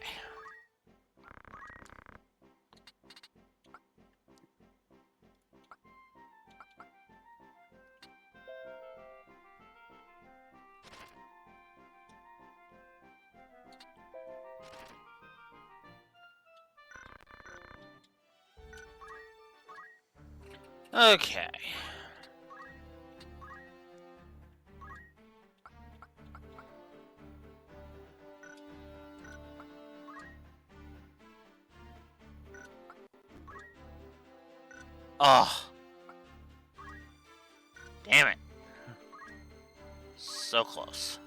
Okay. Oh, damn it. So close.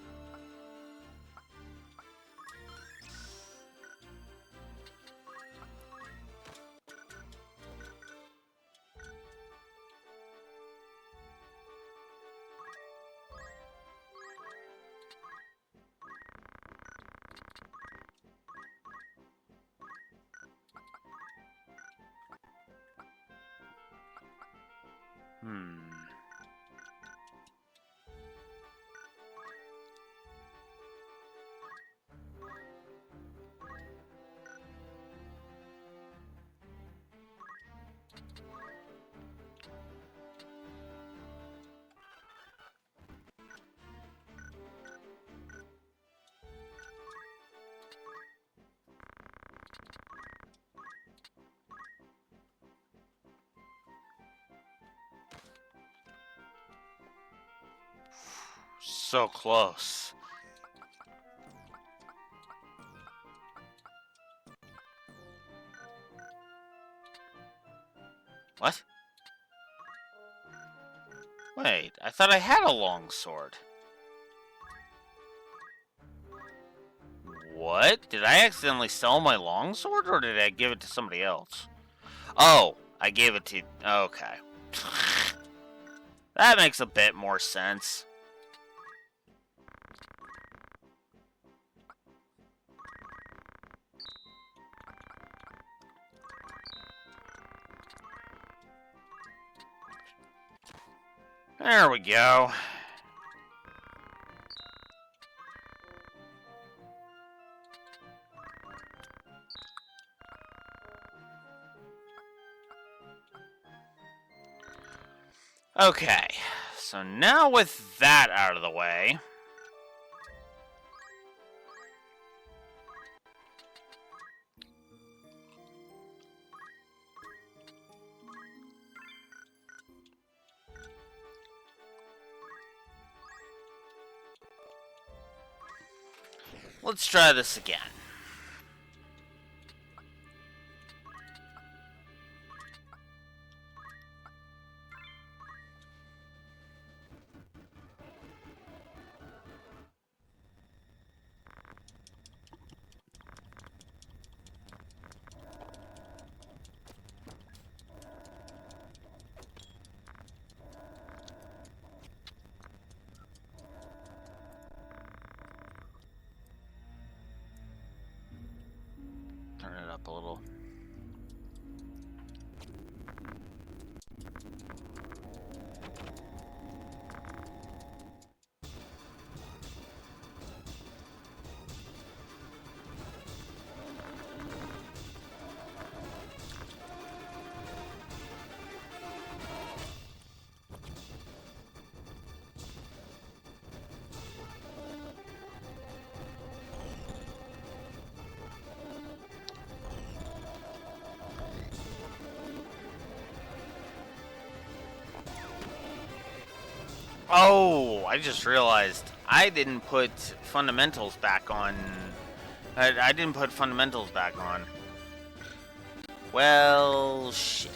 So close. What? Wait, I thought I had a long sword. What? Did I accidentally sell my longsword, or did I give it to somebody else? Oh, I gave it to... Okay. That makes a bit more sense. There we go. Okay, so now with that out of the way... let's try this again. Turn it up a little. Oh, I just realized I didn't put fundamentals back on. I didn't put fundamentals back on. Well, shit.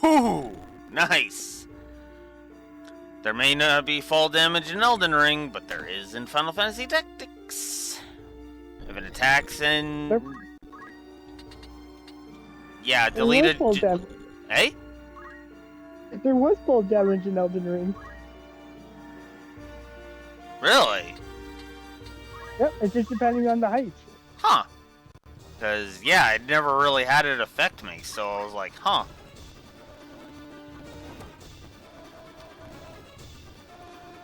Whew! Nice. There may not be fall damage in Elden Ring, but there is in Final Fantasy Tactics. If it attacks and... There- Yeah, There was deleted... fall damage. Hey? There was fall damage in Elden Ring. Really? Yep, it's just depending on the height. Huh. Because, yeah, I never really had it affect me, so I was like, huh.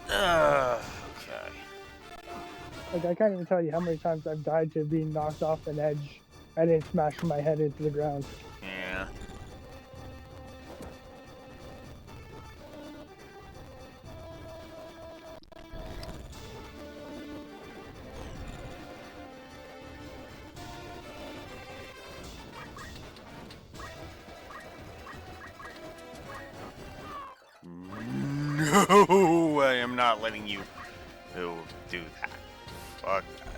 Okay. Like, I can't even tell you how many times I've died to being knocked off an edge and then smash my head into the ground. Yeah. No, I am not letting you do that. Fuck that.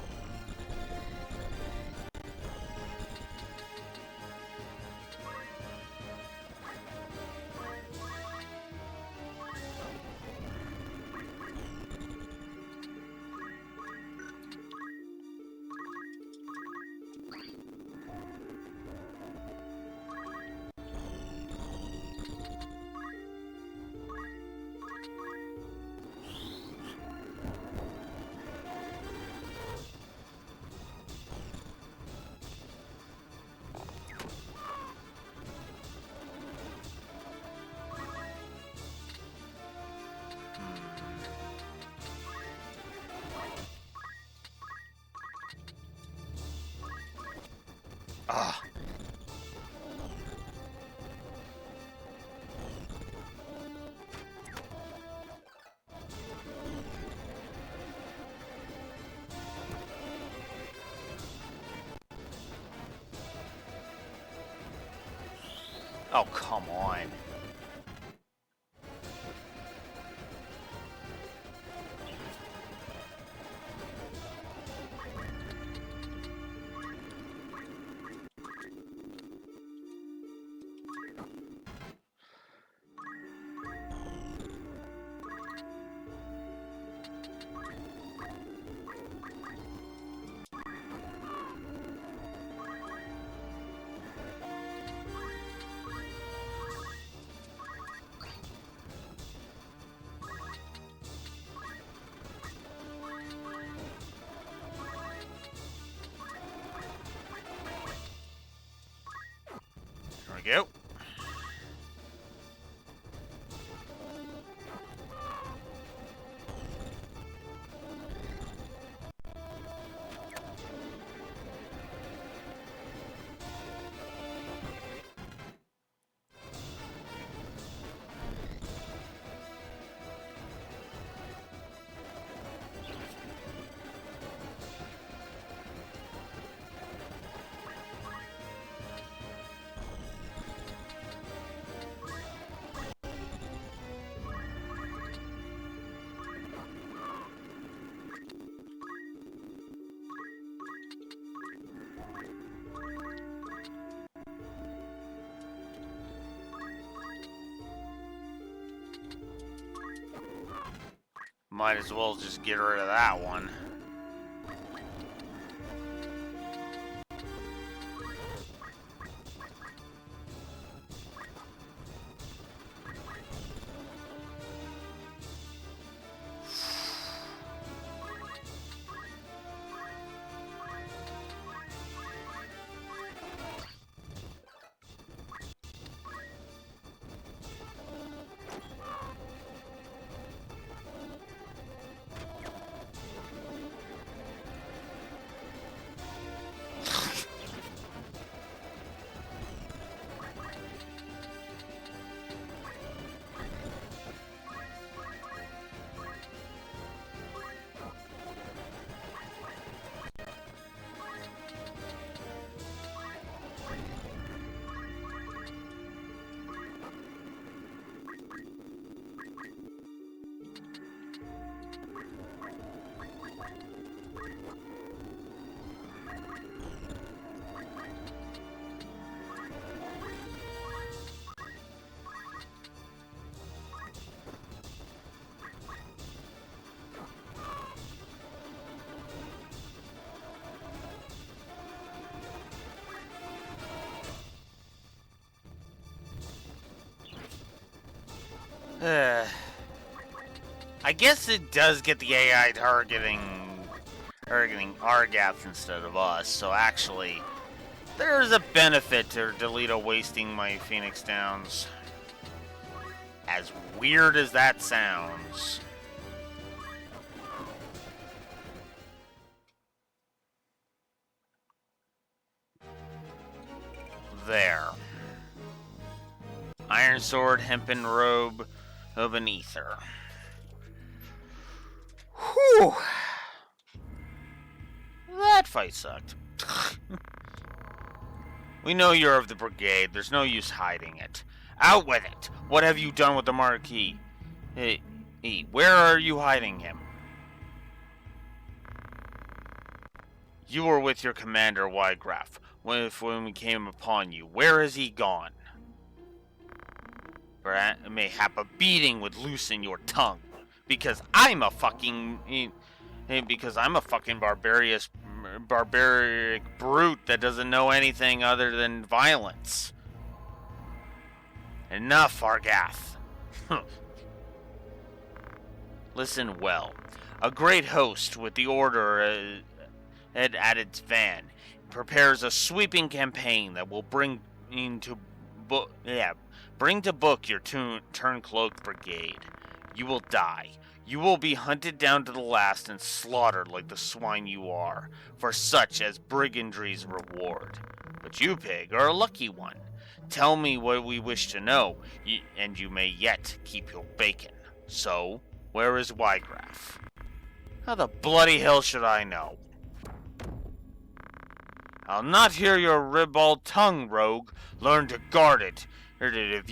Ah. Oh, come on. There we go. Might as well just get rid of that one. I guess it does get the AI targeting Argath instead of us, so actually, there's a benefit to Delito wasting my Phoenix Downs. As weird as that sounds. There. Iron Sword, Hempen Robe, of an Ether. Whew. That fight sucked. We know you're of the brigade. There's no use hiding it. Out with it. What have you done with the Marquis? Hey, where are you hiding him? You were with your commander, Wygraf, when we came upon you. Where has he gone? Mayhap a beating would loosen your tongue. Because I'm a fucking... Because I'm a fucking barbaric brute that doesn't know anything other than violence. Enough, Argath. Listen well. A great host with the order at its van prepares a sweeping campaign that will bring to book your turncloak brigade. You will die. You will be hunted down to the last and slaughtered like the swine you are, for such as brigandry's reward. But you, pig, are a lucky one. Tell me what we wish to know, and you may yet keep your bacon. So, where is Wygraf? How the bloody hell should I know? I'll not hear your ribald tongue, rogue. Learn to guard it, if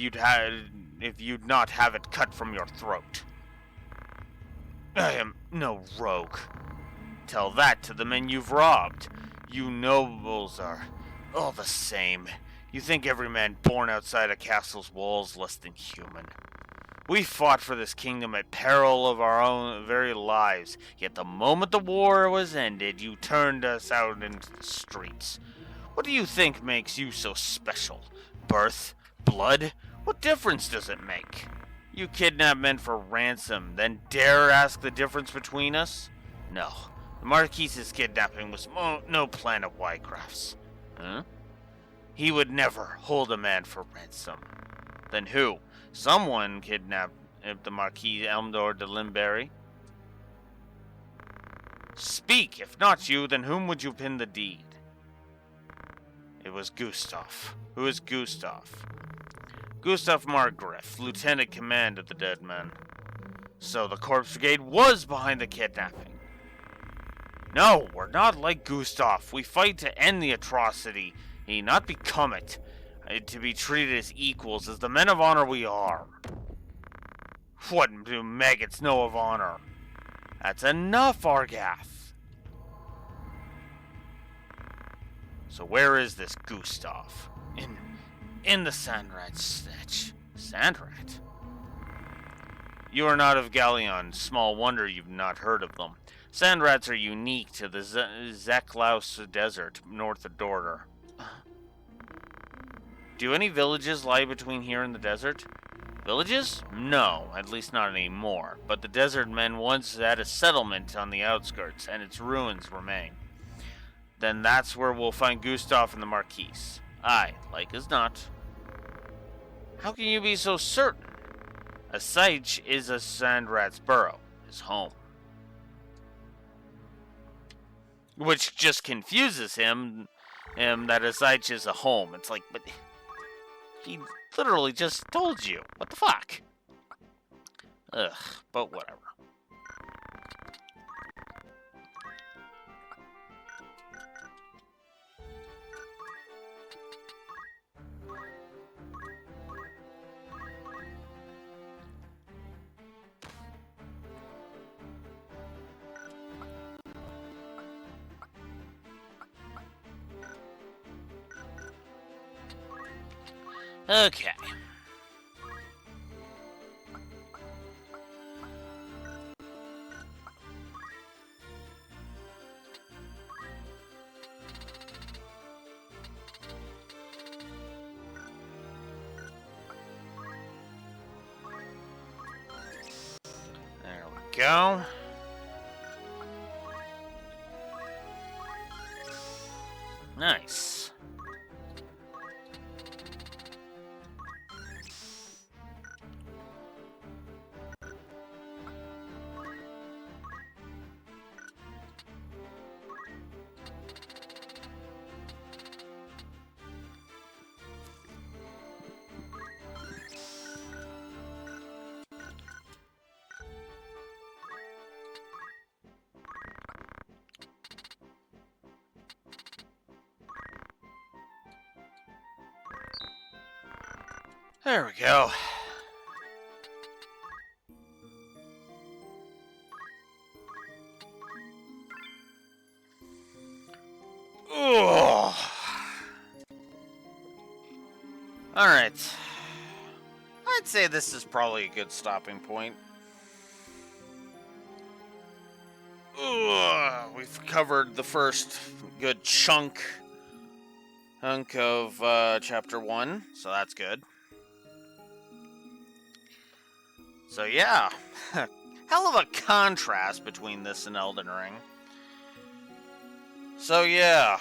you'd not have it cut from your throat. I am no rogue. Tell that to the men you've robbed. You nobles are all the same. You think every man born outside a castle's walls less than human. We fought for this kingdom at peril of our own very lives, yet the moment the war was ended, you turned us out into the streets. What do you think makes you so special? Birth? Blood? What difference does it make? You kidnap men for ransom, then dare ask the difference between us? No. The Marquis's kidnapping was no plan of Wygraf's. Huh? He would never hold a man for ransom. Then who? Someone kidnapped the Marquis Elmdor de Limberry. Speak! If not you, then whom would you pin the deed? It was Gustav. Who is Gustav? Gustav Margriff, Lieutenant Command of the dead men. So the Corpse Brigade was behind the kidnapping. No, we're not like Gustav. We fight to end the atrocity, not become it. To be treated as equals, as the men of honor we are. What do maggots know of honor? That's enough, Argath. So where is this Gustav? In the Sandrat snatch. Sandrat? You are not of Galleon. Small wonder you've not heard of them. Sandrats are unique to the Zeklaus Desert, north of Dorder. Do any villages lie between here and the desert? Villages? No, at least not anymore. But the desert men once had a settlement on the outskirts, and its ruins remain. Then that's where we'll find Gustav and the Marquise. Aye, like as not. How can you be so certain? A Seich is a Sandrat's burrow, his home. Which just confuses him that a Seich is a home. It's like, but he literally just told you. What the fuck? Ugh, but whatever. Okay. go. Nice. There we go. Ugh. Alright. I'd say this is probably a good stopping point. Ugh. We've covered the first good chunk of chapter 1, so that's good. So yeah, hell of a contrast between this and Elden Ring. So yeah,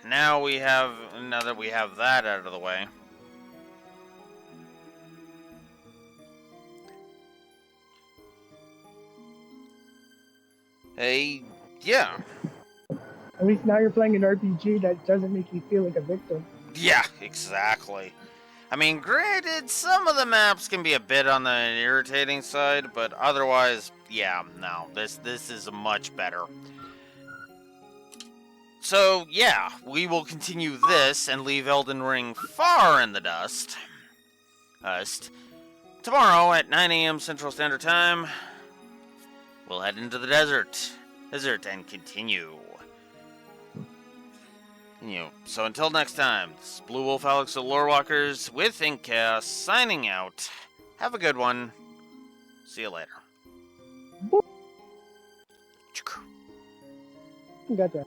now that we have that out of the way. Hey, yeah. At least now you're playing an RPG that doesn't make you feel like a victim. Yeah, exactly. I mean, granted, some of the maps can be a bit on the irritating side, but otherwise, yeah, no, this is much better. So, yeah, we will continue this and leave Elden Ring far in the dust. Tomorrow at 9 a.m. Central Standard Time, we'll head into the desert and continue. So until next time, this is Blue Wolf Alex of Lorewalkers with Ink Chaos signing out. Have a good one. See you later. Gotcha.